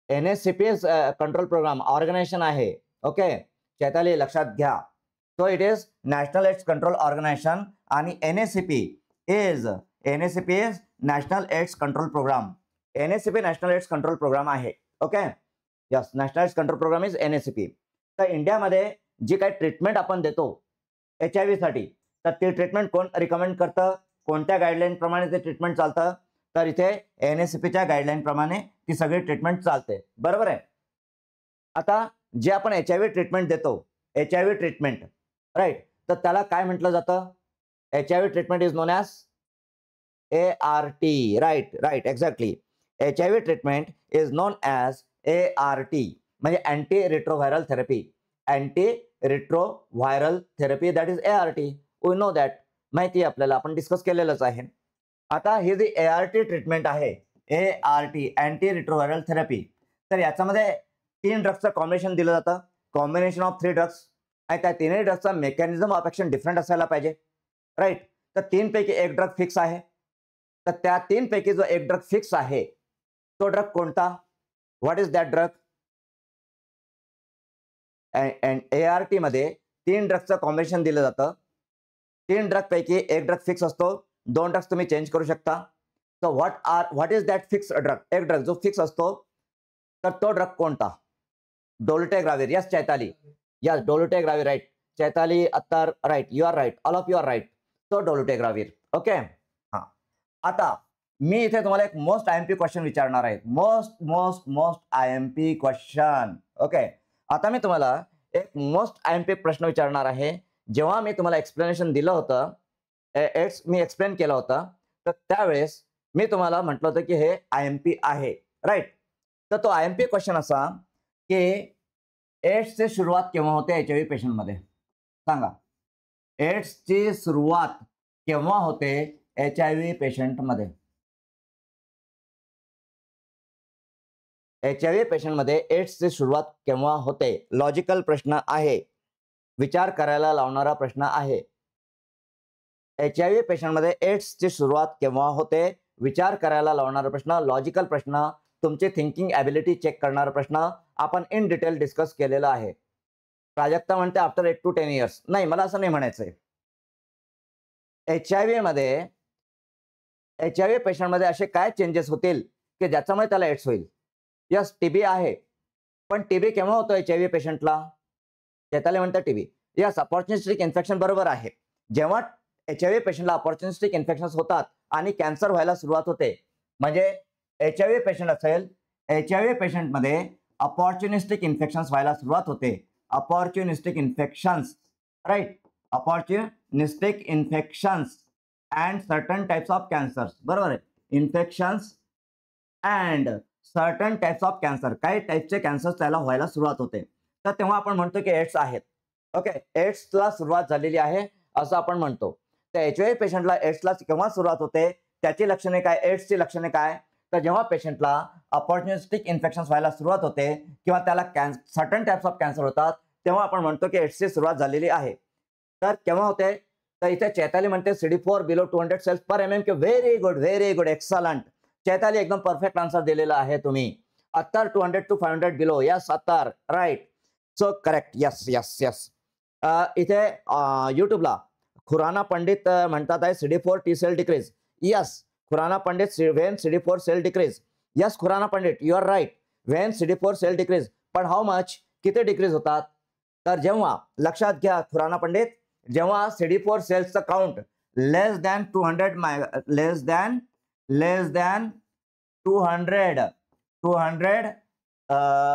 NACP control programme organisation आहे. ओके चैताली, लक्षात घ्या. So it is national AIDS control organisation आणि NACP is national AIDS control programme. NACP national AIDS control programme आहे. Okay yes, national AIDS control programme is NACP. तर इंडियामध्ये जी काही ट्रीटमेंट आपण देतो HIV साठी, तर ती ट्रीटमेंट कोण रिकमेंड करतं? कोणत्या गाईडलाईन प्रमाणे ते ट्रीटमेंट चालतं? तर इथे NACPच्या गाईडलाईन प्रमाणे ती सगळी ट्रीटमेंट चालते, बरोबर आहे. आता जे आपण HIV ट्रीटमेंट देतो, HIV ट्रीटमेंट, राईट, तर त्याला काय म्हटलं जातं? HIV treatment is known as ART. Right, exactly. HIV treatment is known as ART, म्हणजे anti retroviral therapy. Anti retroviral therapy, that is ART. We know that, माहिती आहे आपल्याला, आपण डिस्कस केलेलंच आहे. आता ही जी ART ट्रीटमेंट आहे, ART अँटी रिट्रोव्हायरल थेरपी, तर याच्यामध्ये 3 ड्रग्सचं कॉम्बिनेशन दिलं जातं. कॉम्बिनेशन ऑफ 3 ड्रग्स, आणि त्या तिन्ही ड्रग्सचा मेकॅनिझम ऑफ ऍक्शन डिफरंट असायला पाहिजे, राईट. तर 3 पैकी एक ड्रग फिक्स आहे. तर त्या 3 पैकी जो एक ड्रग फिक्स आहे तो ड्रग कोणता? What is that drug? ART मध्ये 3 ड्रगचं कॉम्बिनेशन दिलं जातं. 3 ड्रग पैकी एक ड्रग फिक्स असतो, 2 ड्रग्स तुम्ही चेंज करू शकता. So what is that fix drug? एक ड्रग जो फिक्स असतो, तर तो ड्रग कोणता? Dolutegravir. Yes Chaitali, yes dolutegravir, right. Chaitali Attar, right, you are right, all of you are right. तो डोलोटेग्राविर. ओके हां. आता मी इथे तुम्हाला एक मोस्ट IMP क्वेश्चन विचारणार आहे. Most IMP question. ओके, आता मी तुम्हाला एक मोस्ट IMP प्रश्न विचारणार आहे. जेव्हा मी तुम्हाला एक्सप्लेनेशन दिलं होतं, मी एक्सप्लेन केलं होतं, तर त्यावेळेस मी तुम्हाला म्हटलं होतं की हे IMP आहे, राईट. तर तो IMP क्वेश्चन असा की एड्सची सुरुवात केव्हा होते HIV पेशंटमध्ये? सांगा, एड्सची सुरुवात केव्हा होते HIV पेशंटमध्ये? HIV पेशंटमध्ये एड्सची सुरुवात केव्हा होते? लॉजिकल प्रश्न आहे, विचार करायला लावणारा प्रश्न आहे. HIV पेशंटमध्ये एड्सची सुरुवात केव्हा होते? विचार करायला लावणारा प्रश्न, लॉजिकल प्रश्न, तुमची थिंकिंग ॲबिलिटी चेक करणारा प्रश्न आपण इन डिटेल डिस्कस केलेला आहे. प्राजक्ता म्हणते आफ्टर 8 to 10 इयर्स. नाही, मला असं नाही म्हणायचंय. HIV पेशंटमध्ये असे काय चेंजेस होतील की ज्याच्यामुळे त्याला एड्स होईल? यस, TB आहे, पण TB केव्हा होतो HIV पेशंटला? चैताली म्हणते TB. यस, अपॉर्च्युनिस्टिक इन्फेक्शन बरोबर आहे. जेव्हा HIV पेशंटला अपॉर्च्युनिस्टिक इन्फेक्शन्स होतात आणि कॅन्सर व्हायला सुरुवात होते. म्हणजे HIV पेशंट असेल, HIV पेशंटमध्ये अपॉर्च्युनिस्टिक इन्फेक्शन्स व्हायला सुरुवात होते. Opportunistic infections, right, opportunistic infections and certain types of cancers. बरोबर आहे, infections and certain types of cancer, काही टाईपचे कॅन्सर्स त्याला व्हायला सुरुवात होते. तर तेव्हा आपण म्हणतो की एड्स आहेत. ओके, एड्सला सुरुवात झालेली आहे असं आपण म्हणतो. तर HIV पेशंटला एड्सला केव्हा सुरुवात होते, त्याची लक्षणे काय, एड्सची लक्षणे काय, तर जेव्हा पेशंटला अपॉर्च्युनिस्टिक इन्फेक्शन्स व्हायला सुरुवात होते किंवा त्याला सर्टन टाइप्स ऑफ कॅन्सर होतात, तेव्हा आपण म्हणतो की एड्सची सुरुवात झालेली आहे. तर केव्हा होते, तर इथे चैताली म्हणते CD4 बिलो 200 सेल्स पर MM. Very good, very good, excellent. Chaitali एकदम परफेक्ट आन्सर दिलेला आहे तुम्ही. अत्तर 200 to 500 below, yes Attar, right, so correct, yes yes yes. इथे युट्यूबला खुराना पंडित म्हणतात आहे CD4 T cell decrease. Yes Khurana Pandit, when CD4 cell decrease. Yes Khurana Pandit, you are right, when CD4 cell decrease. पण हाऊ मच, किती डिक्रीज होतात, तर जेव्हा, लक्षात घ्या खुराना पंडित, जेव्हा CD4 सेल्सचं count less than 200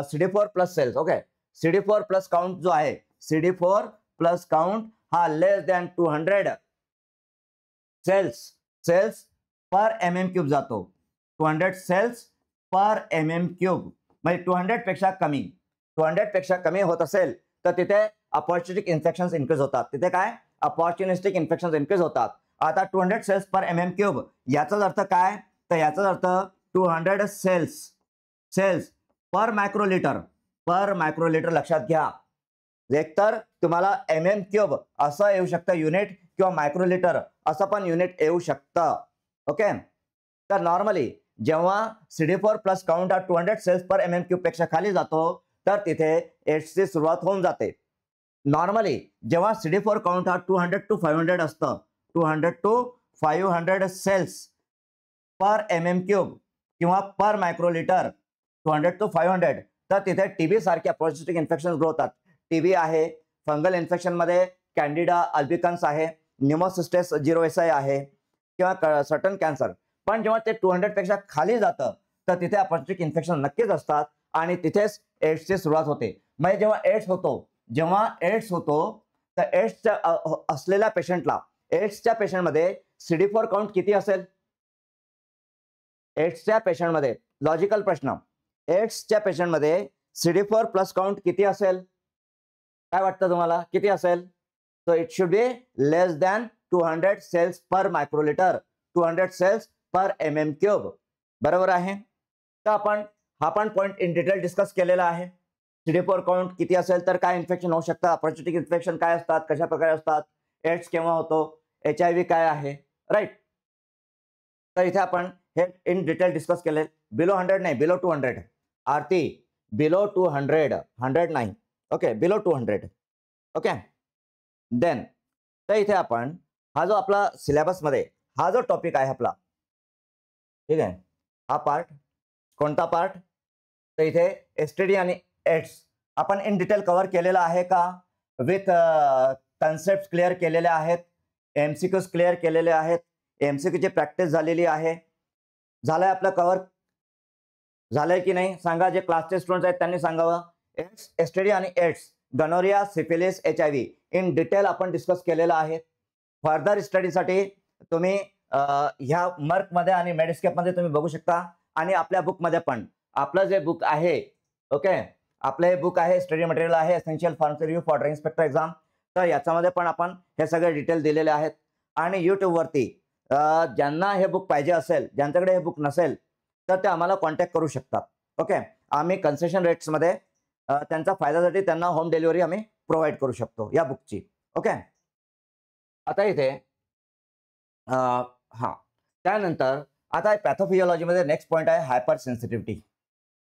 CD4 plus cells. Okay, CD4 plus count जो आहे, CD4 प्लस काउंट हा लेस दॅन 200 सेल्स पर MM³ जातो. 200 सेल्स पर MM³, म्हणजे 200 पेक्षा कमी होत असेल तर तिथे अपॉर्च्युनिस्टिक इन्फेक्शन्स इन्क्रीज होतात. तिथे काय, अपॉर्च्युनिस्टिक इन्फेक्शन्स इन्क्रीज होतात. आता 200 सेल्स पर MM³ याचाच अर्थ काय, तर याचाच अर्थ 200 सेल्स पर मायक्रोलिटर. लक्षात घ्या, एकतर तुम्हाला MM³ असं येऊ शकतं युनिट किंवा मायक्रोलिटर असं पण युनिट येऊ शकतं. ओके, तर नॉर्मली जेव्हा CD4 प्लस काउंट हा 200 सेल्स पर MM³ पेक्षा खाली जातो तर तिथे एड्सची सुरुवात होऊन जाते. नॉर्मली जेव्हा CD4 काउंट हा 200 to 500 असतं, 200 to 500 सेल्स पर MM³ किंवा पर मायक्रोलिटर, 200 to 500, तर तिथे TB सारखे अपॉर्च्युनिस्टिक इन्फेक्शन्स ग्रो होतात. TB आहे, फंगल इन्फेक्शन मध्ये कॅन्डिडा अल्बिकन्स आहे, न्यूमोसिस्टिस जिरोएसाई आहे किंवा सर्टन कॅन्सर. पण जेव्हा ते 200 पेक्षा खाली जातं तर तिथे अपॉर्च्युनिस्टिक इन्फेक्शन नक्कीच असतात आणि तिथेच एड्सची सुरुवात होते. म्हणजे जेव्हा एड्स होतो तर एड्सच्या असलेल्या पेशंटला, एड्सच्या पेशंटमध्ये CD4 काउंट किती असेल, एड्सच्या पेशंटमध्ये, लॉजिकल प्रश्न, एड्सच्या पेशंटमध्ये CD4 प्लस काउंट किती असेल, काय वाटतं तुम्हाला, किती असेल, so it should be less than 200 cells per microlitre, 200 cells per MM³. बरोबर आहे. तर आपण हा पण पॉइंट इन डिटेल डिस्कस केलेला आहे. CD4 काउंट किती असेल तर काय इन्फेक्शन होऊ शकतं, अपॉर्च्युनिस्टिक इन्फेक्शन काय असतात, कशा प्रकारे असतात, एड्स केव्हा होतो, HIV काय आहे, राईट. तर इथे आपण हे इन डिटेल डिस्कस केले. बिलो 100 नाही, बिलो 200. आरती, बिलो 200, 100 नाही. Okay, below 200. ओके, देन तर इथे आपण हा जो आपला सिलेबसमध्ये हा जो टॉपिक आहे आपला, ठीक आहे, हा पार्ट, कोणता पार्ट, तर इथे STD आणि एड्स आपण इन डिटेल कव्हर केलेला आहे का, विथ कन्सेप्ट क्लिअर केलेले आहेत, MCQs क्लिअर केलेले आहेत, MCQ ची प्रॅक्टिस झालेली आहे, झालंय आपलं कव्हर, झालंय की नाही सांगा. जे क्लासचे स्टुडंट्स आहेत त्यांनी सांगावं. STD आणि AIDS, gonorrhoea, syphilis, HIV in detail आपण डिस्कस केलेलं आहे. फर्दर स्टडीसाठी तुम्ही ह्या मर्कमध्ये आणि मेडिस्केपमध्ये तुम्ही बघू शकता. आणि आपल्या बुकमध्ये पण, आपलं जे बुक आहे, ओके, आपलं हे बुक आहे, स्टडी मटेरियल आहे, essential pharmacy review for drug inspector exam. तर याच्यामध्ये पण आपण हे सगळे डिटेल दिलेले आहेत. आणि यूट्यूबवरती ज्यांना हे बुक पाहिजे असेल, ज्यांच्याकडे हे बुक नसेल तर ते आम्हाला कॉन्टॅक्ट करू शकतात. ओके, आम्ही कन्सेशन रेट्समध्ये त्यांचा फायद्यासाठी त्यांना होम डिलिव्हरी आम्ही प्रोव्हाइड करू शकतो या बुकची. ओके, आता इथे हां, त्यानंतर आता पॅथोफिजिओलॉजीमध्ये नेक्स्ट पॉईंट आहे hyper sensitivity.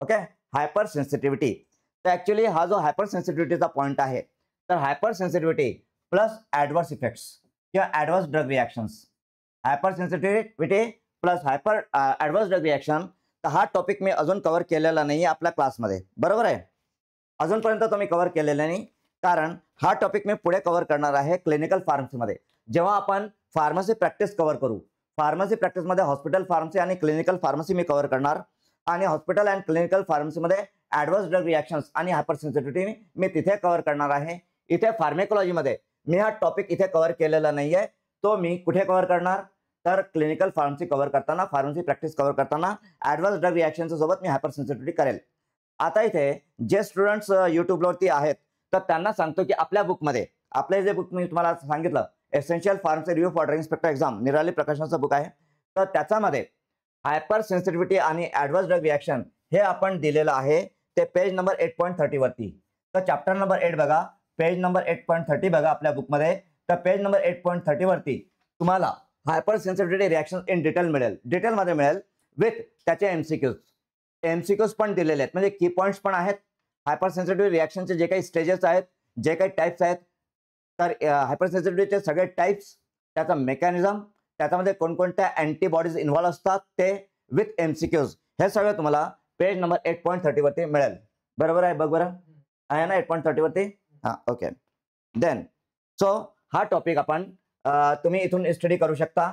Okay, hyper sensitivity. तर ऍक्च्युली हा जो हायपर सेन्सिटिव्हिटीचा पॉईंट आहे, तर hyper sensitivity plus adverse effects किंवा adverse drug reactions, hyper sensitivity plus adverse drug reaction. तर हा टॉपिक मी अजून कव्हर केलेला नाही आपल्या क्लासमध्ये, बरोबर आहे, अजूनपर्यंत तो मी कव्हर केलेला नाही, कारण हा टॉपिक मी पुढे कव्हर करणार आहे क्लिनिकल फार्मसीमध्ये. जेव्हा आपण फार्मसी प्रॅक्टिस कव्हर करू. फार्मसी प्रॅक्टिसमध्ये हॉस्पिटल फार्मसी आणि क्लिनिकल फार्मसी मी कव्हर करणार आणि हॉस्पिटल अँड क्लिनिकल फार्मसीमध्ये ॲडव्हर्स ड्रग रिॲक्शन्स आणि हायपर सेन्सिटिव्हिटी मी तिथे कव्हर करणार आहे. इथे फार्मेकोलॉजीमध्ये मी हा टॉपिक इथे कव्हर केलेला नाहीये, तो मी कुठे कव्हर करणार तर क्लिनिकल फार्मसी कव्हर करताना, फार्मसी प्रॅक्टिस कव्हर करताना ॲडव्हान्स ड्रग रिॲक्शनच्या सोबत मी हायपर सेन्सिटिव्हिटी करेल. आता इथे जे स्टुडंट्स युट्यूबवरती आहेत तर त्यांना सांगतो की आपल्या बुकमध्ये, आपले जे बुक मी तुम्हाला सांगितलं essential pharmacy review for drug inspector exam, निराली प्रकाशनाचं बुक आहे, तर त्याच्यामध्ये हायपर सेन्सिटिव्हिटी आणि ॲडव्हान्स ड्रग रिॲक्शन हे आपण दिलेलं आहे. ते पेज नंबर 8.30 वरती. तर चॅप्टर नंबर 8 बघा, पेज नंबर 8.30 बघा आपल्या बुकमध्ये. तर पेज नंबर 8.30 वरती तुम्हाला hyper sensitivity reaction in detail मिळेल, डिटेलमध्ये मिळेल विथ त्याचे एमसीक्यूज पण दिलेले आहेत, म्हणजे की पॉईंट्स पण आहेत. हायपर सेन्सिटिव्हिटी रिॲक्शनचे जे काही स्टेजेस आहेत, जे काही टाइप्स आहेत, तर हायपर सेन्सिटिव्हिटीचे सगळे टाइप्स, त्याचा मेकॅनिझम, त्याच्यामध्ये कोणकोणत्या अँटीबॉडीज इन्व्हॉल्व असतात ते विथ एमसीक्यूज, हे सगळं तुम्हाला पेज नंबर 8.30 वरती मिळेल. बरोबर आहे? बघ बरं, आहे ना 8.30 वरती? हां, ओके. देन सो हा टॉपिक आपण तुम्ही इथून स्टडी करू शकता.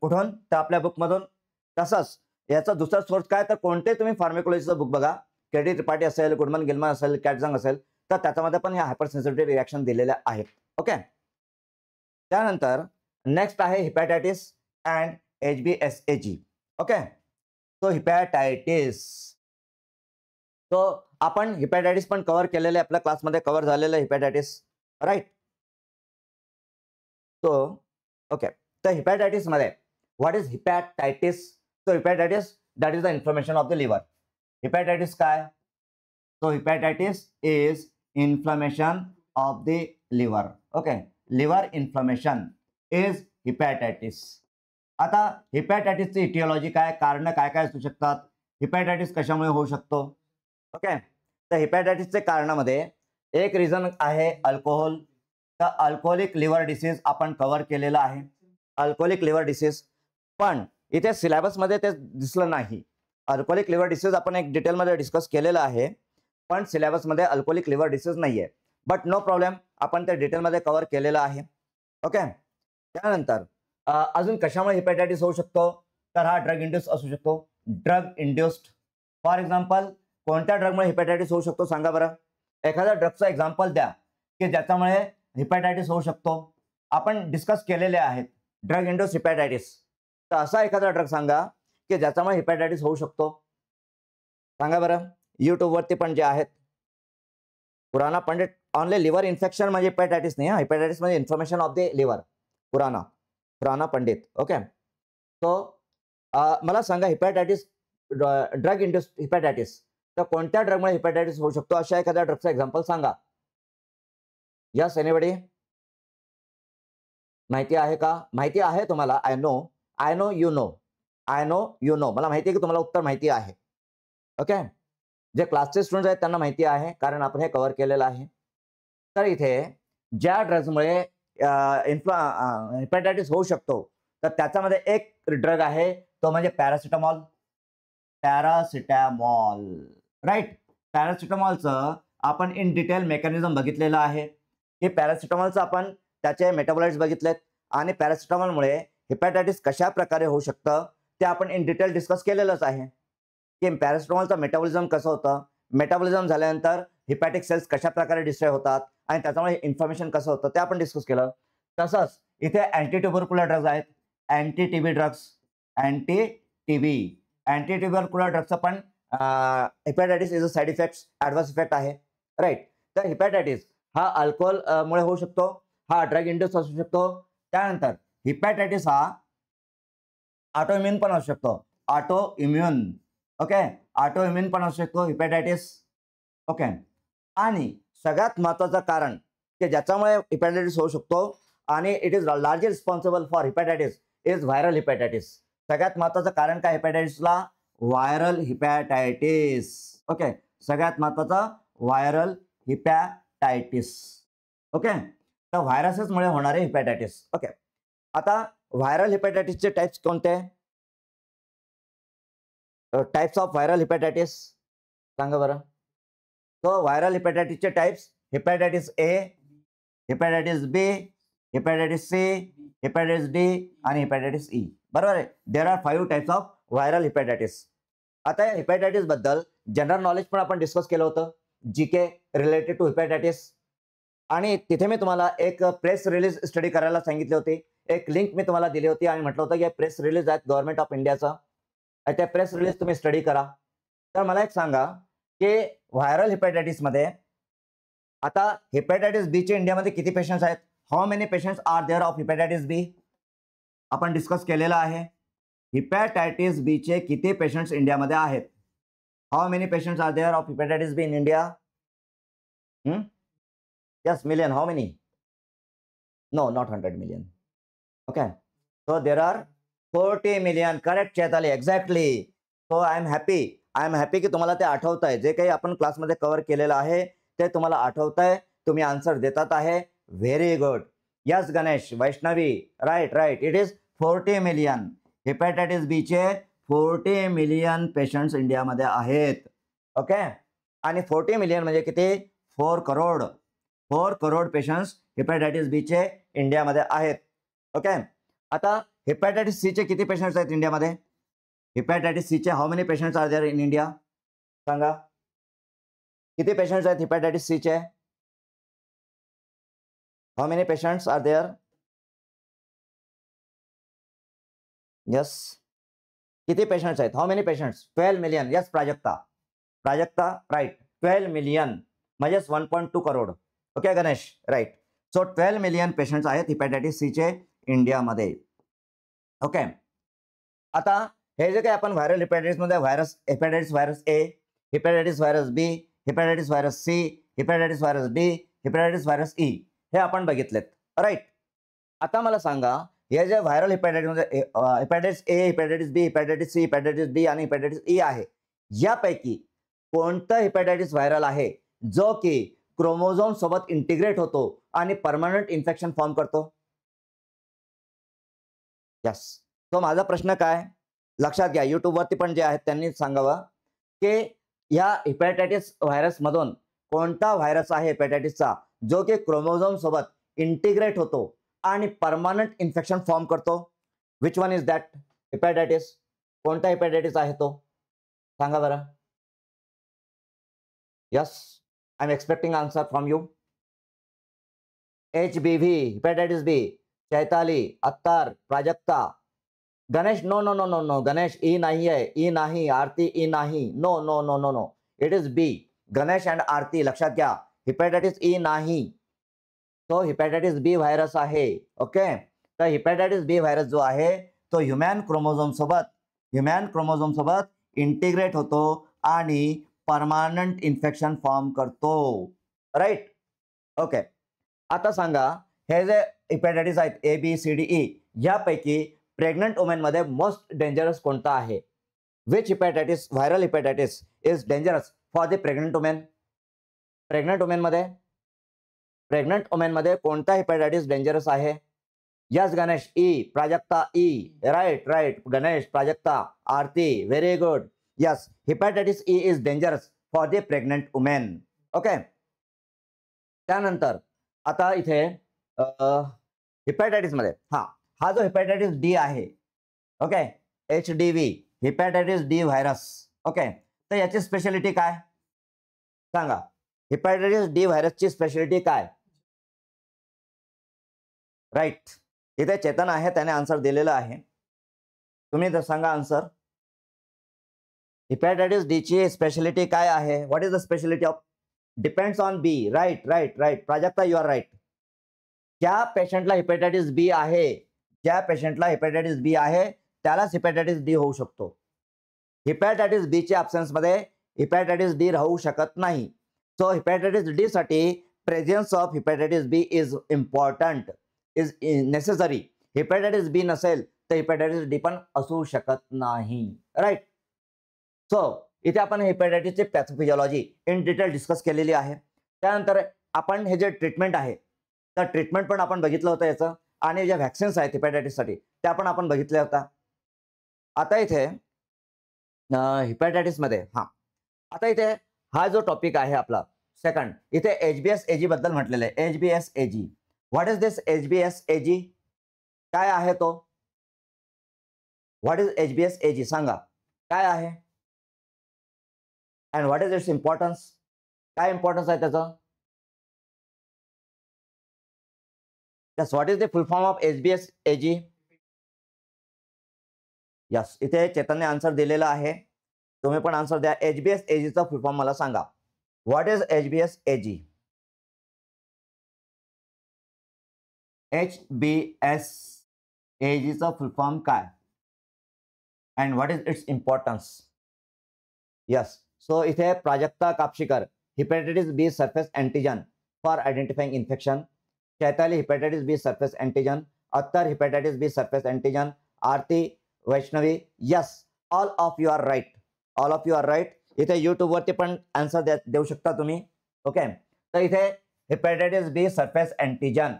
कुठून तर आपल्या बुकमधून. तसंच याचा दुसरा सोर्स काय तर कोणते तुम्ही फार्मेकोलॉजीचं बुक बघा, केडी त्रिपाठी असेल, गुडमन गिलमन असेल, कॅटझंग असेल, तर त्याच्यामध्ये पण ह्या हायपर सेन्सिटिव्हिटी रिॲक्शन दिलेल्या आहेत. ओके. त्यानंतर नेक्स्ट आहे हिपॅटायटिस अँड HBsAg. ओके. तो हिपॅटायटिस, तो आपण हिपॅटायटिस पण कव्हर केलेले, आपल्या क्लासमध्ये कव्हर झालेलं हिपॅटायटिस, राईट. तो ओके. तर हिपॅटायटिस मध्ये व्हॉट इज हिपॅटायटिस? तो hepatitis that is the inflammation of the liver. Hepatitis काय? तो hepatitis is inflammation of the liver. Okay. Liver inflammation is hepatitis. आता हिपॅटायटिसची इटिओलॉजी काय, कारण काय काय असू शकतात, हिपॅटायटिस कशामुळे होऊ शकतो? ओके. तर हिपॅटायटिसचे कारणामध्ये एक रिझन आहे अल्कोहोल. तर अल्कोहोलिक लिव्हर डिसीज आपण कव्हर केलेलं आहे, अल्कोहोलिक लिव्हर डिसीज. पण इथे सिलेबसमध्ये ते दिसलं नाही. अल्कोहोलिक लिव्हर डिसीज आपण एक डिटेलमध्ये डिस्कस केलेलं आहे, पण सिलेबसमध्ये अल्कोहोलिक लिव्हर डिसीज नाहीये. बट नो प्रॉब्लेम, आपण ते डिटेलमध्ये कव्हर केलेलं आहे. ओके. त्यानंतर अजून कशामुळे हिपॅटायटिस होऊ शकतो तर हा ड्रग इंड्यूस असू शकतो, ड्रग इंड्युस्ड. फॉर एक्झाम्पल कोणत्या ड्रगमुळे हिपॅटायटिस होऊ शकतो सांगा बरं. एखाद्या ड्रगचं एक्झाम्पल द्या की ज्याच्यामुळे हिपॅटायटिस होऊ शकतो. आपण डिस्कस केलेले आहेत ड्रग इंड्यूस हिपॅटायटिस. तर असा एखादा ड्रग सांगा की ज्याच्यामुळे हिपॅटायटिस होऊ शकतो, सांगा बरं. युट्यूबवरती पण जे आहेत, पुराणा पंडित ऑनली लिव्हर इन्फेक्शन म्हणजे हिपॅटायटिस नाही, हिपॅटायटिस म्हणजे इन्फ्लेमेशन ऑफ द लिव्हर, पुराणा पंडित. ओके. तो मला सांगा हिपॅटायटिस, ड्रग इंड्यूस हिपॅटायटिस, तर कोणत्या ड्रगमुळे हिपॅटायटिस होऊ शकतो अशा एखाद्या ड्रगचं एक्झाम्पल सांगा. Yes anybody? माहिती आहे का? माहिती आहे तुम्हाला? आय नो यू नो, मला माहिती आहे की तुम्हाला उत्तर माहिती आहे. ओके. जे क्लासचे स्टुडंट्स आहेत त्यांना माहिती आहे, कारण आपण हे कव्हर केलेलं आहे. तर इथे ज्या ड्रग्समुळे हिपॅटायटिस होऊ शकतो तर त्याच्यामध्ये एक ड्रग आहे, तो म्हणजे पॅरासिटामॉल. राईट. पॅरासिटामॉलचं आपण इन डिटेल मेकॅनिझम बघितलेलं आहे की पॅरासिटामॉलचं आपण त्याचे मेटाबॉलाइट्स बघितलेत आणि पॅरासिटामॉलमुळे हिपॅटायटिस कशा प्रकारे होऊ शकतं ते आपण इन डिटेल डिस्कस केलेलंच आहे की पॅरासिटामॉलचं मेटाबॉलिझम कसं होतं, मेटाबॉलिझम झाल्यानंतर हिपॅटिक सेल्स कशा प्रकारे डिस्ट्रॉय होतात आणि त्याच्यामुळे इन्फ्लेमेशन कसं होतं ते आपण डिस्कस केलं. तसंच इथे अँटी ट्युबरक्युलर ड्रग्ज आहेत, अँटी टीबी ड्रग्स, अँटी ट्युबरक्युलर ड्रग्सचं पण hepatitis is a side effect, adverse effect आहे, राईट. तर हिपॅटायटिस हा अल्कोहोल मुळे होऊ शकतो, हा ड्रग इंड्यूस असू शकतो. त्यानंतर हिपॅटायटिस हा ऑटोइम्युन पण असू शकतो, ऑटोइम्युन. ओके. ऑटोइम्युन पण असू शकतो हिपॅटायटिस. ओके. आणि सगळ्यात महत्त्वाचं कारण की ज्याच्यामुळे हिपॅटायटिस होऊ शकतो आणि it is largely responsible for hepatitis is viral hepatitis. सगळ्यात महत्त्वाचं कारण काय हिपॅटायटिसला? Viral hepatitis. ओके. सगळ्यात महत्त्वाचं व्हायरल हिपॅटायटिस. ओके. तर व्हायरसेसमुळे होणारे हिपॅटायटिस. ओके. आता व्हायरल हिपॅटायटिसचे टाइप्स कोणते? टाइप्स ऑफ व्हायरल हिपॅटायटिस सांगा बरं. तो व्हायरल हिपॅटायटिसचे टाइप्स: हिपॅटायटिस ए, हिपॅटायटिस बी, हेपॅटायटिस सी, हेपॅटायटिस डी आणि हेपॅटायटिस ई. बरोबर आहे. There are 5 types of viral hepatitis. आता या हेपॅटायटिस बद्दल जनरल नॉलेज पण आपण डिस्कस केलं होतं, जीके रिलेटेड टू हेपॅटायटिस. आणि तिथे मी तुम्हाला एक प्रेस रिलीज स्टडी करायला सांगितली होती. एक लिंक मी तुम्हाला दिली होती आणि म्हटलं होतं की प्रेस रिलीज आहेत गव्हर्नमेंट ऑफ इंडियाचा, त्या प्रेस रिलीज तुम्ही स्टडी करा. तर मला एक सांगा की व्हायरल हेपॅटायटिस मध्ये आता हेपॅटायटिस बी चे इंडियामध्ये किती पेशंट्स आहेत? How many patients are there of hepatitis B? आपण डिस्कस केलेलं आहे. हेपॅटायटिस बी चे किती पेशंट्स इंडियामध्ये आहेत? How many patients are there of hepatitis B in India? Yes, million. How many? No, not 100 million. Okay. So there are 40 million. Correct, Chaitali. Exactly. So I am happy. I am happy की तुम्हाला ते आठवत आहे. जे काही आपण क्लासमध्ये कव्हर केलेलं आहे ते तुम्हाला आठवत आहे. तुम्ही आन्सर देतात आहे. Very good. Yes Ganesh, Vaishnavi. Right right. It is 40 million. Hepatitis B चे 40 मिलियन पेशंट्स इंडियामध्ये आहेत. ओके. आणि 40 मिलियन म्हणजे किती? 4 crore. 4 crore patients hepatitis B चे इंडियामध्ये आहेत. ओके. आता हेपॅटायटिस सी चे किती पेशंट्स आहेत इंडियामध्ये? हेपॅटायटिस सी चे how many patients are there in India? सांगा. किती पेशंट्स आहेत हेपॅटायटिस सी चे? How many patients are there? Yes. किती पेशंट्स आहेत? How many patients? 12 million. Yes Prajakta. Prajakta right. 12 million म्हणजेच 1.2 crore. Okay Ganesh, right. So 12 million patients आहेत हेपॅटायटिस सी चे इंडियामध्ये. ओके. आता हे जे काही आपण व्हायरल हेपॅटायटिस मध्ये hepatitis virus A, hepatitis virus B, hepatitis virus C, hepatitis virus D, hepatitis virus E हे आपण बघितलेत. राईट. आता मला सांगा हे जे व्हायरल हेपॅटायटिस मध्ये hepatitis A, hepatitis B, hepatitis C, hepatitis D आणि हेपॅटायटिस ई आहे, यापैकी कोणतं हेपॅटायटिस व्हायरल आहे जो की क्रोमोझोम सोबत इंटिग्रेट होतो आणि परमनंट इन्फेक्शन फॉर्म करतो? यस. तो माझा प्रश्न काय लक्षात घ्या, युट्यूब वरती पण जे आहेत त्यांनी सांगावं की या हेपॅटायटिस व्हायरस मधून कोणता व्हायरस आहे हेपॅटायटिसचा जो की क्रोमोझोम सोबत इंटिग्रेट होतो आणि परमनंट इन्फेक्शन फॉर्म करतो? Which one is that hepatitis? कोणता हेपॅटायटिस आहे तो? सांगा बरं. Yes, I am expecting answer from you. HBV, hepatitis B. Chaitali, Attar, Prajakta. Ganesh, no no no no no. Ganesh E नाही आहे. ई नाही. आरती ई नाही. No no no no no. It is B. Ganesh and Aarti लक्षात घ्या, हेपॅटायटिस ई नाही. तो हेपॅटायटिस बी व्हायरस आहे. ओके. तर हेपॅटायटिस बी व्हायरस जो आहे तो ह्युमॅन क्रोमोझोम सोबत इंटिग्रेट होतो आणि परमनंट इन्फेक्शन फॉर्म करतो. राईट. ओके. आता सांगा हे जे हेपॅटायटिस आहेत A, B, C, D, E यापैकी प्रेग्नंट वुमेन मध्ये मोस्ट डेंजरस कोणता आहे? Which hepatitis, viral hepatitis is dangerous for the pregnant women? Pregnant women मध्ये कोणता हेपॅटायटिस डेंजरस आहे? Yes Ganesh, E. Prajakta E. Right right. Ganesh, Prajakta, Aarti, very good. Yes, hepatitis E is dangerous for the pregnant women. Okay. त्यानंतर आता इथे हेपॅटायटिस मध्ये हा जो हेपॅटायटिस डी आहे, okay, HDV, hepatitis D virus. Okay. तर याची स्पेशालिटी काय सांगा? हेपॅटायटिस डी व्हायरसची स्पेशालिटी काय? राईट. इथे चेतन आहे, त्याने आन्सर दिलेला आहे. तुम्ही सांगा आन्सर. हेपॅटायटिस डी ची स्पेशालिटी काय आहे? What is the speciality of? Depends on B. Right right right. Prajakta, you are right. ज्या पेशंटला हेपॅटायटिस बी आहे, त्यालाच हेपॅटायटिस डी होऊ शकतो. हेपॅटायटिस बी च्या ऍब्सेन्स मध्ये हेपॅटायटिस डी राहू शकत नाही. सो हेपॅटायटिस डी साठी presence of hepatitis B is important, is necessary. Hepatitis B नसेल तर हेपॅटायटिस डी पण असू शकत नाही. राईट. सो इथे आपण हेपॅटायटिसची पॅथोफिजियोलॉजी इन डिटेल डिस्कस केलेली आहे. त्यानंतर आपण हे जे ट्रीटमेंट आहे तर ट्रीटमेंट पण आपण बघितलं होतं याचं, आणि ज्या व्हॅक्सिन्स आहेत हेपॅटायटिससाठी त्या पण आपण बघितल्या होत्या. आता इथे हेपॅटायटिस मध्ये आता इथे हा जो टॉपिक आहे आपला सेकंड, इथे HBsAg बद्दल म्हटलेलं आहे. HBsAg what is this HBsAg? काय आहे तो? What is HBsAg? सांगा काय आहे and what is its importance? काय इम्पॉर्टन्स आहे त्याचं? Yes, what is the full form of HBsAg? Yes, इथे चेतनने आन्सर दिलेला आहे, तुम्ही पण आन्सर द्या. HBsAg चा फुल फॉर्म मला सांगा. What is HBsAg? HBsAg चा फुल फॉर्म काय and what is its importance? Yes, so इथे Prajakta Kapshikar, hepatitis B surface antigen for identifying infection. Chaitali, hepatitis B surface antigen. Attar, hepatitis B surface antigen. Aarti, Vaishnavi, yes, all of you are right. All of you are right. इथे युट्यूब वरती पण आन्सर देऊ शकता तुम्ही. ओके, तर इथे हेपेटाइटिस बी सरफेस एंटीजन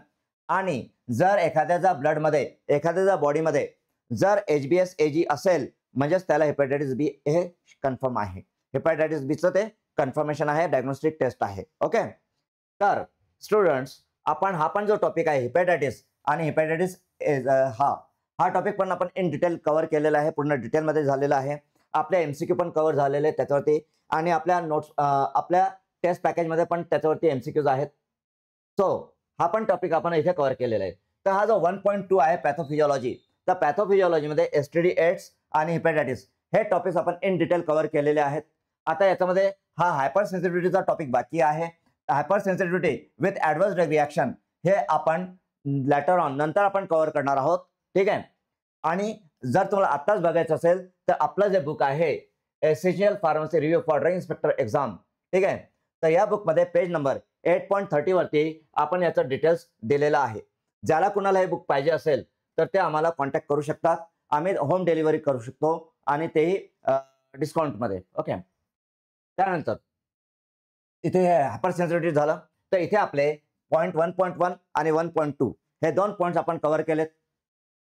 आणि जर एखाद्याचा ब्लडमध्ये, एखाद्याच्या बॉडीमध्ये जर HBsAg असेल म्हणजेच त्याला हेपेटाइटिस बी हे कन्फर्म आहे. हेपेटाइटिस बीचं ते कन्फर्मेशन आहे, डायग्नोस्टिक टेस्ट आहे. ओके, तर स्टुडंट्स आपण हा पण जो टॉपिक आहे हेपेटाइटिस आणि हेपेटाइटिस हा टॉपिक पण आपण इन डिटेल कव्हर केलेला आहे, पूर्ण डिटेलमध्ये झालेला आहे. आपल्या MCQ पण कव्हर झालेले आहेत त्याच्यावरती आणि आपल्या नोट्स, आपल्या टेस्ट पॅकेजमध्ये पण त्याच्यावरती MCQज आहेत. सो हा पण टॉपिक आपण इथे कव्हर केलेला आहे. तर हा जो 1.2 आहे पॅथोफिजिओलॉजी, तर पॅथोफिजिओलॉजीमध्ये STD, एड्स आणि हेपेटाइटिस हे टॉपिक्स आपण इन डिटेल कव्हर केलेले आहेत. आता याच्यामध्ये हा हायपर सेन्सिटिव्हिटीचा टॉपिक बाकी आहे. Hyper sensitivity with adverse drug reaction हे आपण लॅटर ऑन नंतर आपण कव्हर करणार आहोत. ठीक आहे. आणि जर तुम्हाला आत्ताच बघायचं असेल तर आपलं जे बुक आहे essential pharmacy review for drug inspector exam, ठीक आहे, तर या बुकमध्ये पेज नंबर 8.30 वरती आपण याचं डिटेल्स दिलेलं आहे. ज्याला कुणाला हे बुक पाहिजे असेल तर ते आम्हाला कॉन्टॅक्ट करू शकतात. आम्ही होम डिलिव्हरी करू शकतो आणि तेही डिस्काउंटमध्ये. ओके, त्यानंतर इथे हायपर सेन्सिटिव्हिटी झालं, तर इथे आपले पॉईंट 1.1 आणि 1.2 हे दोन पॉईंट्स आपण कव्हर केलेत.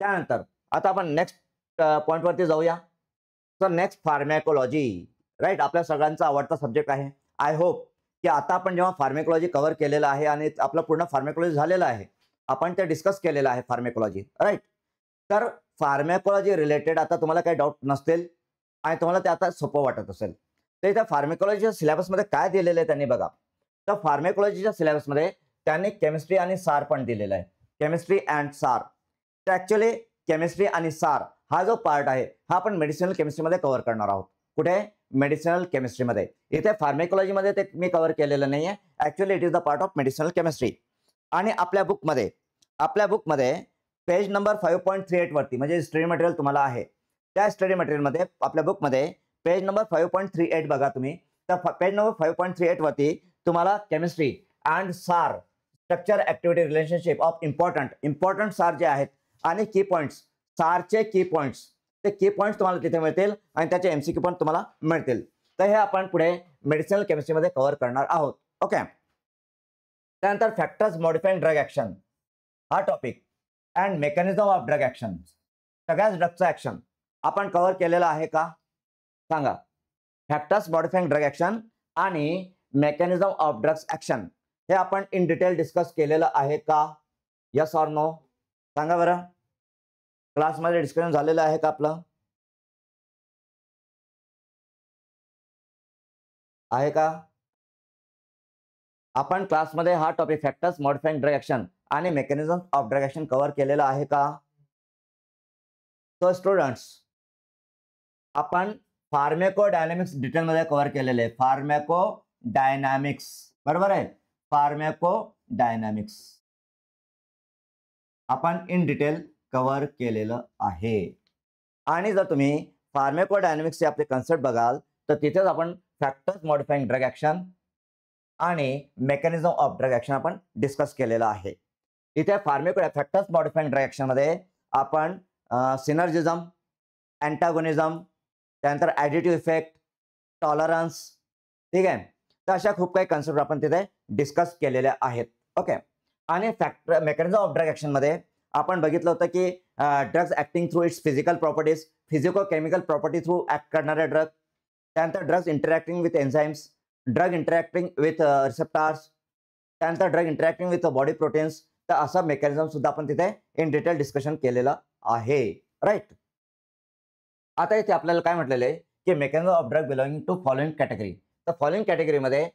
त्यानंतर आता आपण नेक्स्ट पॉईंटवरती जाऊया. तर नेक्स्ट फार्मॅकोलॉजी, राईट, आपल्या सगळ्यांचा आवडता सब्जेक्ट आहे. आय होप की आता आपण जेव्हा फार्मॅकोलॉजी कव्हर केलेलं आहे आणि आपलं पूर्ण फार्मॅकोलॉजी झालेलं आहे, आपण ते डिस्कस केलेलं आहे फार्मॅकोलॉजी, राईट. तर फार्मॅकोलॉजी रिलेटेड आता तुम्हाला काही डाऊट नसतील आणि तुम्हाला ते आता सोपं वाटत असेल. तर इथे फार्मॅकोलॉजीच्या सिलेबसमध्ये काय दिलेलं आहे त्यांनी बघा. तर फार्मॅकोलॉजीच्या सिलेबसमध्ये त्यांनी केमिस्ट्री आणि सार पण दिलेला आहे, केमिस्ट्री अँड सार. तर ऍक्च्युअली केमिस्ट्री आणि सार हा जो पार्ट आहे हा आपण मेडिसिनल केमिस्ट्रीमध्ये कव्हर करणार आहोत. कुठे? मेडिसिनल केमिस्ट्रीमध्ये. इथे फार्मॅकोलॉजीमध्ये ते मी कव्हर केलेलं नाहीये. Actually it is the part of medicinal chemistry. आणि आपल्या बुकमध्ये पेज नंबर 5.38 वरती म्हणजे स्टडी मटेरियल तुम्हाला आहे, त्या स्टडी मटेरियलमध्ये आपल्या बुकमध्ये पेज नंबर 5.38 बघा तुम्ही. तर पेज नंबर 5.38 वरती तुम्हाला केमिस्ट्री अँड सार structure activity relationship of important सार जे आहेत आणि की पॉईंट्स, सारचे की पॉईंट्स, ते की पॉईंट्स तुम्हाला तिथे मिळतील आणि त्याचे MCQ पण तुम्हाला मिळतील. तर हे आपण पुढे मेडिसिनल केमिस्ट्रीमध्ये कव्हर करणार आहोत. ओके, त्यानंतर फॅक्टर्स मॉडिफाईंग ड्रग ऍक्शन हा topic and mechanism of drug action, सगळ्याच ड्रगचं ऍक्शन आपण कव्हर केलेलं आहे का सांगा. फॅक्टर्स मॉडिफाईंग ड्रग ऍक्शन आणि मेकॅनिझम ऑफ ड्रग्स ऍक्शन हे आपण इन डिटेल डिस्कस केलेलं आहे का? यस ऑर नो सांगा बरं. क्लासमध्ये डिस्कशन झालेलं आहे का आपलं? आहे का? आपण क्लासमध्ये हा topic factors modifying drug action आणि mechanism of drug action cover केलेला आहे का? तो स्टुडंट्स आपण फार्मॅकोडायनॅमिक्स डिटेलमध्ये कव्हर केलेले आहे. फार्मॅकोडायनॅमिक्स, बरोबर आहे, फार्मॅकोडायनॅमिक्स आपण इन डिटेल कव्हर केलेलं आहे. आणि जर तुम्ही फार्मॅकोडायनॅमिक्सचे आपले कन्सेप्ट बघाल तर तिथेच आपण फॅक्टर्स मॉडिफाईंग ड्रग ऍक्शन आणि मेकॅनिझम ऑफ ड्रग ऍक्शन आपण डिस्कस केलेलं आहे. इथे फॅक्टर्स मॉडिफाईंग ड्रग ऍक्शन मध्ये आपण सिनर्जिझम, अँटागोनिझम, त्यानंतर ॲडिटिव्ह इफेक्ट, टॉलरन्स, ठीक आहे, तर अशा खूप काही कन्सेप्ट आपण तिथे डिस्कस केलेल्या आहेत. ओके, आणि मेकॅनिझम ऑफ ड्रग ऍक्शन मध्ये आपण बघितलं होतं की drugs acting through its physical properties, physico chemical property through act करणारे ड्रग, त्यानंतर drugs interacting with enzymes, drug interacting with receptors, त्यानंतर drug interacting with body proteins, तर असं मेकॅनिझम सुद्धा आपण तिथे इन डिटेल डिस्कशन केलेलं आहे, राईट. आता इथे आपल्याला काय म्हटलेलं आहे की mechanism of drug belonging to following category. तर फॉलोइंग कॅटेगरीमध्ये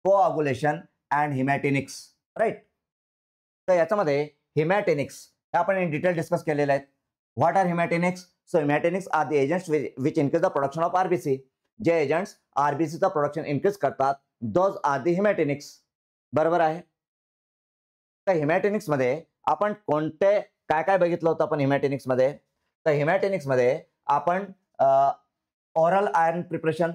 कोआगुलेशन अँड हिमॅटिनिक्स, राईट. तर याच्यामध्ये हिमॅटिनिक्स हे आपण इन डिटेल डिस्कस केलेले आहेत. What are haematinics? So haematinics are the agents which increase the production of RBC. जे एजंट्स आरबीसीचं प्रोडक्शन इन्क्रीज करतात दोज आर द हिमॅटिनिक्स. बरोबर आहे. तर हिमॅटिनिक्स मध्ये आपण कोणते काय काय बघितलं होतं आपण हिमॅटिनिक्स मध्ये? तर हिमॅटिनिक्स मध्ये आपण oral iron preparation,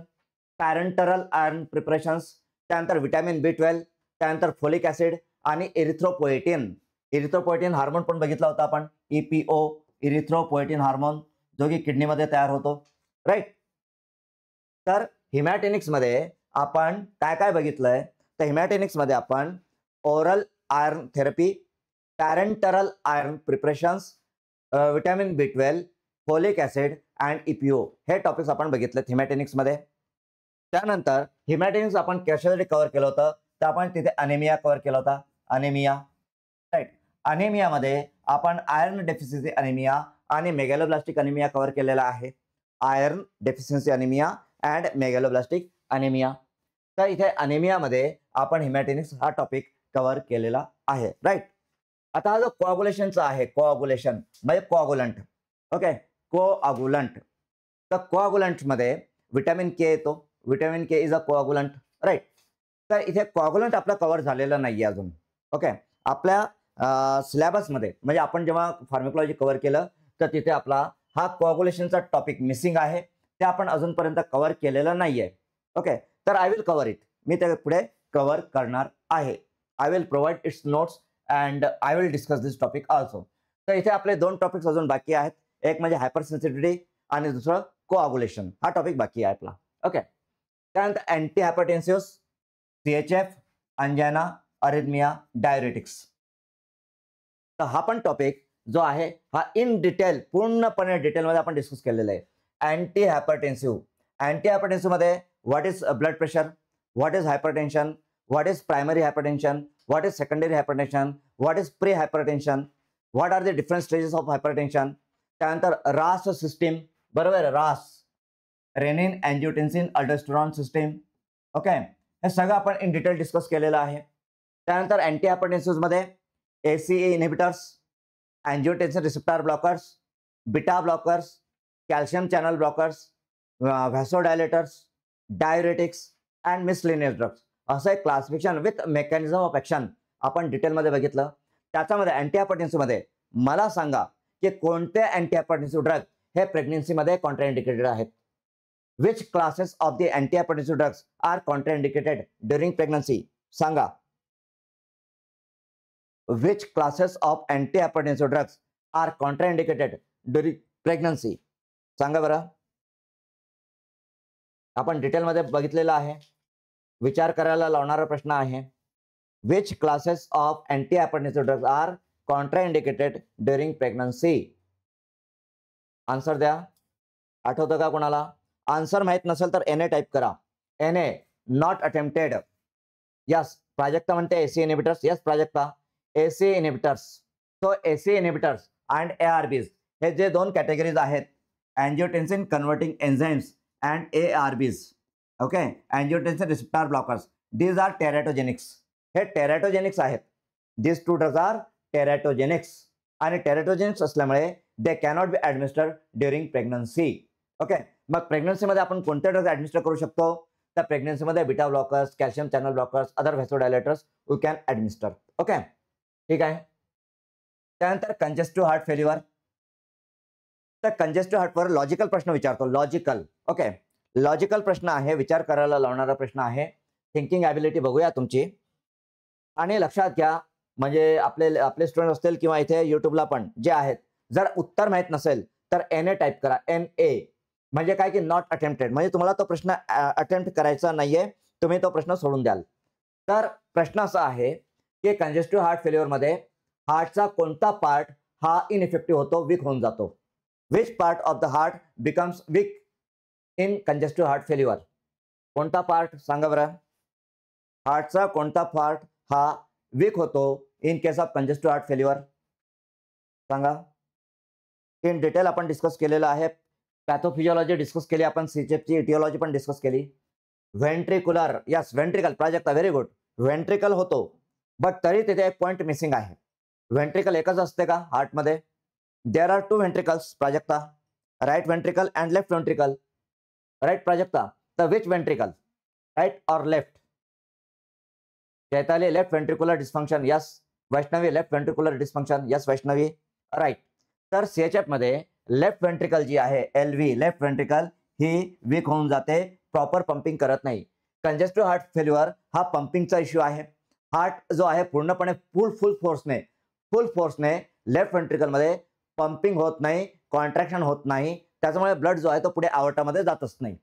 parenteral iron preparations, त्यानंतर व्हिटॅमिन B12, त्यानंतर फोलिक ऍसिड आणि इरिथ्रोपोएटिन. इरिथ्रोपोएटिन हार्मोन पण बघितला होता आपण, EPO, इरिथ्रोपोएटिन हार्मोन, जो की किडनीमध्ये तयार होतो, राईट. तर हिमॅटिनिक्स मध्ये आपण काय काय बघितलंय? तर हिमॅटिनिक्स मध्ये आपण oral iron therapy, parenteral iron preparations, vitamin B12, folic acid and EPO हे टॉपिक्स आपण बघितलेत हिमॅटिनिक्स मध्ये. त्यानंतर हिमॅटिनिक्स आपण कशासाठी कव्हर केलं होतं? तर आपण तिथे अनेमिया कव्हर केला होता, अनेमिया, राईट. अनेमियामध्ये आपण आयर्न डेफिशियन्सी अनेमिया आणि मेगॅलोब्लास्टिक अनेमिया कव्हर केलेला आहे. Iron deficiency anaemia and megaloblastic anaemia. तर इथे अनेमियामध्ये आपण हिमॅटिनिक्स हा टॉपिक कव्हर केलेला आहे, राईट. आता हा जो कोआगुलेशनचा आहे, कोआगुलेशन म्हणजे कोआगुलंट, ओके, कोआगुलंट. तर कोआगुलंट मध्ये व्हिटॅमिन के येतो. Vitamin K is a coagulant, right. तर इथे कोआगुलंट आपला कव्हर झालेलं नाहीये अजून, ओके. आपल्या सिलेबसमध्ये म्हणजे आपण जेव्हा फार्माकोलॉजी कव्हर केलं तर तिथे आपला हा कोआगुलेशनचा टॉपिक मिसिंग आहे, ते आपण अजूनपर्यंत कव्हर केलेलं नाहीये, ओके. तर आय विल कव्हर इट, मी ते पुढे कव्हर करणार आहे. I will provide it's notes and I will discuss this topic also. तर इथे आपले 2 टॉपिक्स अजून बाकी आहेत, एक म्हणजे हायपर सेन्सिटिव्हिटी आणि दुसरं कोआगुलेशन. हा टॉपिक बाकी आहे आपला, ओके. त्यानंतर anti hypertensive, CHF, angina, arrhythmia, diuretics. तर हा पण टॉपिक जो आहे हा इन डिटेल पूर्णपणे डिटेलमध्ये आपण डिस्कस केलेला आहे. अँटी हायपरटेन्सिव्ह, अँटी हायपरटेन्सिव्ह मध्ये what is blood pressure, what is hypertension, what is primary hypertension, what is secondary hypertension, what is pre hypertension, what are the different stages of hypertension. त्यानंतर रास सिस्टीम, बरोबर, RAS, renin angiotensin aldosterone system, okay. हे सगळं आपण इन डिटेल डिस्कस केलेलं आहे. त्यानंतर अँटी हायपरटेन्सिव्ह मध्ये ACE inhibitors, angiotensin receptor blockers, beta blockers, calcium channel blockers, vasodilators, diuretics and miscellaneous drugs, असं एक classification with mechanism of action आपण डिटेलमध्ये बघितलं. त्याच्यामध्ये अँटी हायपरटेन्सिव्ह मध्ये मला सांगा की कोणते अँटी हायपरटेन्सिव्ह ड्रग हे प्रेग्नन्सीमध्ये कॉन्ट्राइंडिकेटेड आहेत? Which classes of the anti hypertensive drugs are contraindicated during pregnancy? सांगा. Which classes of antihypertensive drugs are contraindicated during pregnancy? सांगा बरं. आपण डिटेलमध्ये बघितलेलं आहे, विचार करायला लावणारा प्रश्न आहे. Which classes of antihypertensive drugs are contraindicated during pregnancy? Answer द्या. आठवतं का कोणाला? आन्सर माहित नसेल तर NA टाइप करा. NA not attempted. Yes, Prajakta म्हणते ACE inhibitors. Yes Prajakta, ACE inhibitors. So ACE inhibitors and ARBs हे जे 2 कॅटेगरीज आहेत, angiotensin converting enzymes and ARBs, okay, angiotensin receptor blockers, these are teratogenics. हे टेरॅटोजेनिक्स आहेत. दिस 2 ड्रग्स आर टेरॅटोजेनिक्स आणि टेरॅटोजेनिक्स असल्यामुळे they cannot be administered during pregnancy, okay. मग प्रेग्नन्सीमध्ये आपण कोणते ड्रग्स ऍडमिनिस्टर करू शकतो? तर प्रेग्नन्सीमध्ये beta blockers, calcium channel blockers, other vasodilators we can administer, okay. ठीक आहे. त्यानंतर कंजेस्टिव्ह हार्ट फेल्युअर. तर कंजेस्टिव्ह हार्टवर लॉजिकल प्रश्न विचारतो, लॉजिकल, ओके. लॉजिकल प्रश्न आहे, विचार करायला लावणारा प्रश्न आहे. थिंकिंग ॲबिलिटी बघूया तुमची. आणि लक्षात घ्या, म्हणजे आपले स्टुडंट असतील किंवा इथे युट्यूबला पण जे आहेत, जर उत्तर माहित नसेल तर NA टाइप करा. NA म्हणजे काय की नॉट अटेम्प्टेड, म्हणजे तुम्हाला तो प्रश्न अटेम्प्ट करायचा नाहीये, तुम्ही तो प्रश्न सोडून द्याल. तर प्रश्न असा आहे की कंजेस्टिव्ह हार्ट फेल्युअरमध्ये हार्टचा कोणता पार्ट हा इनइफेक्टिव्ह होतो, वीक होऊन जातो? Which part of the heart becomes weak in congestive heart failure? कोणता पार्ट सांगा बरं. हार्टचा कोणता पार्ट हा वीक होतो in case of congestive heart failure? सांगा. इन डिटेल आपण डिस्कस केलेलं आहे. पॅथोफिजिओलॉजी डिस्कस केली आपण, सीचेपची इटिओलॉजी पण डिस्कस केली. Ventricular, yes ventricle, Prajakta very good. Ventricle होतो, बट तरी तिथे एक पॉइंट मिसिंग आहे. व्हेंट्रिकल एकच असते का हार्टमध्ये? There are two ventricles Prajakta, right ventricle and left ventricle. Right Prajakta? तर विच व्हेंट्रिकल, राईट और left? Chaitali left ventricular dysfunction, yes. Vaishnavi left ventricular dysfunction, yes Vaishnavi, right. तर सीएचएफ मध्ये लेफ्ट व्हेंट्रिकल जी आहे एलव्ही, लेफ्ट व्हेंट्रिकल ही वीक होऊन जाते, प्रॉपर पंपिंग करत नाही. कंजेस्टिव्ह हार्ट फेल्युअर हा पंपिंगचा इश्यू आहे. हार्ट जो आहे पूर्णपणे फुल फोर्सने लेफ्ट व्हेंट्रिकल मध्ये पंपिंग होत नाही, कॉन्ट्रॅक्शन होत नाही, त्याच्यामुळे ब्लड जो आहे तो पुढे आवर्टामध्ये जातच नाही,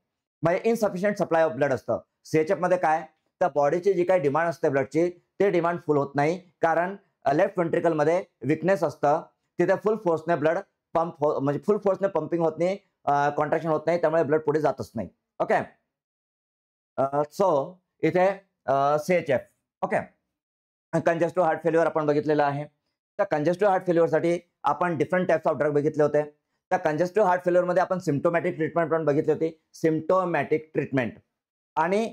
म्हणजे इनसफिशियंट सप्लाय ऑफ ब्लड असतं. सीएचएफ मध्ये काय, त्या बॉडीची जी काही डिमांड असते ब्लडची, ते डिमांड फुल होत नाही, कारण लेफ्ट व्हेंट्रिकल मध्ये विकनेस असतं, तिथे फुल फोर्सने ब्लड पंप म्हणजे फुल फोर्सने पंपिंग होत नाही, कॉन्ट्रॅक्शन होत नाही, त्यामुळे ब्लड पुढे जातच नाही. ओके. सो इथे सीएचएफ. ओके. कंजेस्टिव्ह हार्ट फेल्युअर आपण बघितलेलं आहे. त्या कंजेस्टिव्ह हार्ट फेल्युअरसाठी आपण डिफरंट टाइप्स ऑफ ड्रग बघितले होते. त्या कंजेस्टिव्ह हार्ट फेल्युअर मध्ये आपण सिम्प्टोमॅटिक ट्रीटमेंट पण बघितली होती. सिम्प्टोमॅटिक ट्रीटमेंट आणि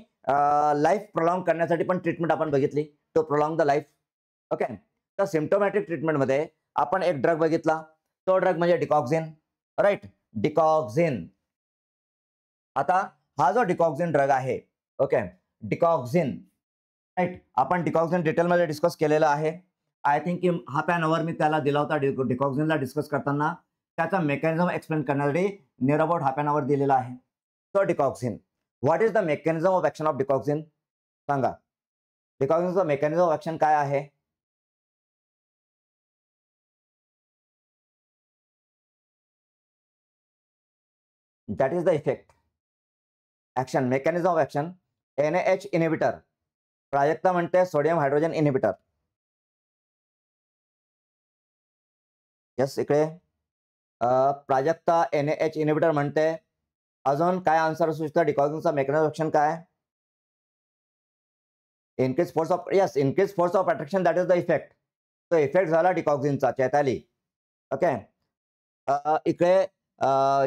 लाईफ प्रोलॉंग करण्यासाठी पण ट्रीटमेंट आपण बघितली, to prolong the life. Okay. तर सिम्प्टोमॅटिक ट्रीटमेंट मध्ये आपण एक ड्रग बघितला, तो ड्रग म्हणजे डिकॉक्झिन, राईट. डिकॉक्झिन. आता हा जो डिकॉक्झिन ड्रग आहे, ओके, डिकॉक्झिन, राईट, आपण डिकॉक्झिन डिटेलमध्ये डिस्कस केलेलं आहे. आय थिंक की हाफ एन आवर मी त्याला दिला होता डिकॉक्झिनला डिस्कस करताना, त्याचा मेकॅनिझम एक्सप्लेन करण्यासाठी near about half an hour दिलेला आहे. So digoxin, what is the mechanism of action of digoxin? सांगा. डिकॉक्झिनचा मेकॅनिझम ऑफ ऍक्शन काय आहे? That is the effect. Action, mechanism of action, NaH inhibitor. Prajakta म्हणते सोडियम हायड्रोजन इनिबिटर. यस, इकडे प्राजक्ता NaH इनिबिटर म्हणते. अजून काय आन्सर असू शकतं? डिकॉक्झिनचा मेकॅनिझम ऑफ ऍक्शन काय? Increase force of, yes, increase force of attraction, that is the effect. तो इफेक्ट झाला डिकॉक्झिनचा, चैताली. ओके. इकडे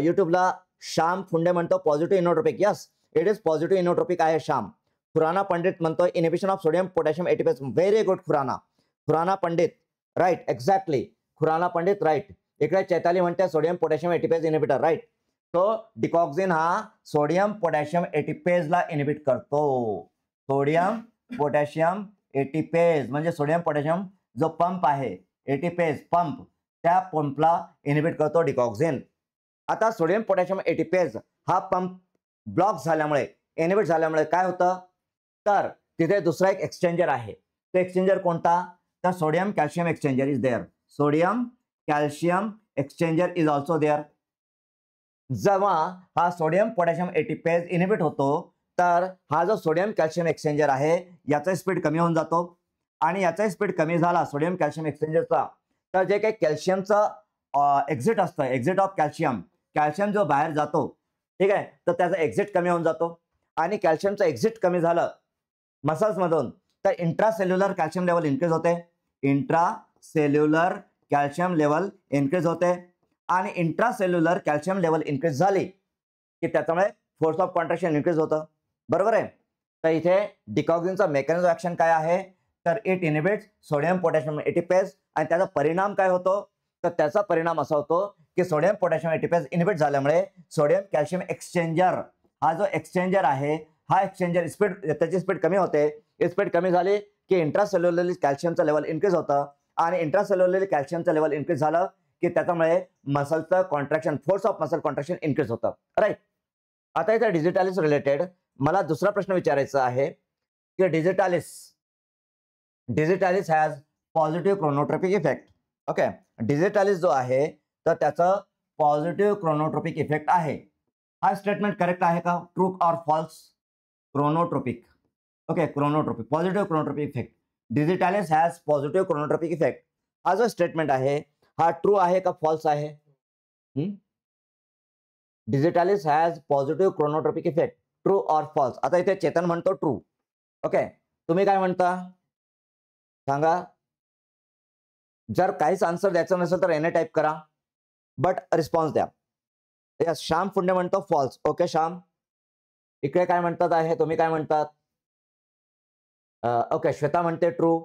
युट्यूबला श्याम फुंडे म्हणतो positive inotropic. Yes, it is positive inotropic आहे श्याम. खुराना पंडित म्हणतोय inhibition of sodium potassium ATPase. Very good Khurana Pandit, right, exactly, Khurana Pandit, right. इकडे चैताली म्हणते sodium potassium ATPase inhibitor, right. तो डिकॉक्झिन हा सोडियम पोटॅशियम एटीपेजला इनिबिट करतो. सोडियम पोटॅशियम एटीपेज म्हणजे सोडियम पोटॅशियम जो पंप आहे, एटीपेज पंप, त्या पंपला इनिबिट करतो डिकॉक्झिन. आता सोडियम पोटॅशियम एटीपेज हा पंप ब्लॉक झाल्यामुळे, इनिबिट झाल्यामुळे काय होतं? तर तिथे दुसरा एक एक्सचेंजर आहे. तो एक्सचेंजर कोणता? तर sodium calcium exchanger is there. Sodium calcium exchanger is also there. जेव्हा हा सोडियम पोटॅशियम एटीपेज इनिबिट होतो, तर हा जो सोडियम कॅल्शियम एक्सचेंजर आहे याचा स्पीड कमी होऊन जातो, आणि याचा स्पीड कमी झाला सोडियम कॅल्शियम एक्सचेंजरचा, तर जे काही कॅल्शियमचं एक्झिट असतं, एक्झिट ऑफ कॅल्शियम, कॅल्शियम जो बाहेर जातो, ठीक आहे, तर त्याचा एक्झिट कमी होऊन जातो. आणि कॅल्शियमचं एक्झिट कमी झालं मसल्समधून, तर इंट्रासेल्युलर कॅल्शियम लेवल इन्क्रीज होते. इंट्रासेल्युलर कॅल्शियम लेवल इन्क्रीज होते, आणि इंट्रासेल्युलर कॅल्शियम लेवल इन्क्रीज झाली की त्याच्यामुळे फोर्स ऑफ कॉन्ट्रॅक्शन इन्क्रीज होतं. बरोबर आहे. तर इथे डिकॉक्झिनचा मेकॅनिझम ऑफ ऍक्शन काय आहे? तर it inhibits sodium potassium ATPase. आणि त्याचा परिणाम काय होतो? तर त्याचा परिणाम असा होतो की सोडियम पोटॅशियम एटीपेज इनिबिट झाल्यामुळे सोडियम कॅल्शियम एक्सचेंजर, हा जो एक्सचेंजर आहे, हा एक्सचेंजर स्पीड, त्याची स्पीड कमी होते. स्पीड कमी झाली की इंट्रासेल्युलरली कॅल्शियमचं लेवल इन्क्रीज होतं, आणि इंट्रासेल्युलरली कॅल्शियमचं लेवल इन्क्रीज झालं की त्याच्यामुळे मसलचं contraction, force of muscle contraction increase होतं, राईट. आता इथे डिजिटालिस रिलेटेड मला दुसरा प्रश्न विचारायचा आहे की digitalis has positive chronotropic effect. Okay. Digitalis जो आहे तर त्याचं पॉझिटिव्ह क्रोनोट्रोपिक इफेक्ट आहे. हा स्टेटमेंट करेक्ट आहे का? True or false? Chronotropic. Okay, chronotropic, positive chronotropic effect. Digitalis has positive chronotropic effect. हा जो स्टेटमेंट आहे हा ट्रू आहे का फॉल्स आहे? Digitalis has positive chronotropic effect, true or false? आता इथे चेतन म्हणतो ट्रू. ओके, तुम्ही काय म्हणता सांगा. जर काहीच आन्सर द्यायचं नसेल तर एने टाईप करा, बट रिस्पॉन्स द्या. यस, श्याम फुंडे म्हणतो फॉल्स. ओके श्याम, इकडे काय म्हणतात आहे, तुम्ही काय म्हणतात? ओके, श्वेता म्हणते ट्रू.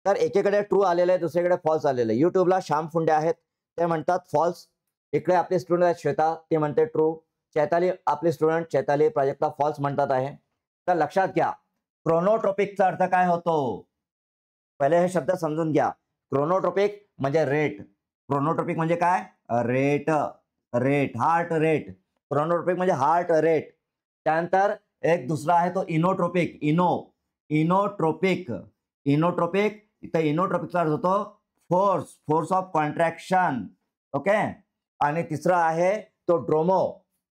तर एकीकडे ट्रू आलेलं आहे, दुसरीकडे फॉल्स आलेलं आहे. युट्यूबला श्याम फुंडे आहेत, ते म्हणतात फॉल्स. इकडे आपली स्टुडंट आहेत श्वेता, ती म्हणते ट्रू. चैताली, आपली स्टुडंट चैताली प्राजक्ता फॉल्स म्हणतात आहे. तर लक्षात घ्या, क्रोनोट्रॉपिकचा अर्थ काय होतो? पहिले हे शब्द समजून घ्या. क्रोनोट्रॉपिक म्हणजे रेट. क्रोनोट्रॉपिक म्हणजे काय? Rate, rate, heart rate. Chronotropic म्हणजे हार्ट रेट. त्यानंतर एक दुसरा आहे तो इनोट्रॉपिक. इनोट्रॉपिक, इनोट्रॉपिक, इथं इनोट्रॉपिकचा अर्थ होतो force, force of contraction. Okay. आणि तिसरा आहे तो ड्रोमो.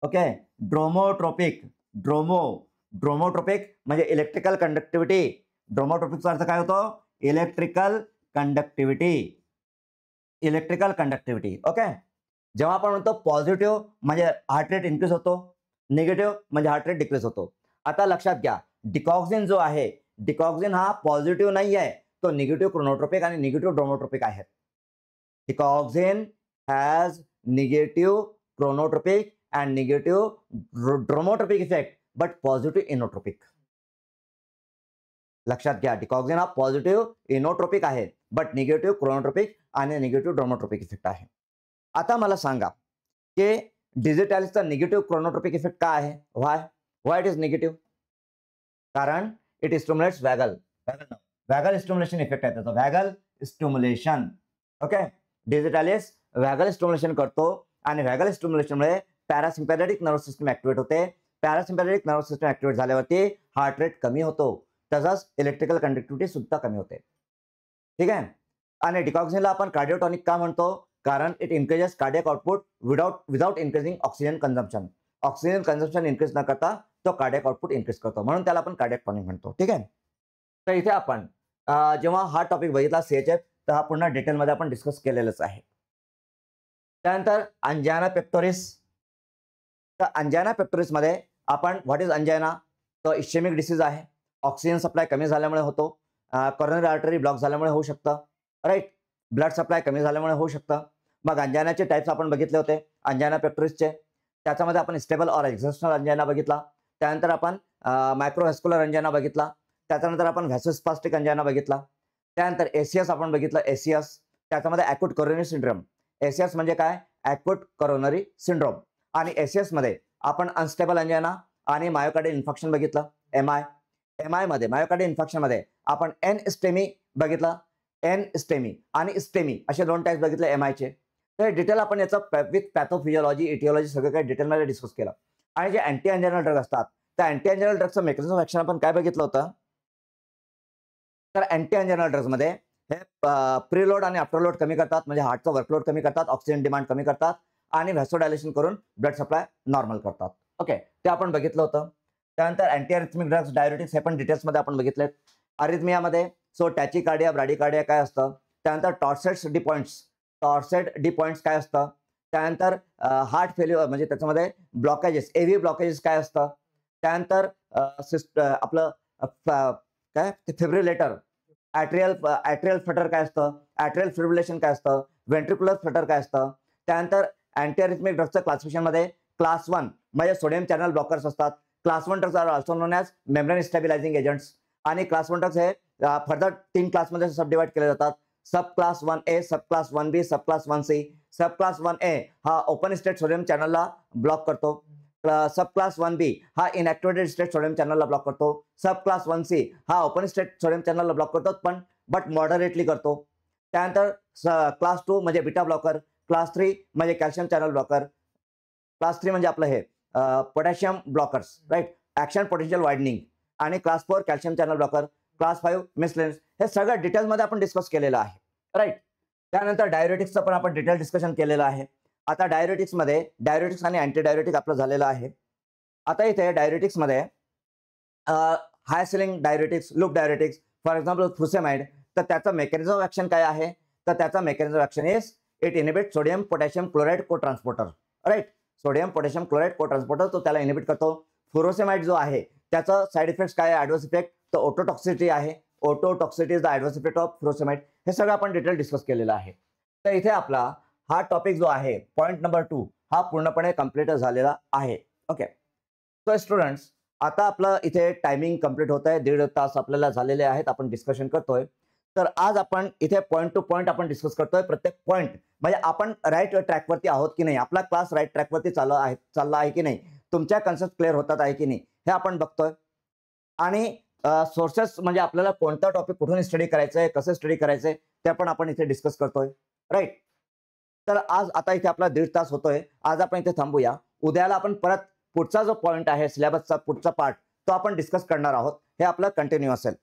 Okay, dromotropic. ड्रोमोट्रॉपिक म्हणजे इलेक्ट्रिकल कंडक्टिव्हिटी. ड्रोमोट्रॉपिकचा अर्थ काय होतो? Electrical conductivity. Electrical conductivity. Okay. जेव्हा आपण म्हणतो पॉझिटिव्ह म्हणजे हार्ट रेट इन्क्रीज होतो, निगेटिव्ह म्हणजे हार्ट रेट डिक्रीज होतो. आता लक्षात घ्या, डिकॉक्सिन जो आहे, डिकॉक्सिन हा पॉझिटिव्ह नाही आहे, तो निगेटिव्ह क्रोनोट्रॉपिक आणि निगेटिव्ह ड्रोमोट्रॉपिक आहे. Digoxin has negative chronotropic and negative dromotropic effect, but positive inotropic. लक्षात घ्या, डिकॉक्सिन हा पॉझिटिव्ह इनोट्रॉपिक आहे, बट निगेटिव्ह क्रोनोट्रॉपिक आणि निगेटिव्ह ड्रोमोट्रॉपिक इफेक्ट आहे. आता मला सांगा की डिजिटॅलिसचा निगेटिव्ह क्रोनोट्रॉपिक इफेक्ट काय आहे? व्हाय इट इज निगेटिव्ह? कारण इट स्टिम्युलेट्स वॅगल. वॅगल स्टिम्युलेशन इफेक्ट आहे त्याचा, वॅगल स्टिम्युलेशन. ओके, डिजिटॅलिस वॅगल स्टिम्युलेशन करतो आणि वॅगल स्टिम्युलेशनमुळे पॅरासिम्पॅथेटिक नर्व्ह सिस्टम ऍक्टिव्हेट होते. पॅरासिम्पॅथेटिक नर्व्ह सिस्टम ऍक्टिव्हेट झाल्यावरती हार्ट रेट कमी होतो, तसंच इलेक्ट्रिकल कंडक्टिव्हिटी सुद्धा कमी होते. ठीक आहे. आणि डिकॉक्सिनला आपण कार्डिओटॉनिक का म्हणतो? कारण it increases cardiac output without increasing oxygen consumption. Oxygen consumption increase न करता तो कार्डियक आउटपुट इन्क्रीज करतो, म्हणून त्याला आपण कार्डियक टॉनिक म्हणतो. ठीक आहे. तर इथे आपण जेव्हा हा टॉपिक बघितला CHF, तर हा पुन्हा डिटेलमध्ये आपण डिस्कस केलेलंच आहे. त्यानंतर अंजाना पेक्टोरिस. तर अंजाना पेक्टोरिस मध्ये आपण व्हॉट इज अंजाना? तो इस्केमिक डिसीज आहे. ऑक्सिजन सप्लाय कमी झाल्यामुळे होतो. कॉरोनरी आर्टरी ब्लॉक झाल्यामुळे होऊ शकतं, राईट. ब्लड सप्लाय कमी झाल्यामुळे होऊ शकतं. मग अंजानाचे टाइप्स आपण बघितले होते अंजाना पेक्टोरिसचे. त्याच्यामध्ये आपण स्टेबल ऑर एक्झिस्टनल अंजाना बघितला. त्यानंतर आपण मायक्रोव्हॅस्क्युलर अंजाना बघितला. त्याच्यानंतर आपण व्हॅसोस्पास्टिक अंजाना बघितला. त्यानंतर ACS आपण बघितलं. ACS त्याच्यामध्ये ॲक्यूट करोनरी सिंड्रोम. ACS म्हणजे काय? Acute coronary syndrome. आणि ACS मध्ये आपण अनस्टेबल अंजाना आणि मायोकार्डियल इन्फेक्शन बघितलं. MI मध्ये मायोकार्डियल इन्फेक्शन मध्ये आपण एन-स्टेमी बघितला. एन-स्टेमी आणि स्टेमी असे दोन टाइप्स बघितले MI चे. तर डिटेल आपण याचं विथ पॅथोफिजिओलॉजी, इटिओलॉजी सगळं काही डिटेलमध्ये डिस्कस केलं. आणि जे अँटी अँजेनल ड्रग असतात, त्या अँटी अँजेनल ड्रगचं मेकॅनिझम ऑफ ऍक्शन आपण काय बघितलं होतं? तर अँटी अँजेनल ड्रग्समध्ये हे प्रीलोड आणि आफ्टरलोड कमी करतात, म्हणजे हार्टचा वर्कलोड कमी करतात, ऑक्सिजन डिमांड कमी करतात आणि व्हॅसोडायलेशन करून ब्लड सप्लाय नॉर्मल करतात. ओके, ते आपण बघितलं होतं. त्यानंतर अँटी अरिथमिक ड्रग्स, डायरेटिक्स हे पण डिटेल्समध्ये आपण बघितलेत. अरिथमियामध्ये टॅचिकार्डिया, ब्रॅडिकार्डिया काय असतं. त्यानंतर टॉर्सेट डी पॉइंट्स काय असतं. त्यानंतर हार्ट फेल्युअर म्हणजे त्याच्यामध्ये ब्लॉकेजेस, AV ब्लॉकेजेस काय असतं. त्यानंतर आपलं काय फिब्रिलेटर, ॲट्रियल फ्लटर काय असतं, ॲट्रियल फिब्रिलेशन काय असतं, व्हेंट्रिक्युलर फ्लटर काय असतं. त्यानंतर अँटी अरिथमिक ड्रग्सच्या क्लासिफिकेशनमध्ये क्लास 1 म्हणजे सोडियम चॅनल ब्लॉकर्स असतात. Class 1 drugs are also known as membrane stabilising agents. आणि क्लास 1 ड्रग्स हे फर्दर 3 क्लासमध्ये सब डिवाइड केले जातात. Sub class 1A, sub class 1B, sub class 1C. Sub class 1A हा ओपन स्टेट सोडियम चॅनलला ब्लॉक करतो. सब क्लास 1B हा इनॅक्टिव्हेटेड स्टेट सोडियम चॅनलला ब्लॉक करतो. सब क्लास 1C हा ओपन स्टेट सोडियम चॅनलला ब्लॉक करतो, पण बट मॉडरेटली करतो. त्यानंतर क्लास 2 म्हणजे बीटा ब्लॉकर. क्लास 3 म्हणजे कॅल्शियम चॅनल ब्लॉकर. क्लास 3 म्हणजे आपलं हे potassium blockers, right, action potential widening. आणि class 4 calcium channel blocker. Class 5 miscellaneous. हे सगळं डिटेल्समध्ये आपण डिस्कस केलेलं आहे, राईट. त्यानंतर डायरेटिक्सचं पण आपण डिटेल डिस्कशन केलेलं आहे. आता डायरेटिक्समध्ये डायरेटिक्स आणि अँटी डायरेटिक आपलं झालेलं आहे. आता इथे डायरेटिक्समध्ये high ceiling diuretics, loop diuretics, for example frusemide. तर त्याचं मेकॅनिझम ऑफ ऍक्शन काय आहे? तर त्याचा mechanism of action is it inhibit sodium potassium chloride co transporter, right. Sodium potassium chloride co transporter, तो त्याला इनिबिट करतो. फ्युरोसेमाइड जो आहे त्याचा साईड इफेक्ट काय आहे? ऍडव्हर्स इफेक्ट तर ओटोटॉक्सिसिटी आहे. Ototoxicity is the adverse effect of furosemide, हे सगळं आपण डिटेल डिस्कस केलेलं आहे. तर इथे आपला हा टॉपिक जो आहे पॉईंट नंबर 2 हा पूर्णपणे कम्प्लीट झालेला आहे. ओके, तर स्टुडंट्स आता आपलं इथे टायमिंग कम्प्लीट होत आहे, 1.5 तास आपल्याला झालेले आहेत, आपण डिस्कशन करतोय. तर आज आपण इथे पॉईंट टू पॉईंट आपण डिस्कस करतोय. प्रत्येक पॉईंट म्हणजे आपण राईट ट्रॅकवरती आहोत की नाही, आपला क्लास राईट ट्रॅकवरती चालला आहे की नाही, तुमच्या कन्सेप्ट क्लिअर होतात आहे की नाही हे आपण बघतोय. आणि सोर्सेस म्हणजे आपल्याला कोणता टॉपिक कुठून स्टडी करायचं आहे, कसं स्टडी करायचंय ते पण आपण इथे डिस्कस करतोय, राईट. तर आज आता इथे आपला 1.5 तास होतोय, आज आपण इथे थांबूया. उद्याला आपण परत पुढचा जो पॉईंट आहे सिलेबसचा पुढचा पार्ट तो आपण डिस्कस करणार आहोत, हे आपलं कंटिन्यू असेल.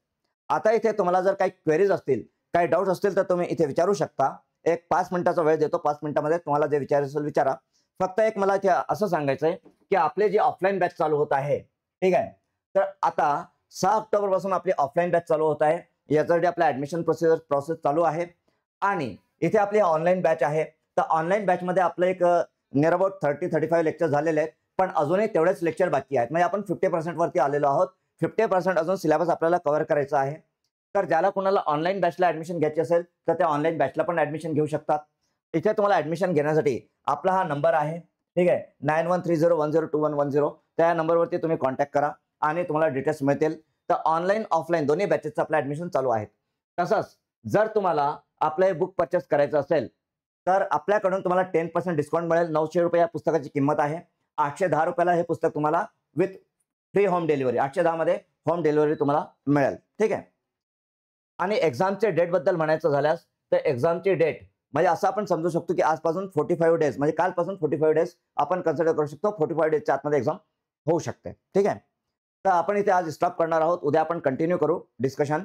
आता इथे तुम्हाला जर काही क्वेरीज असतील, काही डाऊट्स असतील तर तुम्ही इथे विचारू शकता. एक 5 मिनिटाचा वेळ देतो, 5 मिनिटामध्ये तुम्हाला जे विचारायचं असेल विचारा. फक्त एक मला इथे असं सांगायचंय की आपले जे ऑफलाईन बॅच चालू होत आहे, ठीक आहे, तर आता 6 ऑक्टोबर पासून आपली ऑफलाईन बॅच चालू होत आहे. याच्यासाठी आपला ऍडमिशन प्रोसेस चालू आहे. आणि इथे आपली ऑनलाईन बॅच आहे. तर ऑनलाईन बॅच मध्ये आपलं एक नियर अबाउट 30-35 लेक्चर झालेले आहेत, पण अजूनही तेवढेच लेक्चर बाकी आहेत. म्हणजे आपण 50% वरती आलेलो आहोत. 50% अजून सिलेबस आपल्याला कव्हर करायचा आहे. तर ज्याला कोणाला ऑनलाईन बॅचला ऍडमिशन घ्यायची असेल तर त्या ऑनलाईन बॅचला पण ऍडमिशन घेऊ शकतात. इथे तुम्हाला ऍडमिशन घेण्यासाठी आपला हा नंबर आहे, ठीक आहे, 9130102110. त्या नंबरवरती तुम्ही कॉन्टॅक्ट करा आणि तुम्हाला डिटेल्स मिळतील. तर ऑनलाईन ऑफलाईन दोन्ही बॅचेसचं आपलं ऍडमिशन चालू आहे. तसंच जर तुम्हाला आपलं हे बुक परचेस करायचं असेल तर आपल्याकडून तुम्हाला 10% डिस्काउंट मिळेल. 900 रुपये या पुस्तकाची किंमत आहे. 810 रुपयाला हे पुस्तक तुम्हाला विथ फ्री होम डिलिव्हरी, 810 मध्ये होम डिलिव्हरी तुम्हाला मिळेल, ठीक आहे. आणि एक्झामचे डेट बद्दल म्हणायचं झाल्यास तर एक्झामची डेट म्हणजे असं आपण समजू शकतो की आजपासून 45 डेज म्हणजे कालपासून 45 डेज आपण कन्सिडर करू शकतो. 45 डेजच्या आतमध्ये एक्झाम होऊ शकते, ठीक आहे. तर आपण इथे आज स्टॉप करणार आहोत, उद्या आपण कंटिन्यू करू डिस्कशन.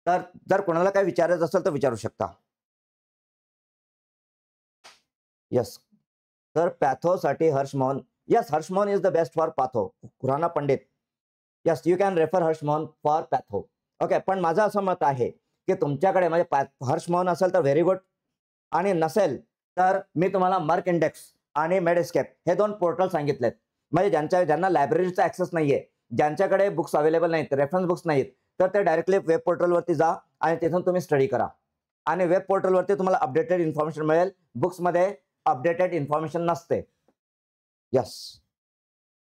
तर जर कोणाला काही विचारायचं असेल तर विचारू शकता. यस, तर पॅथोसाठी Harsh Mohan, yes Harsh Mohan is the best for patho. Khurana Pandit, yes you can refer Harsh Mohan for patho. Okay, पण माझं असं मत आहे की तुमच्याकडे म्हणजे हर्ष मोहन असेल तर व्हेरी गुड, आणि नसेल तर मी तुम्हाला मार्क इंडेक्स आणि मेडस्केप हे 2 पोर्टल सांगितलेत. म्हणजे ज्यांना लायब्ररीचा ऍक्सेस नाहीये, ज्यांच्याकडे बुक्स अवेलेबल नाहीत, रेफरन्स बुक्स नाहीत, तर ते डायरेक्टली वेब पोर्टलवरती जा आणि तिथून तुम्ही स्टडी करा. आणि वेब पोर्टलवरती तुम्हाला अपडेटेड इन्फॉर्मेशन मिळेल. बुक्समध्ये अपडेटेड इन्फॉर्मेशन नसते. यस,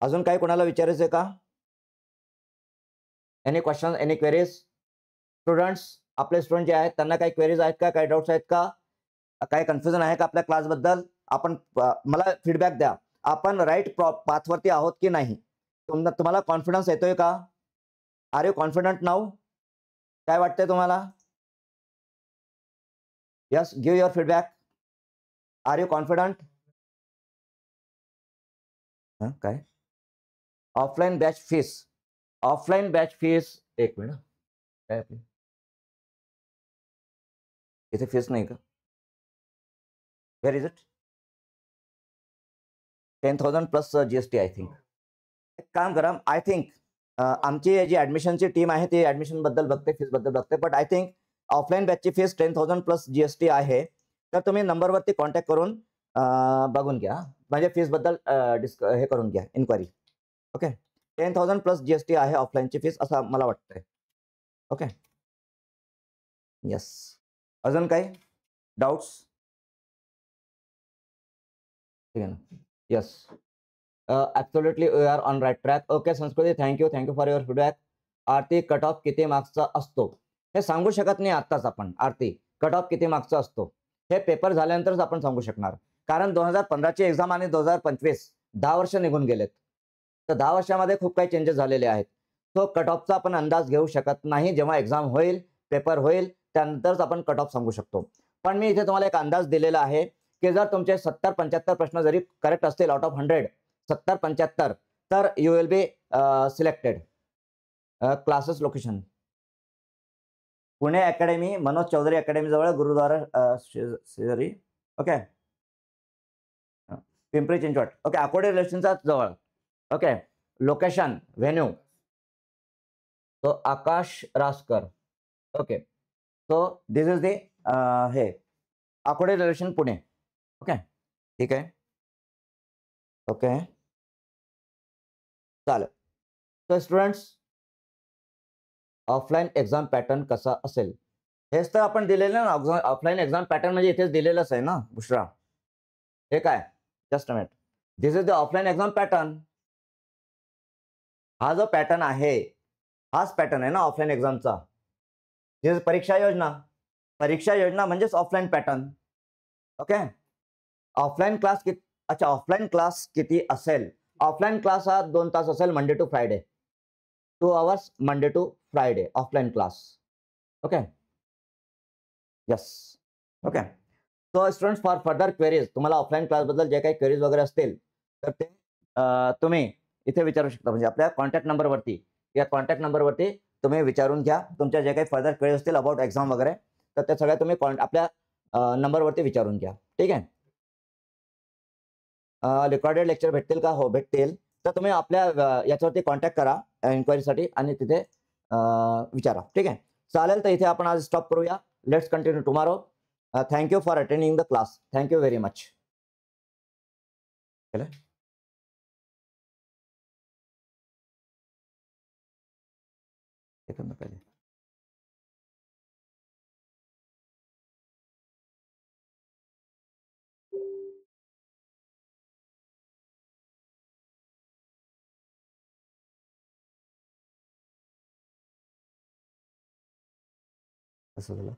अजून काही कोणाला विचारायचं का? Any question, any queries? Students, आपले स्टुडंट जे आहेत त्यांना काही क्वेरीज आहेत का, काही डाऊट्स आहेत का, काही कन्फ्युजन आहे का आपल्या क्लासबद्दल? आपण मला फीडबॅक द्या, आपण राईट पाथवरती आहोत की नाही. तुम्हाला कॉन्फिडन्स येतोय का? Are you confident now? काय वाटतंय तुम्हाला? Yes, give your feedback. Are you confident? काय offline batch fees? Offline batch fees, एक मिनिट, काय आपली इथे फीस नाही का? Where is it? 10,000 plus GST I think. एक काम करा, आय थिंक आमची जी ऍडमिशनची टीम आहे ती ऍडमिशन बद्दल बघते, फीस बद्दल बघते, बट आय थिंक ऑफलाईन बॅचची फीस 10,000 प्लस GST आहे. तर तुम्ही नंबरवरती कॉन्टॅक्ट करून बघून घ्या, म्हणजे फीस बद्दल हे करून घ्या, इन्क्वायरी. ओके, 10,000 प्लस GST आहे ऑफलाईनची फीस असं मला वाटतंय. Okay, yes. अजून काही डाऊट्स? ठीक आहे ना, yes. Absolutely we are on right track. Okay Sanskriti, thank you for your feedback. Aarti, cut off किती मार्क्सचा असतो हे सांगू शकत नाही आत्ताच आपण. आरती, कट ऑफ किती मार्क्सचा असतो हे पेपर झाल्यानंतरच आपण सांगू शकणार, कारण 2015ची एक्झाम आणि 2025 10 वर्ष निघून गेलेत. तर 10 वर्षामध्ये खूप काही चेंजेस झालेले आहेत. तो कट ऑफचा आपण अंदाज घेऊ शकत नाही. जेव्हा एक्झाम होईल, पेपर होईल, त्यानंतरच आपण कट ऑफ सांगू शकतो. पण मी इथे तुम्हाला एक अंदाज दिलेला आहे की जर तुमचे 70-75 प्रश्न जरी करेक्ट असतील आउट ऑफ 100, 70-75, तर you will be selected. Classes location Pune academy, Manoj Chaudhari academy जवळ, गुरुद्वारा शेजारी. ओके, पिंपरी चिंचवड. ओके, आकोडे रिलेशनच्या जवळ. ओके, लोकेशन व्हेन्यू तो Akash Raskar. Okay, so this is the हे आकोडे रिलेशन पुणे. ओके, ठीक आहे. ओके, चालेल. तर स्टुडंट्स ऑफलाईन एक्झाम पॅटर्न कसा असेल? हेच तर आपण दिलेलं ना, ऑफलाईन एक्झाम पॅटर्न म्हणजे इथेच दिलेलंच आहे ना बुशरा. हे काय? Just a minute. This is the offline exam pattern. हा जो पॅटर्न आहे, हाच पॅटर्न आहे ना ऑफलाईन एक्झामचा. दिस इज परीक्षा योजना. परीक्षा योजना म्हणजेच offline pattern. Okay. Offline class अच्छा, ऑफलाईन क्लास किती असेल? ऑफलाईन क्लास हा 2 तास असेल Monday to Friday. 2 hours Monday to Friday offline class. Okay. Yes. Okay. So students, for further queries, तुम्हाला ऑफलाईन क्लासबद्दल जे काही क्वेरीज वगैरे असतील, तर ते तुम्ही इथे विचारू शकता. म्हणजे आपल्या कॉन्टॅक्ट नंबरवरती, या कॉन्टॅक्ट नंबरवरती तुम्ही विचारून घ्या. तुमच्या जे काही फर्दर क्वेरीज असतील अबाउट एक्झाम वगैरे, तर ते सगळ्या तुम्ही आपल्या नंबरवरती विचारून घ्या. ठीक आहे. रेकॉर्डेड लेक्चर भेटतील का? हो, भेटतील. तर तुम्ही आपल्या याच्यावरती कॉन्टॅक्ट करा इन्क्वायरीसाठी आणि तिथे विचारा. ठीक आहे. चालेल, तर इथे आपण आज स्टॉप करूया. Let's continue tomorrow. Thank you for attending the class. Thank you very much. केलं? सेकंद पहिले. असं झालं.